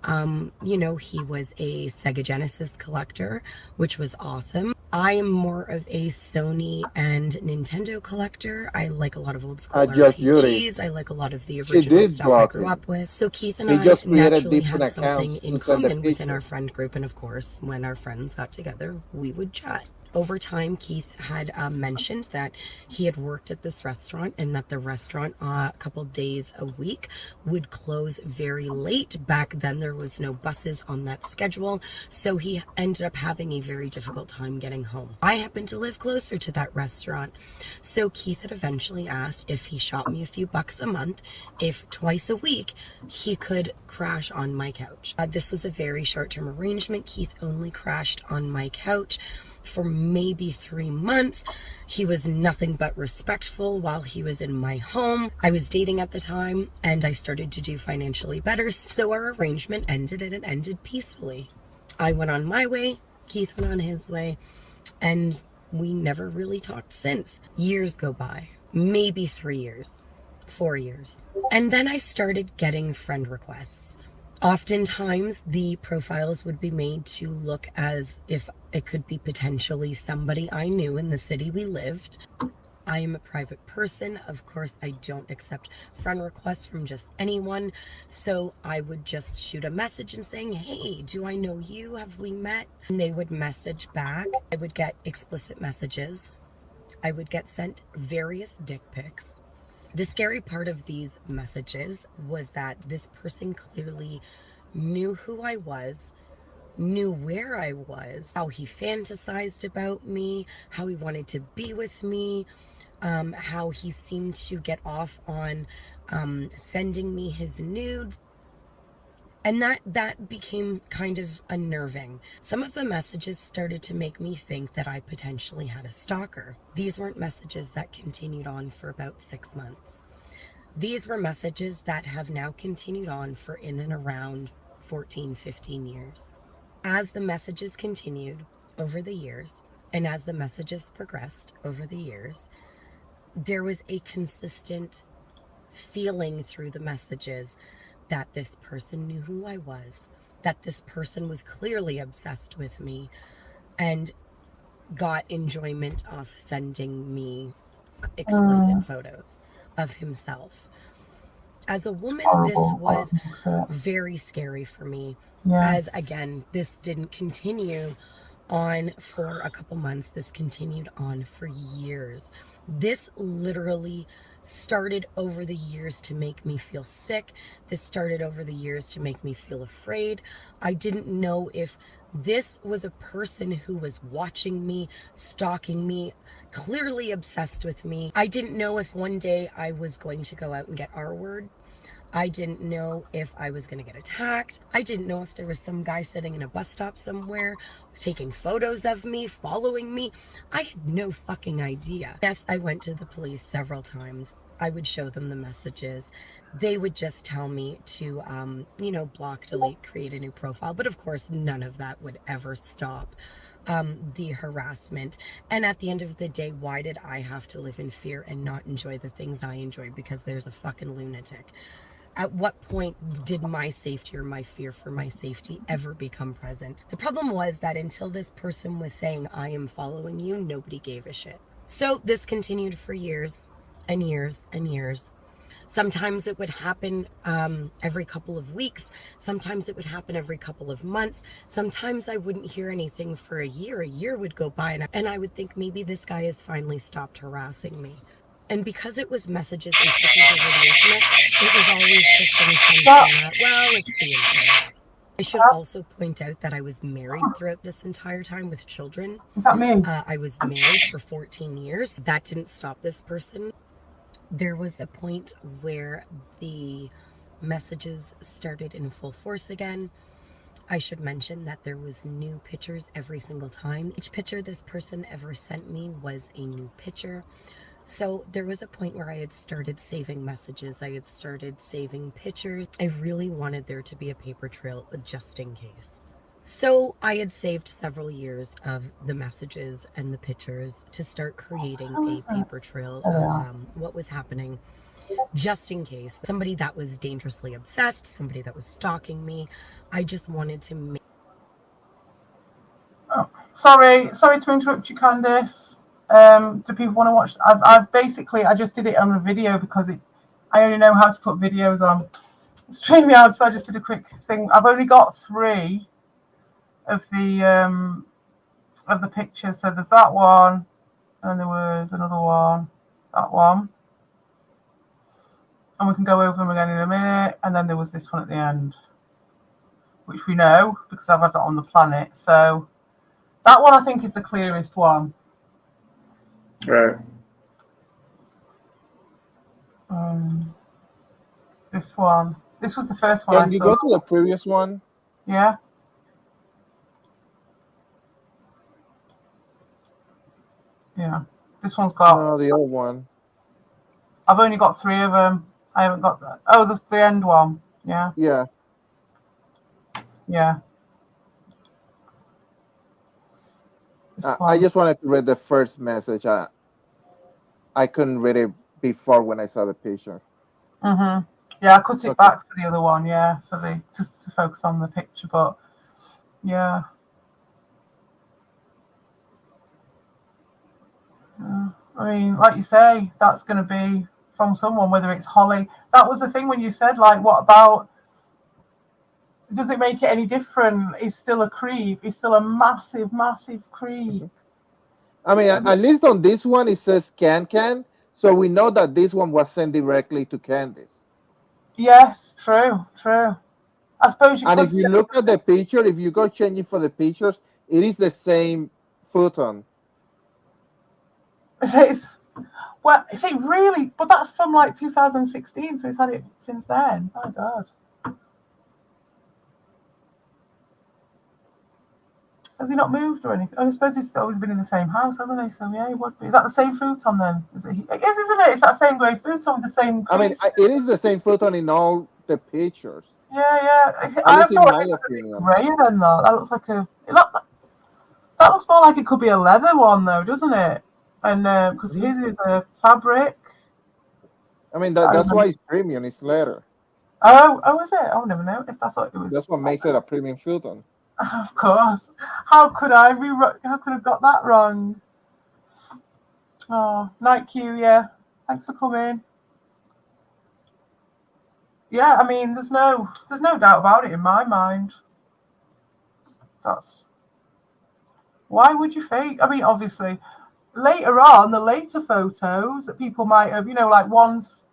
You know, he was a Sega Genesis collector, which was awesome. I am more of a Sony and Nintendo collector. I like a lot of old school RPGs. I like a lot of the original stuff I grew up with. So Keith and I naturally had something in common within our friend group. And of course, when our friends got together, we would chat. Over time, Keith had mentioned that he had worked at this restaurant and that the restaurant a couple days a week would close very late. Back then, there was no buses on that schedule, so he ended up having a very difficult time getting home. I happened to live closer to that restaurant, so Keith had eventually asked if he shot me a few bucks a month, if twice a week he could crash on my couch. This was a very short-term arrangement. Keith only crashed on my couch for maybe 3 months. He was nothing but respectful while he was in my home. I was dating at the time and I started to do financially better, so our arrangement ended and it ended peacefully. I went on my way, Keith went on his way, and we never really talked since. Years go by, maybe 3 years, 4 years. And then I started getting friend requests. Oftentimes, the profiles would be made to look as if it could be potentially somebody I knew in the city we lived. I am a private person. Of course, I don't accept friend requests from just anyone. So I would just shoot a message and saying, hey, do I know you? Have we met? And they would message back. I would get explicit messages. I would get sent various dick pics. The scary part of these messages was that this person clearly knew who I was, knew where I was, how he fantasized about me, how he wanted to be with me, how he seemed to get off on sending me his nudes. And that became kind of unnerving. Some of the messages started to make me think that I potentially had a stalker. These weren't messages that continued on for about 6 months. These were messages that have now continued on for in and around 14, 15 years. As the messages continued over the years, and as the messages progressed over the years, there was a consistent feeling through the messages that this person knew who I was, that this person was clearly obsessed with me and got enjoyment off sending me explicit photos of himself. As a woman, this was very scary for me. As again, this didn't continue on for a couple months. This continued on for years. This literally started over the years to make me feel sick. This started over the years to make me feel afraid. I didn't know if this was a person who was watching me, stalking me, clearly obsessed with me. I didn't know if one day I was going to go out and get R-word. I didn't know if I was going to get attacked. I didn't know if there was some guy sitting in a bus stop somewhere taking photos of me, following me. I had no fucking idea. Yes, I went to the police several times. I would show them the messages. They would just tell me to, block, delete, create a new profile. But of course, none of that would ever stop the harassment. And at the end of the day, why did I have to live in fear and not enjoy the things I enjoy because there's a fucking lunatic? At what point did my safety or my fear for my safety ever become present? The problem was that until this person was saying, I am following you, nobody gave a shit. So this continued for years and years and years. Sometimes it would happen every couple of weeks. Sometimes it would happen every couple of months. Sometimes I wouldn't hear anything for a year. A year would go by and I would think maybe this guy has finally stopped harassing me. And because it was messages and pictures over the internet, it was always just an assumption that, well, it's the internet. I should also point out that I was married throughout this entire time with children. Is that me? I was married for 14 years. That didn't stop this person. There was a point where the messages started in full force again. I should mention that there was new pictures every single time. Each picture this person ever sent me was a new picture. So there was a point where I had started saving messages. I had started saving pictures. I really wanted there to be a paper trail just in case. So I had saved several years of the messages and the pictures to start creating a paper trail of what was happening just in case. Somebody that was dangerously obsessed, somebody that was stalking me. I just wanted to make... Oh, sorry to interrupt you, Candice. Do people want to watch? I just did it on a video because I only know how to put videos on StreamYard, so I just did a quick thing. I've only got 3 of the pictures. So there's that one, and there was another one, that one, and we can go over them again in a minute. And then there was this one at the end, which we know because I've had that on the planet. So that one I think is the clearest one. Right. This one. This was the first one. Can you go to the previous one? Yeah. Yeah. This one's got. No, the old one. I've only got 3 of them. I haven't got that. Oh, the end one. Yeah. Yeah. Yeah. I just wanted to read the first message. I couldn't read it before when I saw the picture. Yeah, I cut it back for the other one. Yeah, for to focus on the picture, but yeah. I mean, like you say, that's going to be from someone, whether it's Holly. That was the thing when you said, like, what about? Does it make it any different? He's still a creep. He's still a massive, massive creep. I mean, at least on this one, it says Can, so we know that this one was sent directly to Candice. Yes, true. I suppose you could. And if you look at the picture, if you go changing for the pictures, it is the same futon. Is it really? But that's from like 2016, so he's had it since then. My God. Has he not moved or anything? I suppose he's always been in the same house, hasn't he? So yeah, he would be. Is that the same futon then? It is, isn't it? It's that same grey futon with the same I mean, crease. it is the same futon in all the pictures. Yeah. At I least in thought my it was a bit opinion. greyer than that. That looks like that looks more like it could be a leather one though, doesn't it? And because his is a fabric. I mean, that's why it's premium. It's leather. Oh, is it? Oh, I never noticed. I thought it was. That's what makes it a premium futon. Of course. How could I be? How could I have got that wrong? Oh, Night Q, yeah. Thanks for coming. Yeah, I mean, there's no doubt about it in my mind. Why would you fake? I mean, obviously, later on, the later photos that people might have, like once,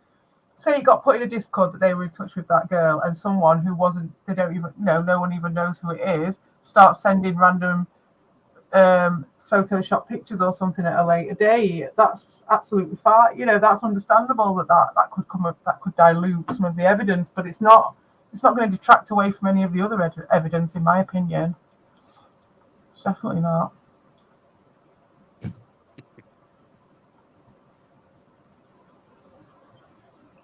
say it got put in a Discord that they were in touch with that girl, and someone who wasn't, they don't even know, no one even knows who it is, starts sending random Photoshop pictures or something at a later date. That's absolutely fine. That's understandable that could come up, that could dilute some of the evidence, but it's not going to detract away from any of the other evidence, in my opinion. It's definitely not.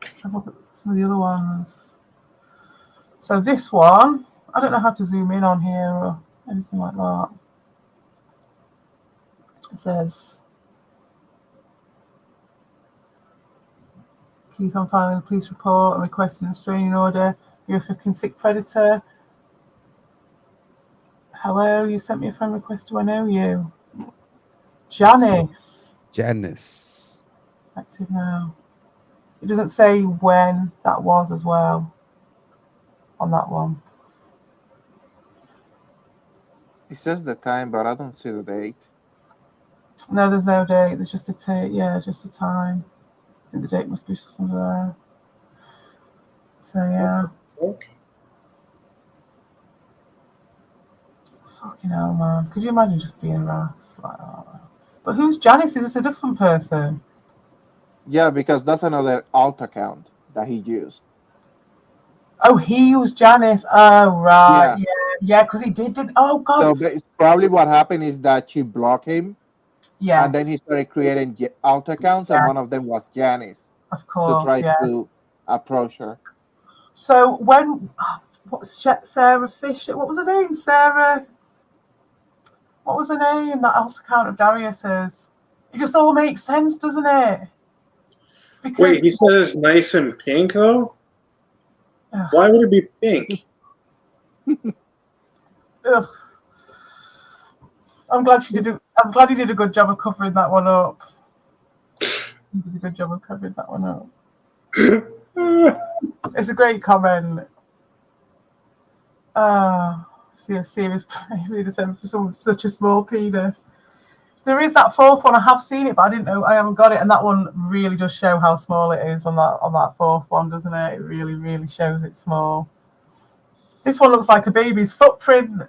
Let's have a look at some of the other ones. So this one, I don't know how to zoom in on here or anything like that. It says, Keith, I'm filing a police report and requesting a restraining order. You're a fucking sick predator. Hello, you sent me a friend request. Do I know you? Janice. Active now. It doesn't say when that was as well on that one. It says the time, but I don't see the date. No, there's no date. There's just just a time. I think the date must be somewhere there. So yeah. Fucking hell, man. Could you imagine just being harassed like that? But who's Janice? Is this a different person? Yeah, because that's another alt account that he used. Oh, he was Janice. Oh, right. Yeah, because he did. Oh, God. So probably what happened is that she blocked him. Yes. And then he started creating alt accounts, and one of them was Janice. Of course, to try to approach her. So what's Sarah Fisher? What was her name? Sarah. What was her name? That alt account of Darius's. It just all makes sense, doesn't it? Because, wait, he said it's nice and pink though. Ugh. Why would it be pink? Ugh. I'm glad he did a good job of covering that one up. He did a good job of covering that one up. It's a great comment. See a serious for someone with such a small penis. There is that fourth one. I have seen it, but I haven't got it. And that one really does show how small it is on that fourth one, doesn't it? It really, really shows it's small. This one looks like a baby's footprint.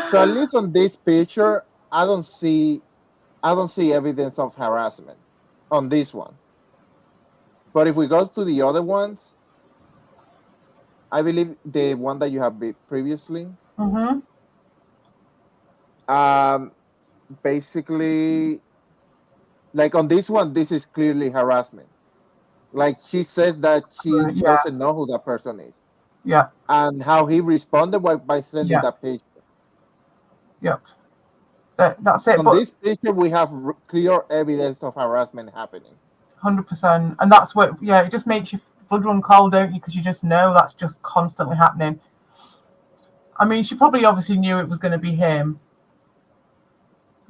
So at least on this picture, I don't see evidence of harassment on this one. But if we go to the other ones, I believe the one that you have previously. Mm-hmm. Basically, like on this one, this is clearly harassment. Like she says that she doesn't know who that person is. Yeah. And how he responded by sending that picture. Yep. That's it. On this picture, we have clear evidence of harassment happening. 100%. And that's what, it just makes your blood run cold, don't you? Because you just know that's just constantly happening. I mean, she probably obviously knew it was going to be him.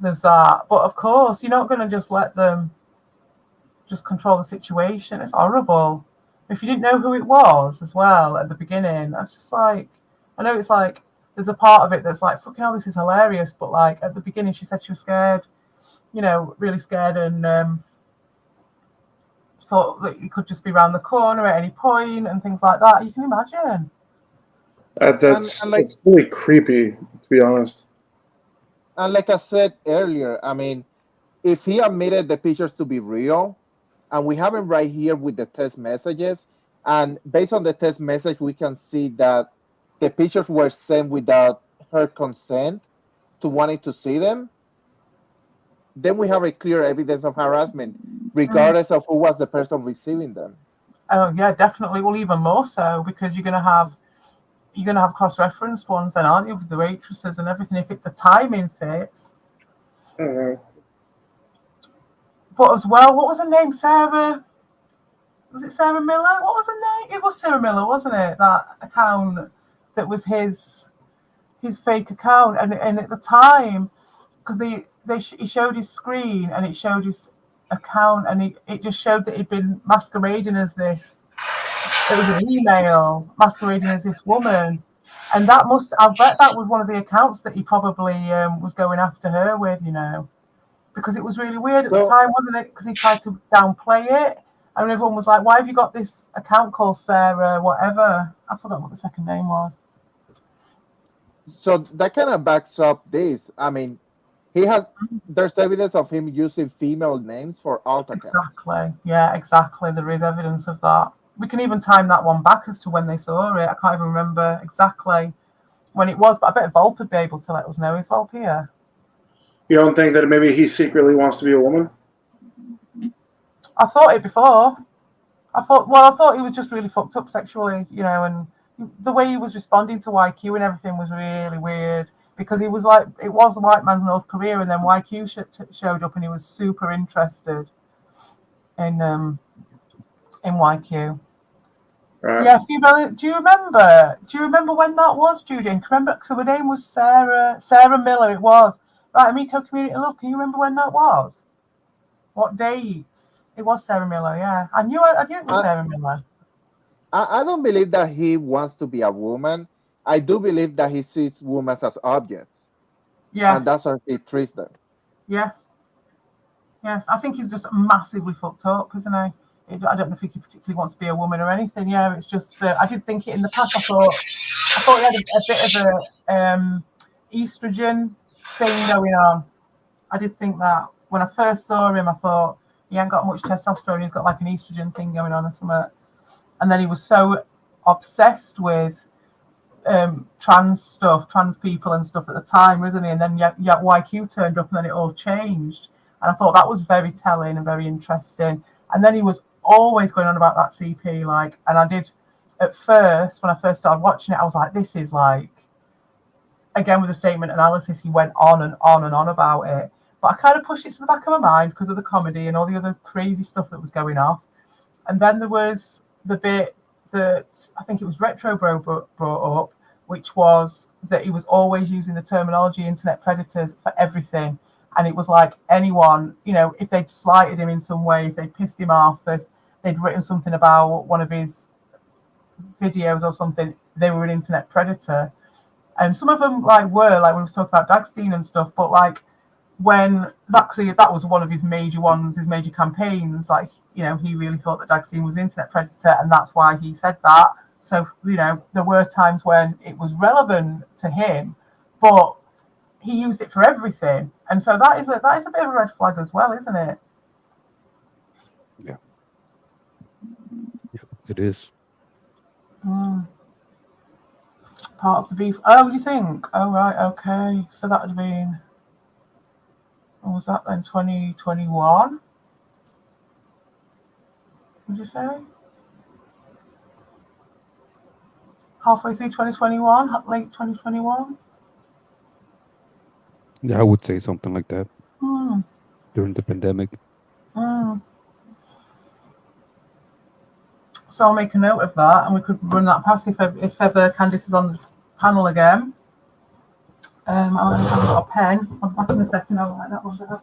There's that. But of course, you're not going to just let them just control the situation. It's horrible. If you didn't know who it was as well at the beginning, that's just like, I know it's like, there's a part of it that's like, fucking hell, this is hilarious. But like at the beginning, she said she was scared, really scared, and thought that he could just be around the corner at any point and things like that. You can imagine. That's it's really creepy, to be honest. And like I said earlier, I mean, if he admitted the pictures to be real, and we have him right here with the text messages, and based on the text message, we can see that the pictures were sent without her consent to wanting to see them, then we have a clear evidence of harassment, regardless of who was the person receiving them. Oh yeah, definitely. Well, even more so because you're gonna have cross-reference ones, then, aren't you, with the waitresses and everything? If the timing fits. Mhm. But as well, what was her name? Sarah? Was it Sarah Miller? What was her name? It was Sarah Miller, wasn't it? That account that was his fake account, and at the time, because he showed his screen and it showed his account, and it just showed that he'd been masquerading as this. It was an email masquerading as this woman, and I bet that was one of the accounts that he probably was going after her with, because it was really weird at the time, wasn't it? Because he tried to downplay it, and everyone was like, "Why have you got this account called Sarah whatever?" I forgot what the second name was. So that kind of backs up this. I mean, there's evidence of him using female names for alt accounts. Exactly. Yeah, exactly. There is evidence of that. We can even time that one back as to when they saw it. I can't even remember exactly when it was, but I bet Volp would be able to let us know. Is Volp here? You don't think that maybe he secretly wants to be a woman? I thought it before. I thought he was just really fucked up sexually, and the way he was responding to YQ and everything was really weird, because he was like, it was the white man's North Korea, and then YQ showed up and he was super interested in YQ. Right. Yeah, female. Do you remember when that was, Judy? Remember, so her name was Sarah Miller. It was right. Amico Community Love. Can you remember when that was? What dates? It was Sarah Miller. Yeah, I knew it was Sarah Miller. I don't believe that he wants to be a woman. I do believe that he sees women as objects. Yes. And that's how he treats them. Yes. I think he's just massively fucked up, isn't he? I don't know if he particularly wants to be a woman or anything. Yeah, it's just I did think it in the past. I thought he had a bit of a estrogen thing going on. I did think that when I first saw him, I thought he ain't got much testosterone. He's got like an estrogen thing going on or something. And then he was so obsessed with trans people and stuff at the time, wasn't he? And then YQ turned up, and then it all changed. And I thought that was very telling and very interesting. And then he was always going on about that CP, and I did at first, when I first started watching it, I was like, this is like, again, with the statement analysis, he went on and on and on about it. But I kind of pushed it to the back of my mind because of the comedy and all the other crazy stuff that was going off. And then there was the bit that I think it was Retro Bro brought up, which was that he was always using the terminology internet predators for everything. And it was like anyone, if they'd slighted him in some way, if they'd pissed him off, if they'd written something about one of his videos or something, they were an internet predator. And some of them were when we was talking about Dagstein and stuff, but when that was one of his major ones, his major campaigns, he really thought that Dagstein was an internet predator, and that's why he said that. So, there were times when it was relevant to him, but he used it for everything. And so that is a bit of a red flag as well, isn't it? Yeah, it is. Part of the beef. Oh, you think? Oh, right, okay. So that would have been, what was that then, 2021? Would you say? Halfway through 2021, late 2021? Yeah, I would say something like that. Hmm. During the pandemic. So I'll make a note of that, and we could run that past if ever Candice is on the panel again. I've got a pen. I'll be back in a second. I'll write that one down.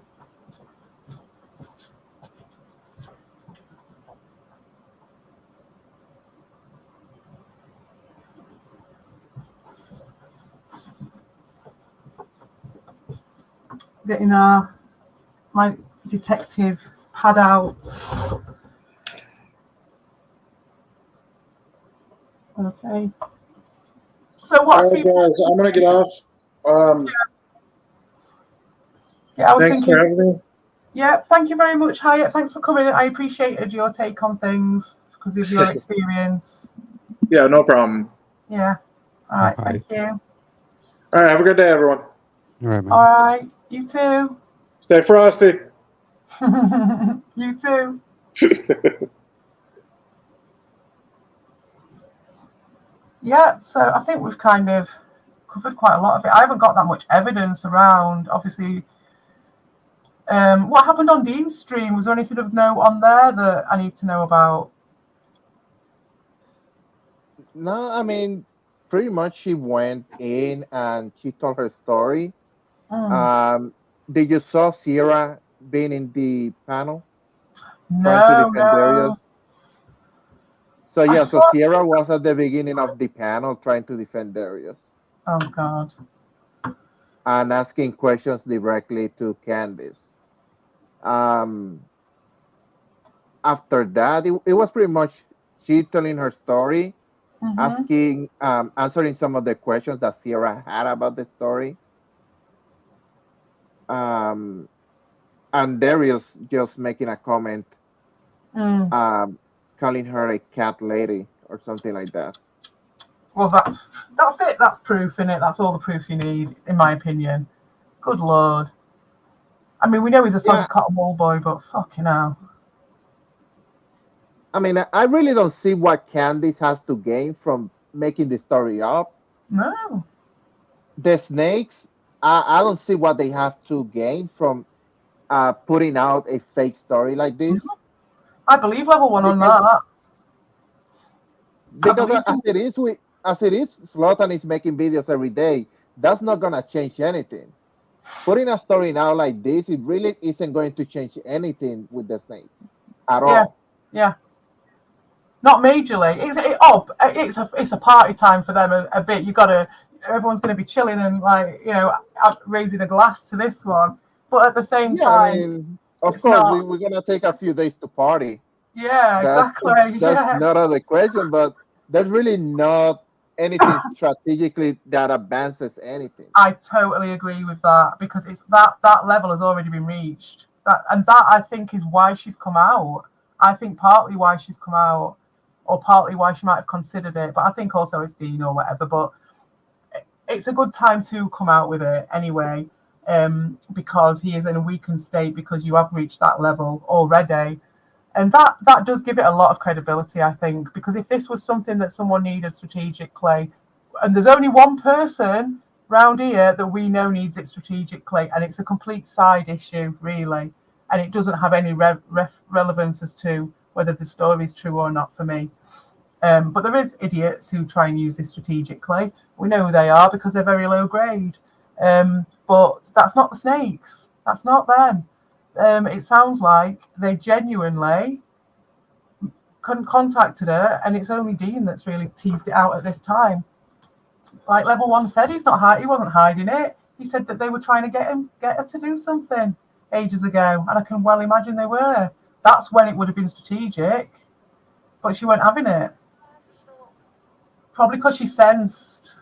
Getting my detective pad out. Okay. So what? All right, guys, I'm gonna get off. Yeah, I was Thanks thinking. for having me. Yeah, thank you very much, Hyatt. Thanks for coming. I appreciated your take on things because of your experience. Yeah, no problem. Yeah. All right, Bye. thank you. All right, have a good day, everyone. All right, man. All right, you too. Stay frosty. You too. Yeah, so I think we've kind of covered quite a lot of it. I haven't got that much evidence around, obviously. What happened on Dean's stream? Was there anything of note on there that I need to know about? No, I mean, pretty much she went in and she told her story. Did you saw Sierra being in the panel trying to No, defend Darius? no. So I yeah, so saw. Sierra was at the beginning of the panel trying to defend Darius Oh God. and asking questions directly to Candice. After that, it was pretty much she telling her story, asking, answering some of the questions that Sierra had about the story. And Darius just making a comment, calling her a cat lady or something like that. Well, that's it. That's proof, innit? That's all the proof you need, in my opinion. Good Lord. I mean, we know he's a soggy cotton wool boy, but fucking hell. I mean, I really don't see what Candice has to gain from making the story up. No. The snakes, I don't see what they have to gain from putting out a fake story like this. I believe level 1 on that. Because as it is, Slotan is making videos every day. That's not gonna change anything. Putting a story now like this, it really isn't going to change anything with the snakes at all. Yeah. Not majorly. It's a party time for them a bit. Everyone's gonna be chilling and raising a glass to this one. But at the same time, I mean, of course, we're gonna take a few days to party. Yeah, exactly. That's not out of the question, but there's really not anything strategically that advances anything. I totally agree with that because it's that level has already been reached. That I think is why she's come out. I think partly why she's come out, or partly why she might have considered it, but I think also it's Dean or whatever. But it's a good time to come out with it anyway, because he is in a weakened state because you have reached that level already. And that does give it a lot of credibility, I think, because if this was something that someone needed strategically, and there's only one person round here that we know needs it strategically, and it's a complete side issue, really, and it doesn't have any relevance as to whether the story is true or not for me. But there is idiots who try and use this strategically. We know who they are because they're very low grade. But that's not the snakes. That's not them. It sounds like they genuinely contacted her, and it's only Dean that's really teased it out at this time. Like level 1 said, he wasn't hiding it. He said that they were trying to get her to do something ages ago, and I can well imagine they were. That's when it would have been strategic, but she weren't having it. Probably because she sensed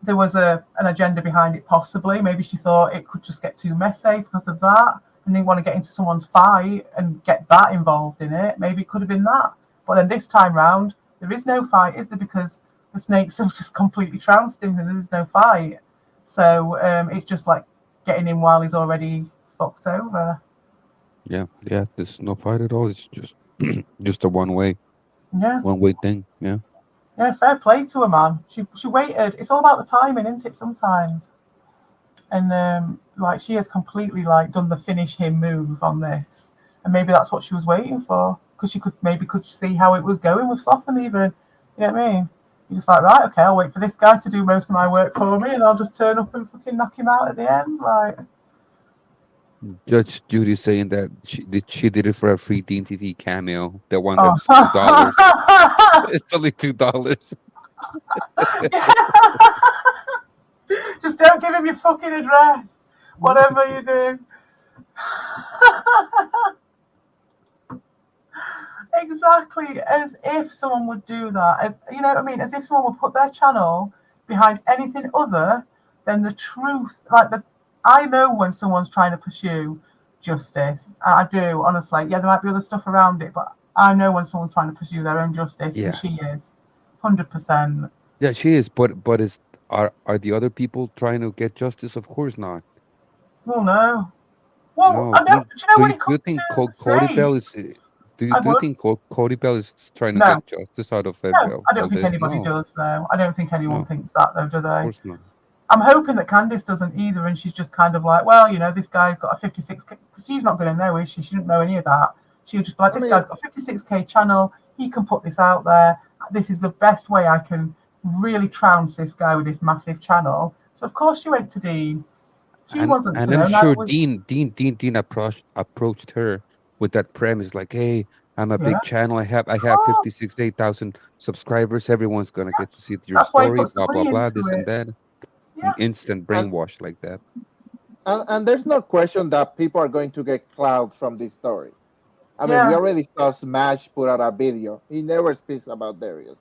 there was an agenda behind it, possibly. Maybe she thought it could just get too messy because of that, and didn't want to get into someone's fight and get that involved in it. Maybe it could have been that. But then this time round, there is no fight, is there? Because the snakes have just completely trounced him and there's no fight. So it's just like getting in while he's already fucked over. Yeah, there's no fight at all. It's just just a one way thing. Yeah, fair play to her, man. She waited. It's all about the timing, isn't it, sometimes? And she has completely done the finish him move on this, and maybe that's what she was waiting for, because she could see how it was going with Sotham even. You know what I mean? You're just like, right, okay, I'll wait for this guy to do most of my work for me, and I'll just turn up and fucking knock him out at the end, Judge Judy saying that she did it for a free DNTT cameo. That one that's $2. It's only $2. Just don't give him your fucking address, whatever you do. Exactly, as if someone would do that. As you know what I mean? As if someone would put their channel behind anything other than the truth. I know when someone's trying to pursue justice. I do, honestly. Yeah, there might be other stuff around it, but I know when someone's trying to pursue their own justice, and she is 100%. Yeah, she is, but is are the other people trying to get justice? Of course not. Well, no. Well, No, I know. Do you know when it do you comes think to the Cody Bell is states, I do you would. think Cody Bell is trying to No, get justice out of no, I don't all think this? anybody No, does, though. I don't think anyone no, thinks that, though, do of they? course not. I'm hoping that Candice doesn't either, and she's just kind of like, well, this guy's got a 56K, because she's not going to know, is she? She didn't know any of that. She'll just be like, I this mean, guy's got a 56K channel. He can put this out there. This is the best way I can really trounce this guy with this massive channel. So, of course, she went to Dean. She wasn't to And I'm know. Neither sure was, Dean approached her with that premise like, hey, I'm a yeah, big channel. I of have 56, course. 8,000 subscribers. Everyone's gonna get to see your That's why he story. puts the Blah blah money blah. into This and it. that. Yeah, Instant and, brainwash like that. and there's no question that people are going to get clout from this story. I mean, we yeah. already saw Smash put out a video. He never speaks about Darius.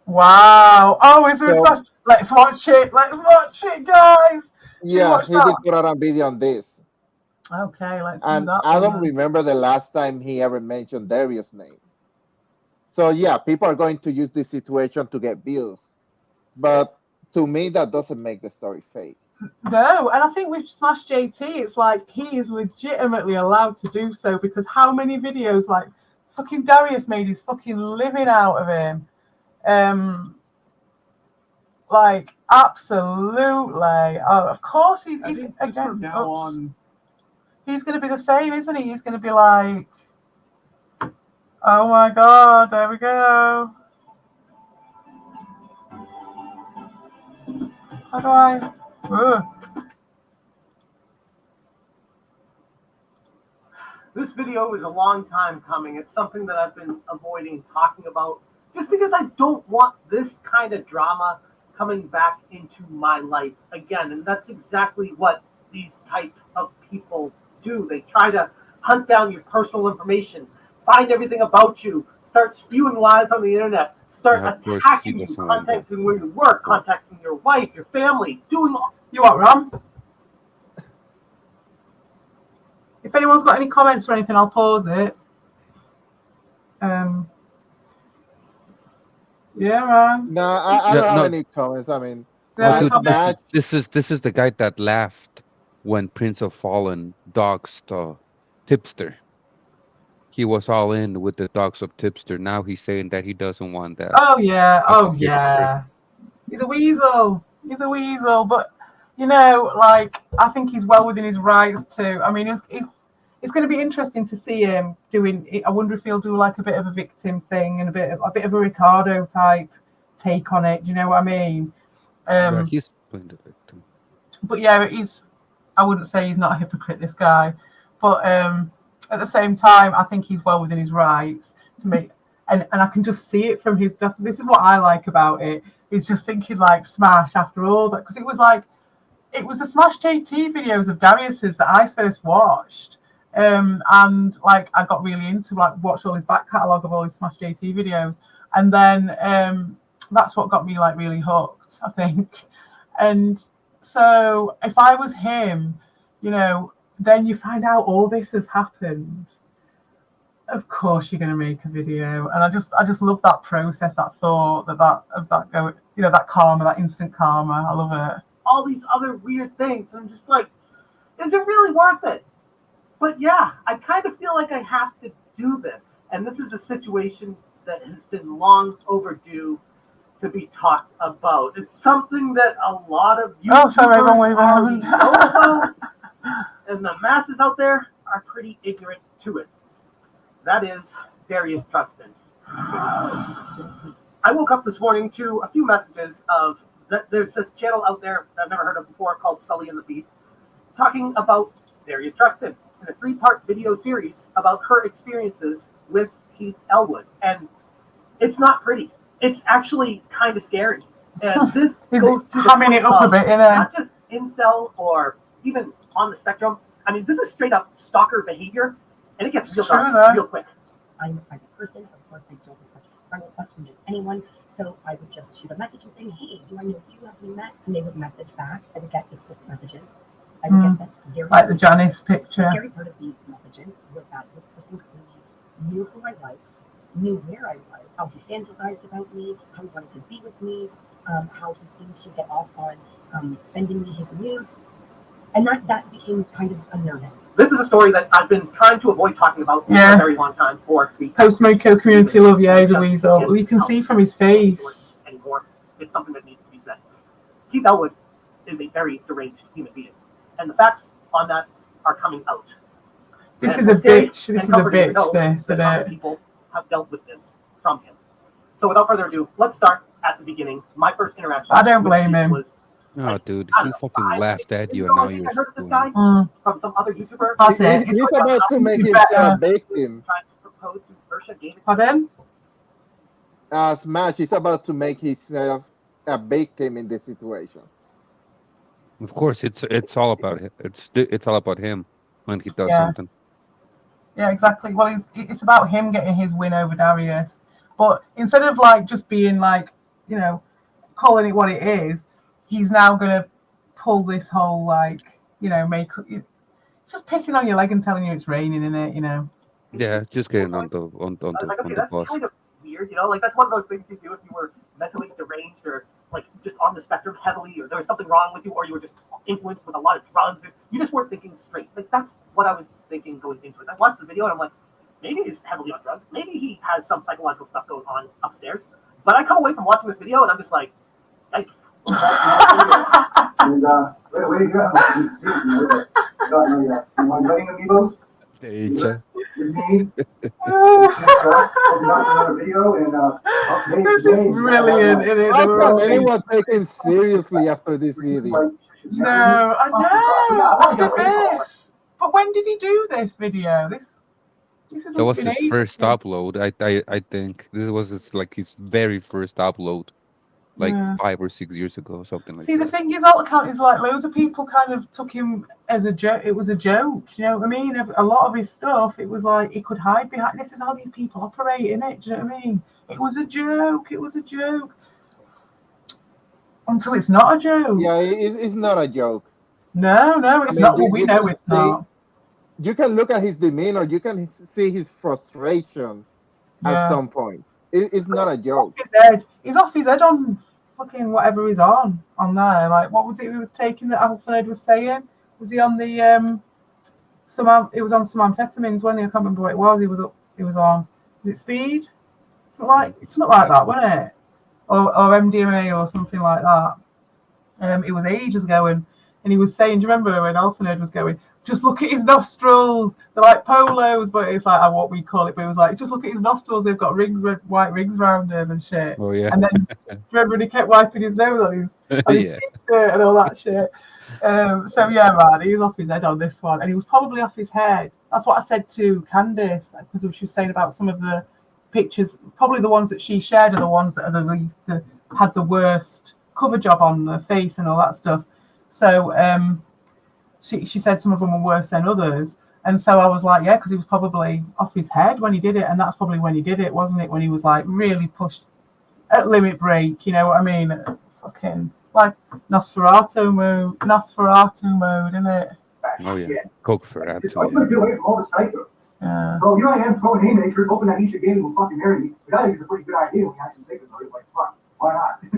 Wow. Oh, is there a So smash? Let's watch it. Let's watch it, guys. Should we yeah, watch he did that? put out a video on this. Okay, let's do And that I one don't then. remember the last time he ever mentioned Darius' name. So yeah, people are going to use this situation to get views. But to me, that doesn't make the story fake. No, and I think with Smash JT, it's like he is legitimately allowed to do so because how many videos like fucking Darius made his fucking living out of him. Like absolutely. Oh, of course he's again from now on. He's gonna be the same, isn't he? He's gonna be like, oh my god, there we go. How do I? Ugh. This video is a long time coming. It's something that I've been avoiding talking about just because I don't want this kind of drama coming back into my life again. And that's exactly what these type of people do. They try to hunt down your personal information, find everything about you, start spewing lies on the internet, start Yeah, of course, he attacking you, doesn't want that. contacting where you work, contacting your wife, your family, doing all. You what, Ram? If anyone's got any comments or anything, I'll pause it. Yeah, man. No, I Yeah, don't have no, any comments. I mean, well, No dude, comments. Smash. this is the guy that laughed when Prince of Fallen doxed Tipster. He was all in with the dogs of Tipster. Now he's saying that he doesn't want that. Oh yeah, as a oh picture. yeah. He's a weasel. He's a weasel, but like I think he's well within his rights to. I mean, it's going to be interesting to see him doing. I wonder if he'll do like a bit of a victim thing and a bit of a Ricardo type take on it. Do you know what I mean? Yeah, he's playing the victim. But yeah, I wouldn't say he's not a hypocrite, this guy, but at the same time, I think he's well within his rights to make. And I can just see it from his. This is what I like about it. He's just thinking like Smash after all that, because it was the Smash JT videos of Darius's that I first watched, and like I got really into watched all his back catalogue of all his Smash JT videos, and then that's what got me like really hooked, I think. And so if I was him, then you find out all this has happened. Of course you're going to make a video, and I just love that process, that thought, that karma, that instant karma. I love it. All these other weird things. I'm just like, is it really worth it? But yeah, I kind of feel like I have to do this. And this is a situation that has been long overdue to be talked about. It's something that a lot of YouTubers already know about, and the masses out there are pretty ignorant to it. That is Darius Truxton. I woke up this morning to a few messages of that there's this channel out there I've never heard of before called Sully and the Beef, talking about Darius Truxton in a 3-part video series about her experiences with Keith Elwood. And it's not pretty. It's actually kind of scary. And this goes to the point of not just incel or even on the spectrum. I mean, this is straight up stalker behavior, and it gets real dark real quick. I'm a private person. Of course, I don't accept friend requests from just anyone. So I would just shoot a message and say, hey, do I know you? Have we met? And they would message back. I would get explicit messages. I would get sent very like the Janice picture. The scary part of these messages was that this person clearly knew who I was, knew where I was, how he fantasized about me, how he wanted to be with me, how he seemed to get off on sending me his nudes. And that became kind of unnerving. This is a story that I've been trying to avoid talking about for a very long time. For the Post-Mako community love, yeah, he's a weasel. Well, you can see from his face. Anymore. It's something that needs to be said. Keith Elwood is a very deranged human being, and the facts on that are coming out. This is a bitch. This is a bitch. This, that other people have dealt with this from him. So without further ado, let's start at the beginning. My first interaction. I don't blame him. Was, oh, dude, he fucking laughed at you, and now you're. I heard this guy from some other YouTuber. That's it. He's about to make himself a victim. Trying to propose to Ursha Gaming. Pardon? Smash is about to make himself a victim in this situation. Of course, it's all about him. It's all about him when he does something. Yeah, exactly. Well, it's about him getting his win over Darius. But instead of like just being like, you know, calling it what it is, he's now gonna pull this whole like, you know, just pissing on your leg and telling you it's raining in it, you know. Yeah, just getting on the That's bus. kind of weird, you know, like that's one of those things you do if you were mentally deranged or like just on the spectrum heavily, or there was something wrong with you, or you were just influenced with a lot of drugs, and you just weren't thinking straight. Like that's what I was thinking going into it. I watched the video and I'm like, maybe he's heavily on drugs, maybe he has some psychological stuff going on upstairs. But I come away from watching this video and I'm just like, yikes. And right away, you got my wedding amigos. Deja. Me. This is brilliant, isn't it? How can anyone take him seriously after this video? No, I know. After this, but when did he do this video? That was his first upload. I think this was his very first upload, like 5 or 6 years ago, something like that. See, the thing is, alt account is like loads of people kind of took him as a joke. It was a joke, you know what I mean? A lot of his stuff, it was like he could hide behind. This is how these people operate, innit? Do you know what I mean? It was a joke. It was a joke. Until it's not a joke. Yeah, it's not a joke. No, it's not. Well, we know it's not. You can look at his demeanor. You can see his frustration at some point. It's not a joke. He's off his head on fucking whatever he's on there. Like, what was it he was taking that Alfred was saying? Was he on the it was on some amphetamines, wasn't he? I can't remember what it was. He was on. Was it speed? Something like that, wasn't it? Or MDMA or something like that. It was ages ago, and he was saying, do you remember when Alfred was going, just look at his nostrils, they're like polos, but it's like what we call it, but it was like, just look at his nostrils, they've got white rings around him and shit. Oh yeah. And then do you remember when he kept wiping his nose on his t-shirt and all that shit? So yeah, man, he's off his head on this one, and he was probably off his head. That's what I said to Candice, because she was saying about some of the pictures, probably the ones that she shared are the ones that are had the worst cover job on the face and all that stuff. So she said some of them were worse than others, and so I was like, yeah, because he was probably off his head when he did it, and that's probably when he did it, wasn't it? When he was like really pushed at limit break, you know what I mean? Fucking like Nosferatu mode, isn't it? Oh yeah, Coke for that. I was going to get away from all the psychos. So here I am throwing haymakers, hoping that Isha Gaming will fucking marry me. But I think it's a pretty good idea when you actually think about it. Like, fuck, why not? He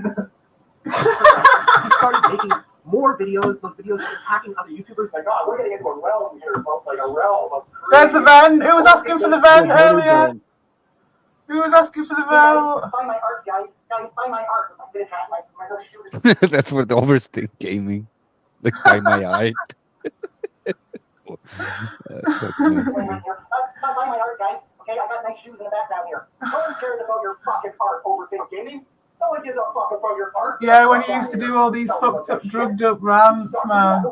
started making more videos, those videos attacking other YouTubers. Like, oh, we're getting into a realm here, like a realm of crazy. There's the van. Who was asking for the van earlier? Who was asking for the van? Buy my art, guys. Guys, buy my art. I'm going to have my shoes. That's what the overthink gaming. Like by my eye. Buy my art, guys. Okay, I got nice shoes in the background here. No one cares about your fucking art, overthink gaming. No one gives a fuck about your art. Yeah, when he used to do all these fucked up, drugged up rants, man.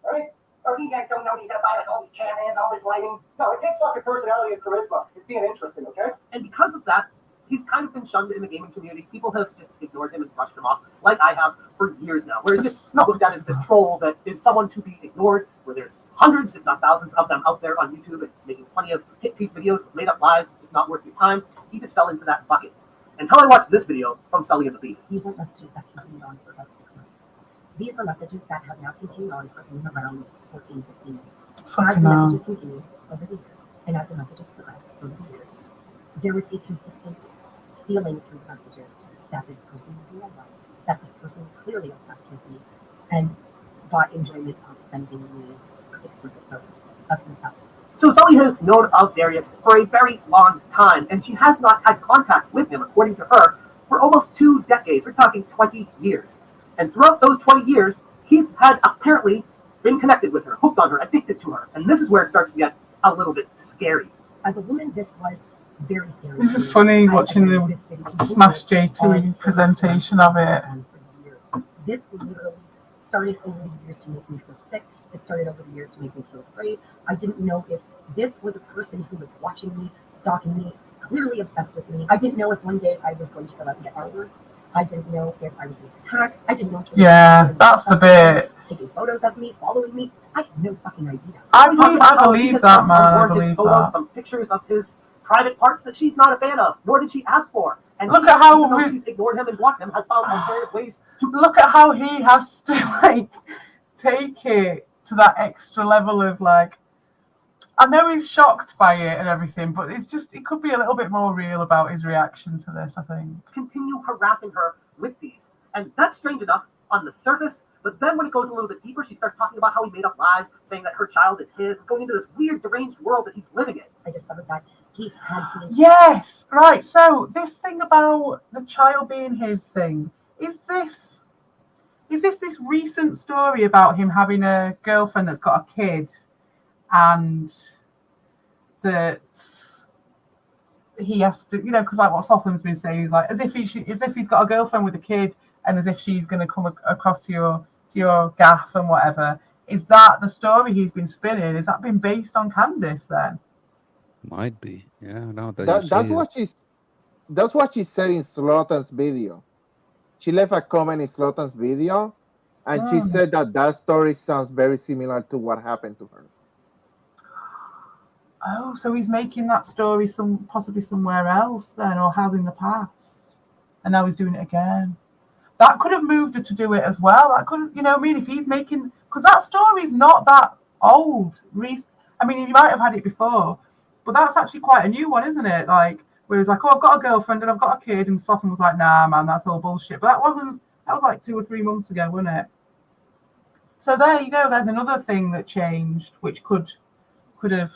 Right? Or you guys don't know you gotta buy like all these cameras, all this lighting. No, it takes fucking personality and charisma. It's being interesting, okay? And because of that, he's kind of been shunned in the gaming community. People have just ignored him and brushed him off, like I have for years now. Where he's just looked at as this troll that is someone to be ignored, where there's hundreds, if not thousands, of them out there on YouTube and making plenty of hit piece videos with made up lies. It's just not worth your time. He just fell into that bucket. Until I watched this video from Sully and the Beef. These were messages that continued on for about 6 months. These were messages that have now continued on for around 14, 15 days. As the messages continued over the years, and as the messages progressed over the years, there was a consistent feeling through the messages that this person was in love, that this person was clearly obsessed with me, and got enjoyment of sending me explicit photos of himself. So Sully has known of Darius for a very long time, and she has not had contact with him, according to her, for almost 2 decades. We're talking 20 years. And throughout those 20 years, Keith had apparently been connected with her, hooked on her, addicted to her. And this is where it starts to get a little bit scary. As a woman, this was very scary. This is funny watching the Smash J2 presentation of it. This literally started over the years to make me feel sick. It started over the years to make me feel afraid. I didn't know if this was a person who was watching me, stalking me, clearly obsessed with me. I didn't know if one day I was going to go out and get armored. I didn't know if I was being attacked. I didn't know if that's the bit. Taking photos of me, following me. I had no fucking idea. I believe that, man. I believe that. Some pictures of his private parts that she's not a fan of, nor did she ask for. And look at how she's ignored him and blocked him, has found alternative ways to look at how he has to like take it to that extra level of like. I know he's shocked by it and everything, but it's just it could be a little bit more real about his reaction to this, I think. Continue harassing her with these. And that's strange enough on the surface, but then when it goes a little bit deeper, she starts talking about how he made up lies, saying that her child is his, going into this weird, deranged world that he's living in. I discovered that he had feelings. Yes, right. So this thing about the child being his thing, is this recent story about him having a girlfriend that's got a kid and that he has to, because like what Sotham's been saying is like as if he's got a girlfriend with a kid and as if she's going to come across to your gaff and whatever. Is that the story he's been spinning? Has that been based on Candice then? Might be, yeah. No, that's what she said in Slotan's video. She left a comment in Slotan's video, and she said that story sounds very similar to what happened to her. Oh, so he's making that story possibly somewhere else then, or has in the past, and now he's doing it again. That could have moved her to do it as well. That could, if he's making, because that story's not that old. I mean, he might have had it before, but that's actually quite a new one, isn't it? Like, where he's like, oh, I've got a girlfriend and I've got a kid, and Sophie was like, nah, man, that's all bullshit. But that was like 2 or 3 months ago, wasn't it? So there you go. There's another thing that changed, which could have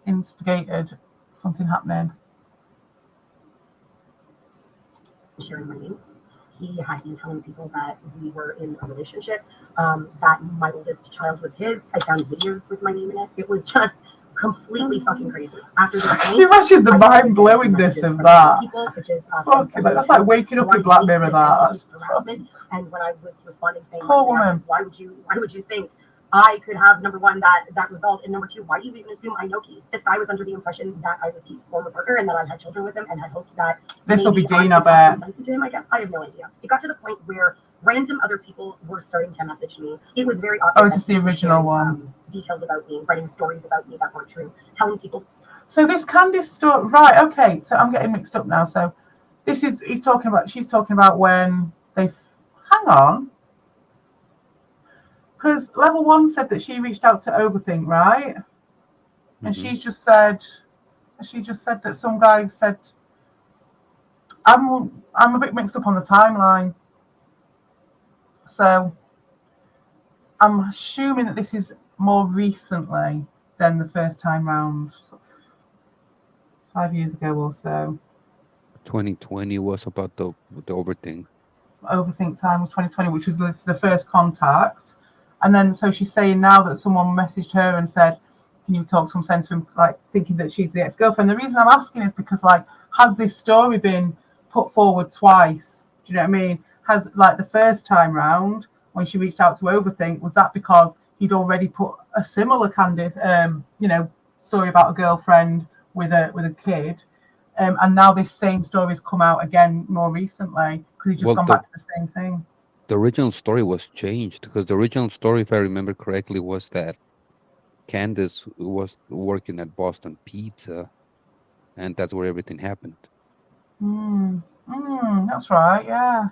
instigated something happening. Sharing my name. He had been telling people that we were in a relationship, that my oldest child was his. I found videos with my name in it. It was just completely fucking crazy. After the Can you imagine the mind blowingness of that? People, such as, that's like waking up in Black Mirror. And when I was responding saying, poor woman, why would you think I could have, number one, that result, and number two, why do you even assume I know Keith? This guy was under the impression that I was Keith's former partner and that I had children with him and had hoped that this will be Dean, I bet. To him, I guess. I have no idea. It got to the point where random other people were starting to message me. It was very obvious. Oh, is this the original one? Details about me, writing stories about me that weren't true, telling people. So this Candice story, right? Okay, so I'm getting mixed up now. So she's talking about when they hang on. Because Level 1 said that she reached out to Overthink, right? Mm-hmm. And she just said that some guy said, I'm a bit mixed up on the timeline. So I'm assuming that this is more recently than the first time round, 5 years ago or so. 2020 was about the Overthink. Overthink time was 2020, which was the first contact. And then, so she's saying now that someone messaged her and said, can you talk some sense to him, like thinking that she's the ex-girlfriend. The reason I'm asking is because, like, has this story been put forward twice? Do you know what I mean? Has, like, the first time round, when she reached out to Overthink, was that because he'd already put a similar Candice, story about a girlfriend with a kid? And now this same story's come out again more recently because he's just gone back to the same thing. The original story was changed because the original story, if I remember correctly, was that Candice was working at Boston Pizza, and that's where everything happened. That's right, yeah.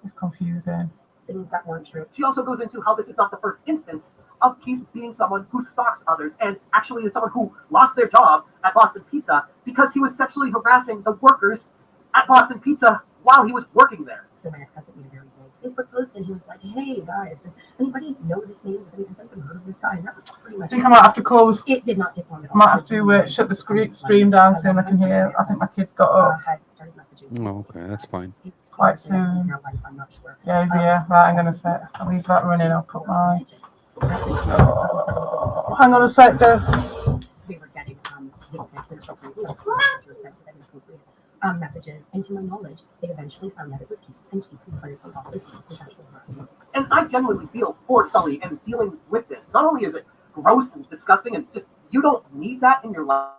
It's confusing. things that weren't true. She also goes into how this is not the first instance of Keith being someone who stalks others, and actually is someone who lost their job at Boston Pizza because he was sexually harassing the workers at Boston Pizza while he was working there. So my ex-husband made a very big Facebook post, and he was like, "Hey guys, does anybody know this name? Has anyone heard of this guy?" And that was pretty much. I think I might have to call this. It did not take long at all. Might have to shut the stream down soon. I can hear. I think my kids got up. Had started messaging. Oh, okay, that's fine. It's Quite soon. Life, I'm not sure. Yeah, he's here. Right, I'm gonna set. I'll leave that running. I'll put my. Oh, hang on a sec, though. We were getting messages, and to my knowledge, they eventually found that it was Keith, and Keith was fired from Boston Pizza for sexual harassment. And I genuinely feel for Sully and dealing with this. Not only is it gross and disgusting, and just you don't need that in your life.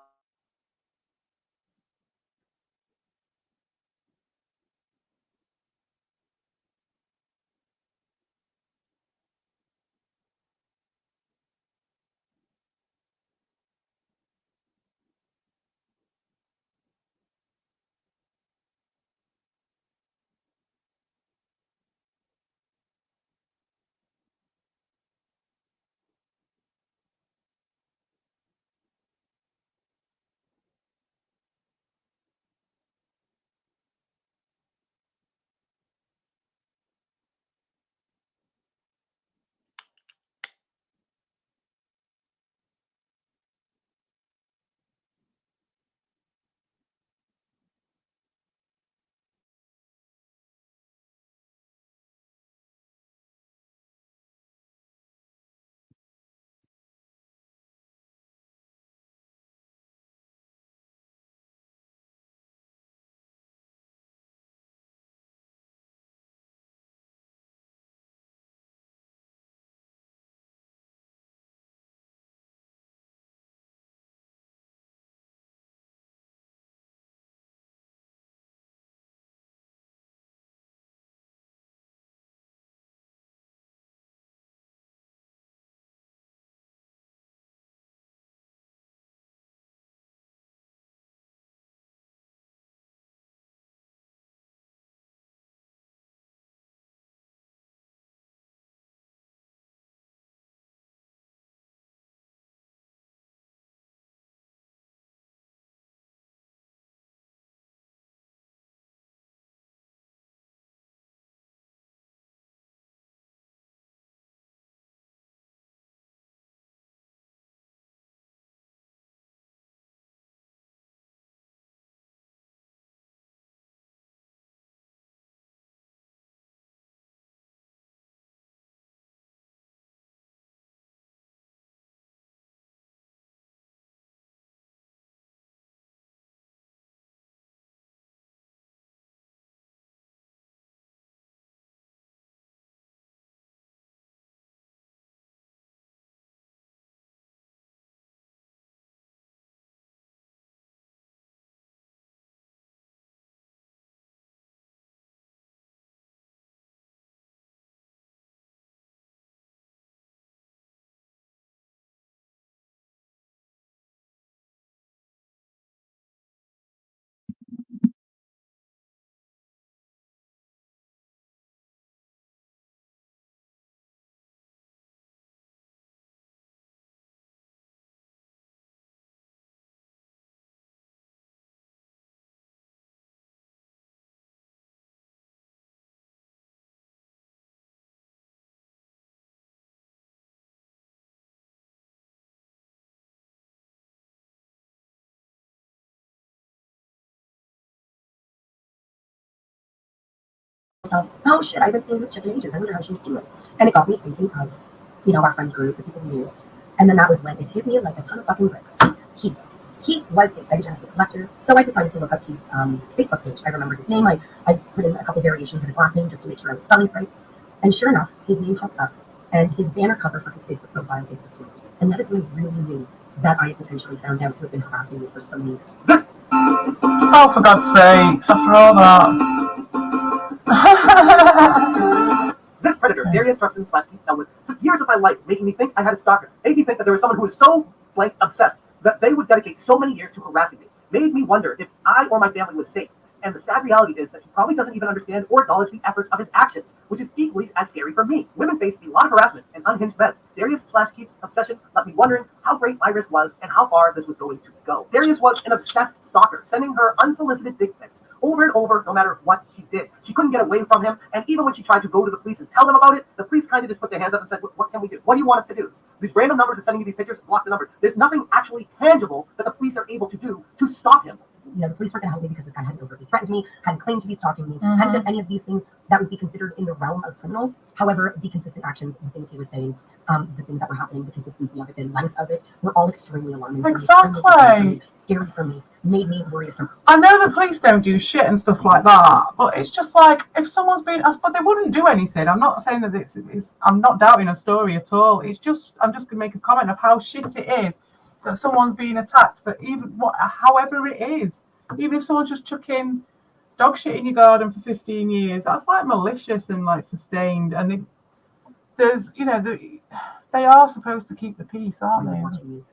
Oh shit, I've been seeing this chick in ages. I wonder how she's doing. And it got me thinking of, our friend group, the people we knew. And then that was when it hit me like a ton of fucking bricks. Keith. Keith was a Sega Genesis collector, so I decided to look up Keith's Facebook page. I remembered his name. I put in a couple variations of his last name just to make sure I was spelling it right. And sure enough, his name pops up, and his banner cover for his Facebook profile is this news. And that is when I really knew that I had potentially found out who had been harassing me for so many years. Oh, for God's sakes, after all that. This predator, Darius Druxton / Keith Elwood, took years of my life making me think I had a stalker. Made me think that there was someone who was so obsessed that they would dedicate so many years to harassing me. Made me wonder if I or my family was safe. And the sad reality is that he probably doesn't even understand or acknowledge the efforts of his actions, which is equally as scary for me. Women face a lot of harassment and unhinged men. Darius/Keith's obsession left me wondering how great my risk was and how far this was going to go. Darius was an obsessed stalker, sending her unsolicited dick pics over and over, no matter what she did. She couldn't get away from him, and even when she tried to go to the police and tell them about it, the police kind of just put their hands up and said, what can we do? What do you want us to do? These random numbers are sending you these pictures, block the numbers. There's nothing actually tangible that the police are able to do to stop him. You know, the police weren't going to help me because this guy hadn't overtly threatened me, hadn't claimed to be stalking me, hadn't done any of these things that would be considered in the realm of criminal. However, the consistent actions, the things he was saying, the things that were happening, the consistency of it, the length of it, were all extremely alarming. Exactly. Scary for me, made me worrisome. I know the police don't do shit and stuff like that, but it's just like if someone's been, but they wouldn't do anything. I'm not saying that I'm not doubting a story at all. It's just I'm just gonna make a comment of how shit it is that someone's being attacked for however it is. Even if someone's just chucking dog shit in your garden for 15 years, that's like malicious and like sustained. And they are supposed to keep the peace, aren't they?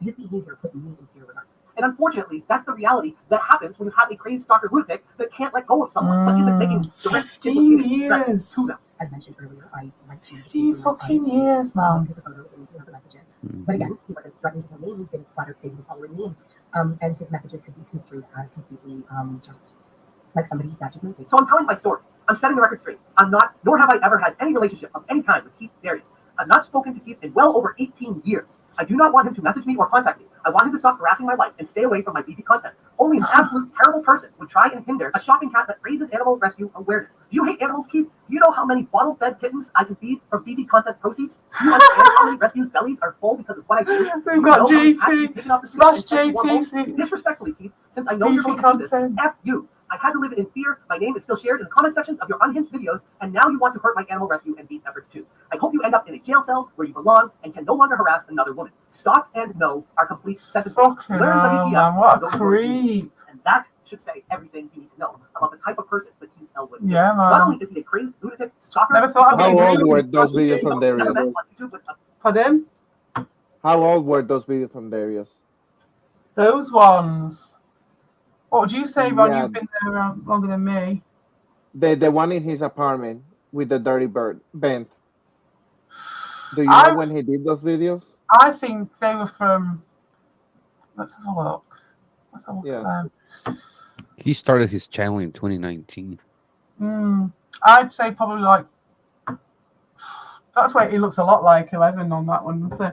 His behavior put me in fear regardless. And unfortunately, that's the reality that happens when you have a crazy stalker lunatic that can't let go of someone, but isn't making direct 15 threats years to them. As mentioned earlier, I went to 15 fucking years, man. The photos and the messages. But again, he wasn't threatening to kill me. He didn't flat out say he was following me. And his messages could be construed as completely just like somebody that just knows me. So I'm telling my story. I'm setting the record straight. I'm not, nor have I ever had any relationship of any kind with Keith Darius. I've not spoken to Keith in well over 18 years. I do not want him to message me or contact me. I want him to stop harassing my life and stay away from my BB content. Only an absolute terrible person would try and hinder a shopping cat that raises animal rescue awareness. Do you hate animals, Keith? Do you know how many bottle-fed kittens I can feed from BB content proceeds? Do you understand how many rescues' bellies are full because of what I do? We've got JT. Smash JT. Disrespectfully, Keith, since I know you're going to see this, F you. I had to live in fear. My name is still shared in the comment sections of your unhinged videos, and now you want to hurt my animal rescue and beat efforts too. I hope you end up in a jail cell where you belong and can no longer harass another woman. Stalk and no are complete sentences. Learn the BTF. What a creep. And that should say everything you need to know about the type of person that Keith Elwood is. Yeah, man. Not only is he a crazy lunatic stalker, Never thought How old were those videos from Darius? Pardon? How old were those videos from Darius? Those ones. What would you say, Ron? Yeah. You've been there longer than me. The one in his apartment with the dirty bird bent. Do you know when he did those videos? I think they were from. Let's have a look. At them. He started his channel in 2019. I'd say probably like. That's why he looks a lot like 11 on that one. So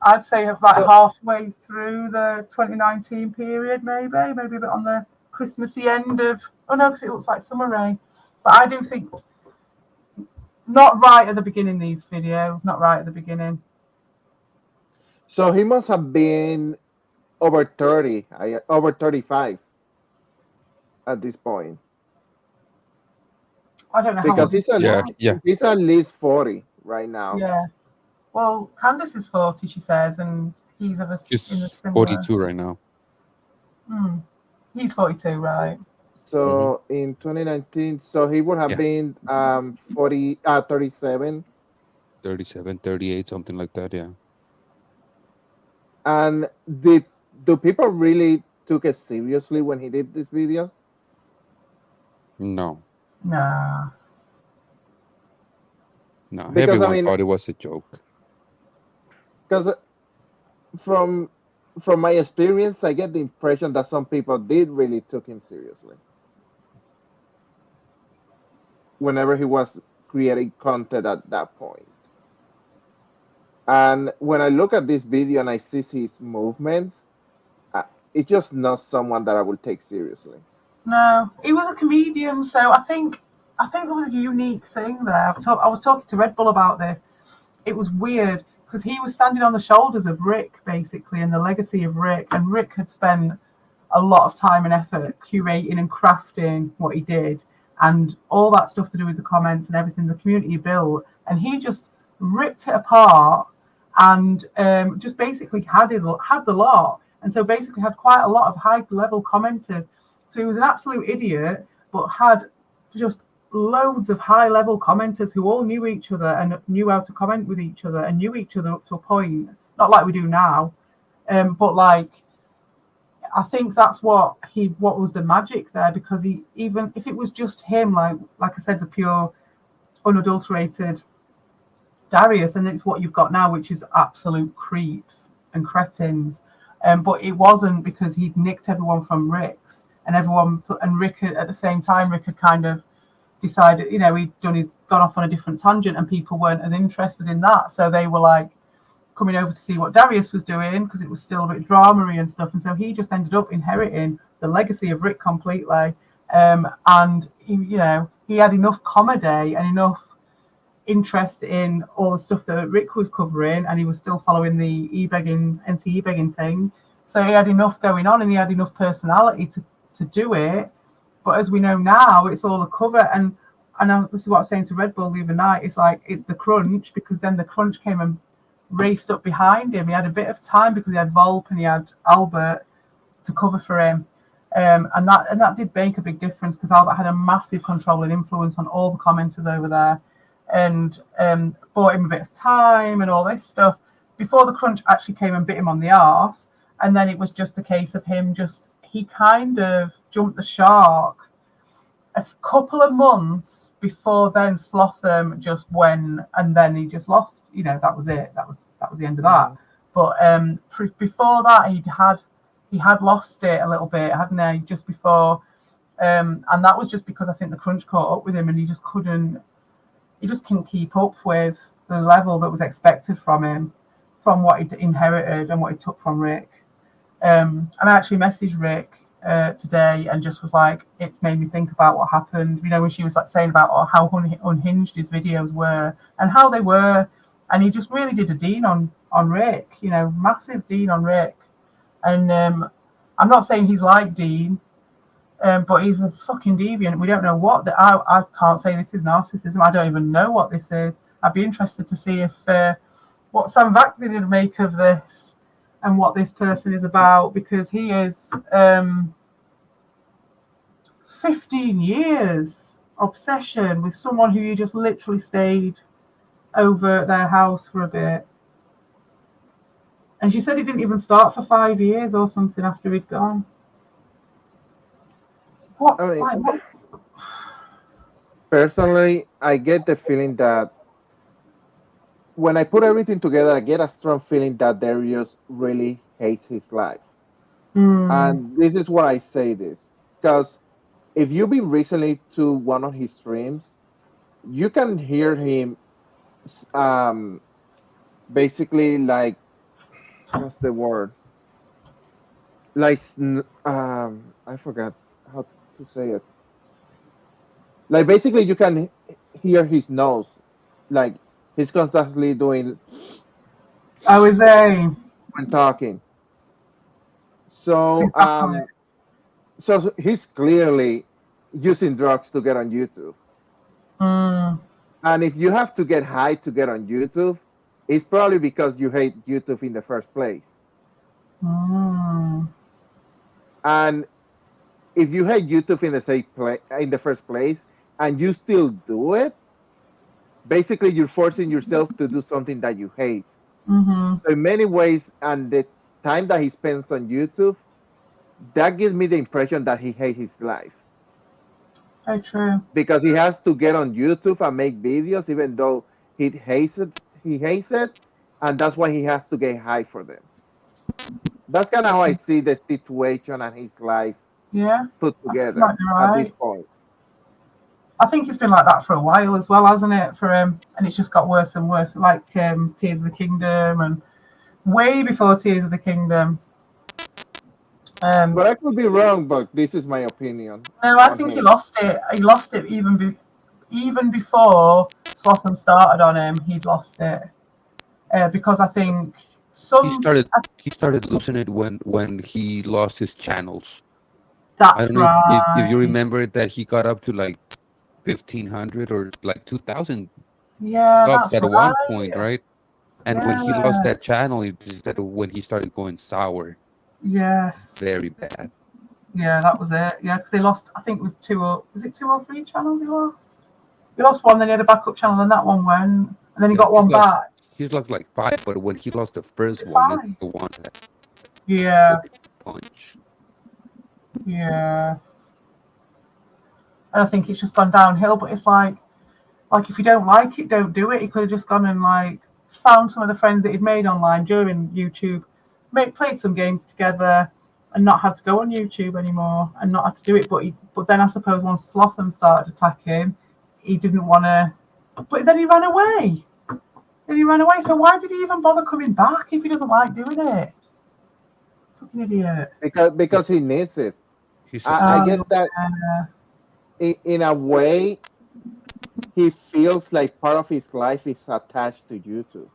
I'd say like halfway through the 2019 period, maybe a bit on the Christmassy end of. Oh no, because it looks like Summer Rae. But I do think not right at the beginning. These videos, not right at the beginning. So he must have been over 30, over 35 at this point. I don't know because he's at least 40 right now. Yeah. Well, Candace is 40, she says, and he's in a similar. 42 right now. He's 42, right? So in 2019, so he would have been 37. 37, 38, something like that, yeah. And do people really took it seriously when he did this video? No. Nah. No, Because, everyone thought it was a joke. Because from my experience, I get the impression that some people did really took him seriously whenever he was creating content at that point. And when I look at this video and I see his movements, it's just not someone that I would take seriously. No, he was a comedian, so I think there was a unique thing there. I was talking to Red Bull about this. It was weird because he was standing on the shoulders of Rick, basically, and the legacy of Rick. And Rick had spent a lot of time and effort curating and crafting what he did, and all that stuff to do with the comments and everything the community built. And he just ripped it apart and just basically had the lot. And so basically had quite a lot of high-level commenters. So he was an absolute idiot, but had just loads of high-level commenters who all knew each other and knew how to comment with each other and knew each other up to a point. Not like we do now, but like I think that's what was the magic there, because he, even if it was just him, like I said, the pure, unadulterated Darius, and it's what you've got now, which is absolute creeps and cretins. But it wasn't, because he'd nicked everyone from Rick's, and Rick at the same time, Rick had kind of decided, he'd gone off on a different tangent, and people weren't as interested in that, so they were like coming over to see what Darius was doing, because it was still a bit dramery and stuff, and so he just ended up inheriting the legacy of Rick completely. And he had enough comedy and enough interest in all the stuff that Rick was covering, and he was still following the anti-e-begging thing, so he had enough going on, and he had enough personality to do it. But as we know now, it's all a cover. And this is what I was saying to Red Bull the other night. It's like, it's the crunch, because then the crunch came and raced up behind him. He had a bit of time because he had Volp and he had Albert to cover for him. And that did make a big difference, because Albert had a massive control and influence on all the commenters over there, and bought him a bit of time and all this stuff before the crunch actually came and bit him on the arse. And then it was just a case of him he kind of jumped the shark a couple of months before then. Slotham just went, and then he just lost. That was it. That was the end of that. But before that, he had lost it a little bit, hadn't he? Just before, and that was just because I think the crunch caught up with him, and he just couldn't keep up with the level that was expected from him, from what he inherited and what he took from Rick. And I actually messaged Rick today and just was like, it's made me think about what happened. When she was like saying about how unhinged his videos were and how they were, and he just really did a Dean on Rick. Massive Dean on Rick. And I'm not saying he's like Dean, but he's a fucking deviant. We don't know what I can't say this is narcissism. I don't even know what this is. I'd be interested to see if what Sam Vaknin would make of this, and what this person is about, because he is 15 years obsession with someone who you just literally stayed over at their house for a bit. And she said it didn't even start for 5 years or something after he'd gone. What? Personally, I get the feeling that when I put everything together, I get a strong feeling that Darius really hates his life. And this is why I say this. Because if you've been recently to one of his streams, you can hear him basically like, what's the word? Like, I forgot how to say it. Like, basically you can hear his nose. Like, he's constantly doing. Oh, is he? When talking. So, so he's clearly using drugs to get on YouTube. And if you have to get high to get on YouTube, it's probably because you hate YouTube in the first place. And if you hate YouTube in the first place, and you still do it, basically you're forcing yourself to do something that you hate. So in many ways, and the time that he spends on YouTube, that gives me the impression that he hates his life. Very true. Because he has to get on YouTube and make videos, even though he hates it, and that's why he has to get high for them. That's kind of how I see the situation and his life put together at this point. I think it's been like that for a while as well, hasn't it, for him? And it's just got worse and worse, like Tears of the Kingdom, and way before Tears of the Kingdom. But I could be wrong, but this is my opinion. No, I think he lost it. He lost it even before Slotham started on him. He'd lost it because I think he started losing it when he lost his channels. That's I don't know if you remember that he got up to like 1,500 or like 2,000 subs at one point, right? And when he lost that channel, when he started going sour. Yes. Very bad. Yeah, that was it. Yeah, because he lost, I think it was 2 or 3 channels he lost? He lost one, then he had a backup channel, and that one went, and then he got one back. He's lost like 5, but when he lost the first one, it's the one that Yeah. punch. Yeah. And I think it's just gone downhill. But it's like if you don't like it, don't do it. He could have just gone and like found some of the friends that he'd made online during YouTube, played some games together, and not had to go on YouTube anymore and not had to do it. But then I suppose once Slotham started attacking, he didn't want to. But then he ran away. So why did he even bother coming back if he doesn't like doing it? Fucking idiot. Because he needs it. He's I okay. guess that in a way, he feels like part of his life is attached to YouTube.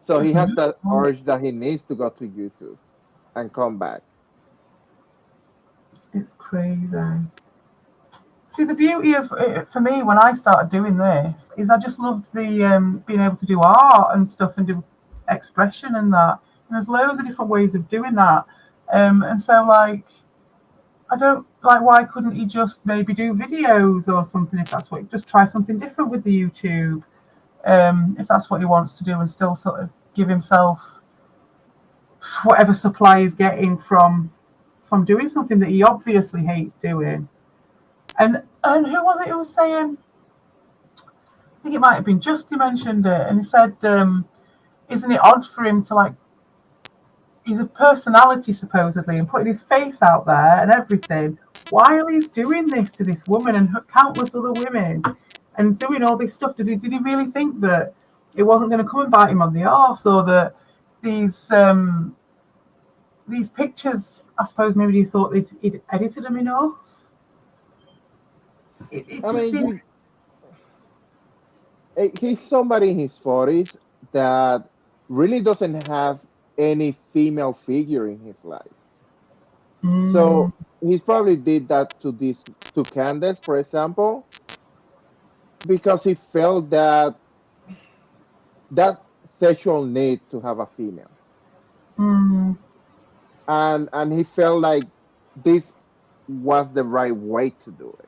So he has that urge that he needs to go to YouTube and come back. It's crazy. See, the beauty of it for me when I started doing this is I just loved the being able to do art and stuff and do expression and that. And there's loads of different ways of doing that. And so, like, I don't like. Why couldn't he just maybe do videos or something? If that's what, just try something different with the YouTube. If that's what he wants to do, and still sort of give himself whatever supply he's getting from doing something that he obviously hates doing. And who was it who was saying? I think it might have been Justy mentioned it, and he said, "Isn't it odd for him to like? He's a personality supposedly, and putting his face out there and everything, while he's doing this to this woman and countless other women, and doing all this stuff. Did he really think that it wasn't going to come and bite him on the arse, or that these pictures? I suppose maybe he thought he'd edited them enough." It just seems... he's somebody in his 40s that really doesn't have any female figure in his life. So he probably did that to Candace, for example, because he felt that sexual need to have a female. And he felt like this was the right way to do it.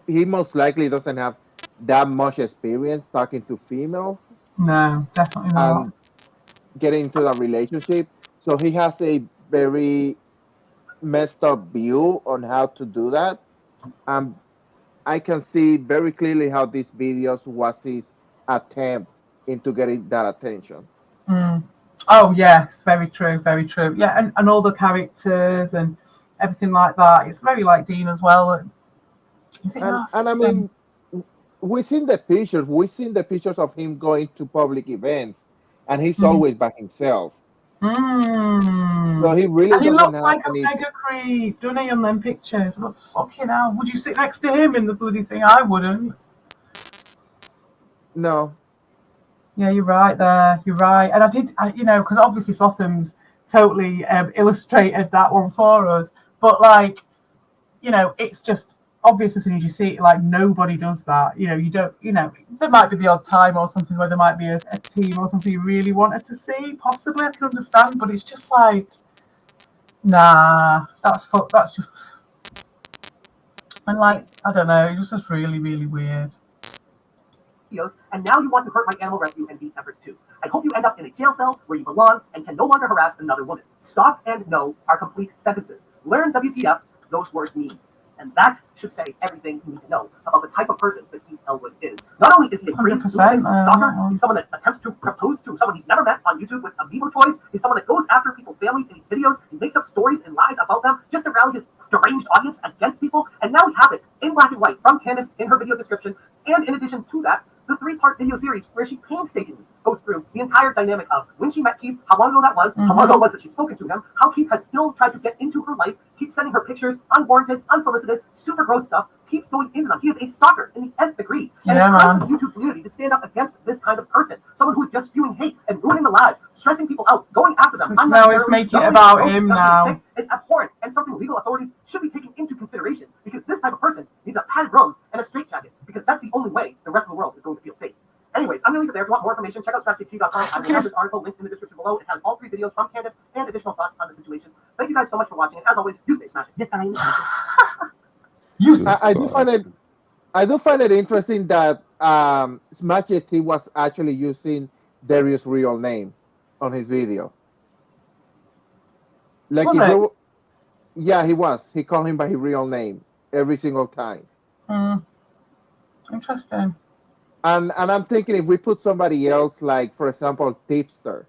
He most likely doesn't have that much experience talking to females. No, definitely not. And getting into the relationship. So he has a very messed up view on how to do that. I can see very clearly how these videos was his attempt into getting that attention. Oh yes, very true, very true. Yeah, and all the characters and everything like that. It's very like Dean as well. And I mean, we've seen the pictures of him going to public events, and he's always by himself. So he really and he doesn't looks have like any... a mega creep, doesn't he, on them pictures? Looks fucking hell. Would you sit next to him in the bloody thing? I wouldn't. No. Yeah, you're right there. You're right. And I did, because obviously Sotham's totally illustrated that one for us. But, like, it's just obvious as soon as you see it, like, nobody does that. You don't, there might be the odd time or something where there might be a team or something you really wanted to see. Possibly, I can understand. But it's just like, nah, that's just, and, like, I don't know, it's just really, really weird. And now you want to hurt my animal rescue and beat efforts too. I hope you end up in a jail cell where you belong and can no longer harass another woman. Stop and no are complete sentences. Learn WTF those words mean. And that should say everything you need to know about the type of person that Keith Elwood is. Not only is he a crazy stalker, he's someone that attempts to propose to someone he's never met on YouTube with Amiibo toys. He's someone that goes after people's families in his videos. He makes up stories and lies about them just to rally his deranged audience against people. And now we have it in black and white from Candace in her video description. And in addition to that, the 3-part video series where she painstakingly goes through the entire dynamic of when she met Keith, how long ago that was, how long ago it was that she's spoken to him, how Keith has still tried to get into her life, keeps sending her pictures, unwarranted, unsolicited, super gross stuff, keeps going into them. He is a stalker in the nth degree. And it's time for the YouTube community to stand up against this kind of person. Someone who's just spewing hate and ruining the lives, stressing people out, going after them. No, it's making it about him now. It's abhorrent and something legal authorities should be taking into consideration because this type of person needs a padded room and a straitjacket because that's the only way the rest of the world is going to feel safe. Anyways, I'm going to leave it there. If you want more information, check out StrashTV.com. I'm going to have this article linked in the description below. It has all 3 videos from Candace and additional thoughts on the situation. Thank you guys so much for watching. And as always, you stay smashing. I do find it interesting that Smash T was actually using Darius' real name on his video. Like Was if it? we, yeah, he was. He called him by his real name every single time. Interesting. And I'm thinking if we put somebody else, like for example, Tipster,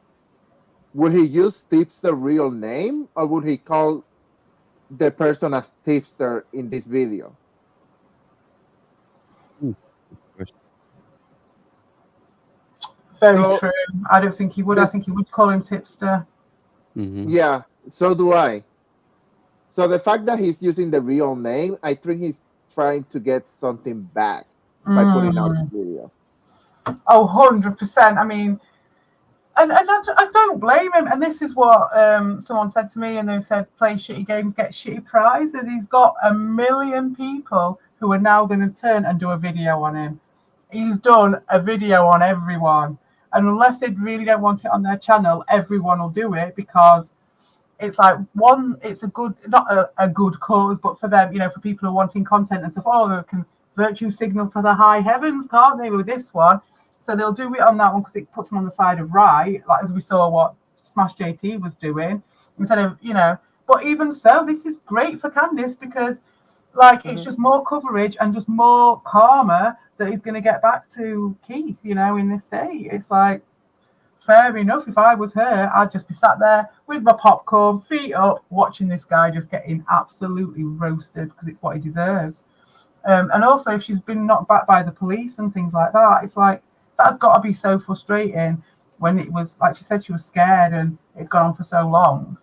would he use Tipster real name or would he call the person as Tipster in this video? Hmm, question. Very So true. I don't think he would. I this, think he would call him tipster. Mm-hmm. yeah, so do I. So the fact that he's using the real name, I think he's trying to get something back by putting out Mm. the video. Oh, 100%. I mean, and I don't blame him. And this is what someone said to me, and they said, play shitty games, get shitty prizes. He's got 1 million people who are now going to turn and do a video on him. He's done a video on everyone. And unless they really don't want it on their channel, everyone will do it because it's like it's a good, not a good cause, but for them, for people who are wanting content and stuff, they can virtue signal to the high heavens, can't they, with this one? So they'll do it on that one because it puts them on the side of right, like as we saw what Smash JT was doing, instead of, but even so, this is great for Candice because it's just more coverage and just more karma that he's going to get back to Keith, in this state. It's like, fair enough. If I was her, I'd just be sat there with my popcorn, feet up, watching this guy just getting absolutely roasted because it's what he deserves. And also, if she's been knocked back by the police and things like that, it's like, that's got to be so frustrating when it was, like she said, she was scared and it'd gone on for so long.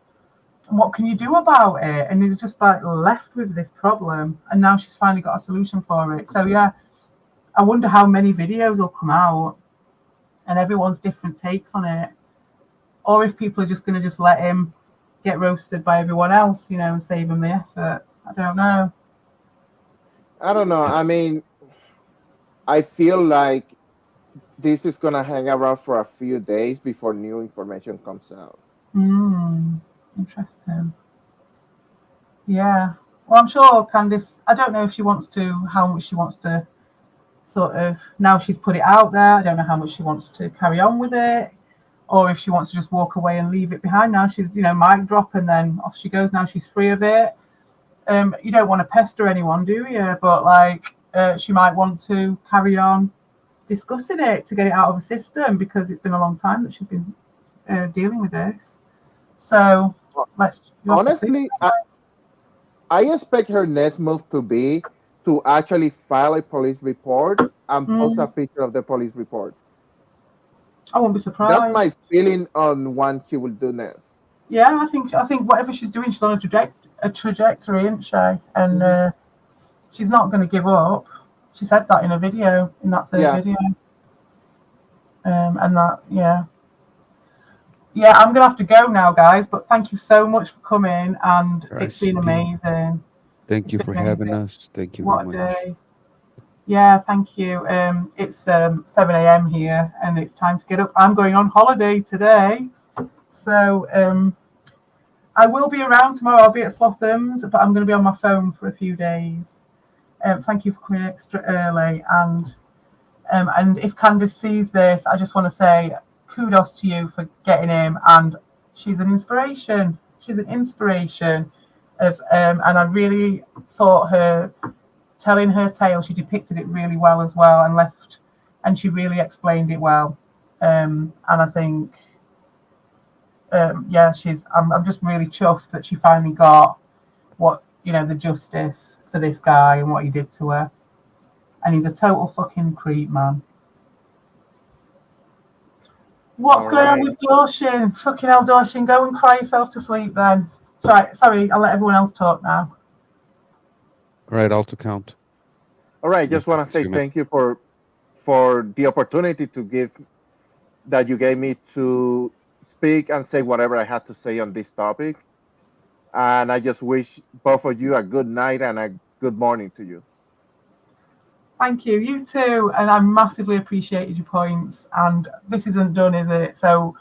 And what can you do about it? And he's just left with this problem. And now she's finally got a solution for it. So, yeah, I wonder how many videos will come out and everyone's different takes on it, or if people are just going to just let him get roasted by everyone else, and save him the effort. I don't know. I mean, I feel like this is gonna hang around for a few days before new information comes out. Interesting. Yeah. Well, I'm sure Candice, I don't know if she wants to, how much she wants to sort of, now she's put it out there, I don't know how much she wants to carry on with it, or if she wants to just walk away and leave it behind. Now she's, mic drop and then off she goes. Now she's free of it. You don't want to pester anyone, do you? But she might want to carry on discussing it to get it out of the system because it's been a long time that she's been dealing with this. So let's honestly, I expect her next move to be to actually file a police report and post a picture of the police report. I won't be surprised. That's my feeling on what she will do next. Yeah, I think whatever she's doing, she's on a trajectory, isn't she? And she's not going to give up. She said that in a video, in that third video. And that, yeah, I'm gonna have to go now, guys. But thank you so much for coming, and it's been amazing. Thank you for having us. Thank you very much. Day. Yeah, thank you. It's 7 a.m. here, and it's time to get up. I'm going on holiday today, so I will be around tomorrow. I'll be at Slotham's, but I'm going to be on my phone for a few days. Thank you for coming extra early, and if Candice sees this, I just want to say kudos to you for getting him, and she's an inspiration. She's an inspiration of, and I really thought her telling her tale, she depicted it really well as well, and she really explained it well. And I think, I'm just really chuffed that she finally got what, the justice for this guy and what he did to her. And he's a total fucking creep, man. What's going on with Dorshin? Fucking hell, Dorshin, go and cry yourself to sleep then. Sorry, I'll let everyone else talk now. All right, all to count. All right, just want to say thank you for the opportunity that you gave me to speak and say whatever I had to say on this topic. And I just wish both of you a good night and a good morning to you. Thank you. You too. And I massively appreciated your points. And this isn't done, is it? So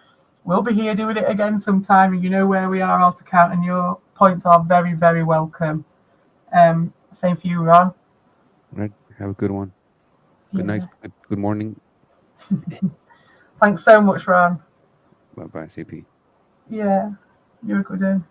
we'll be here doing it again sometime. And you know where we are, all to count. And your points are very, very welcome. Same for you, Ron. All right. Have a good one. Good night. Good morning. Thanks so much, Ron. Bye-bye, CP. Yeah. You're a good one.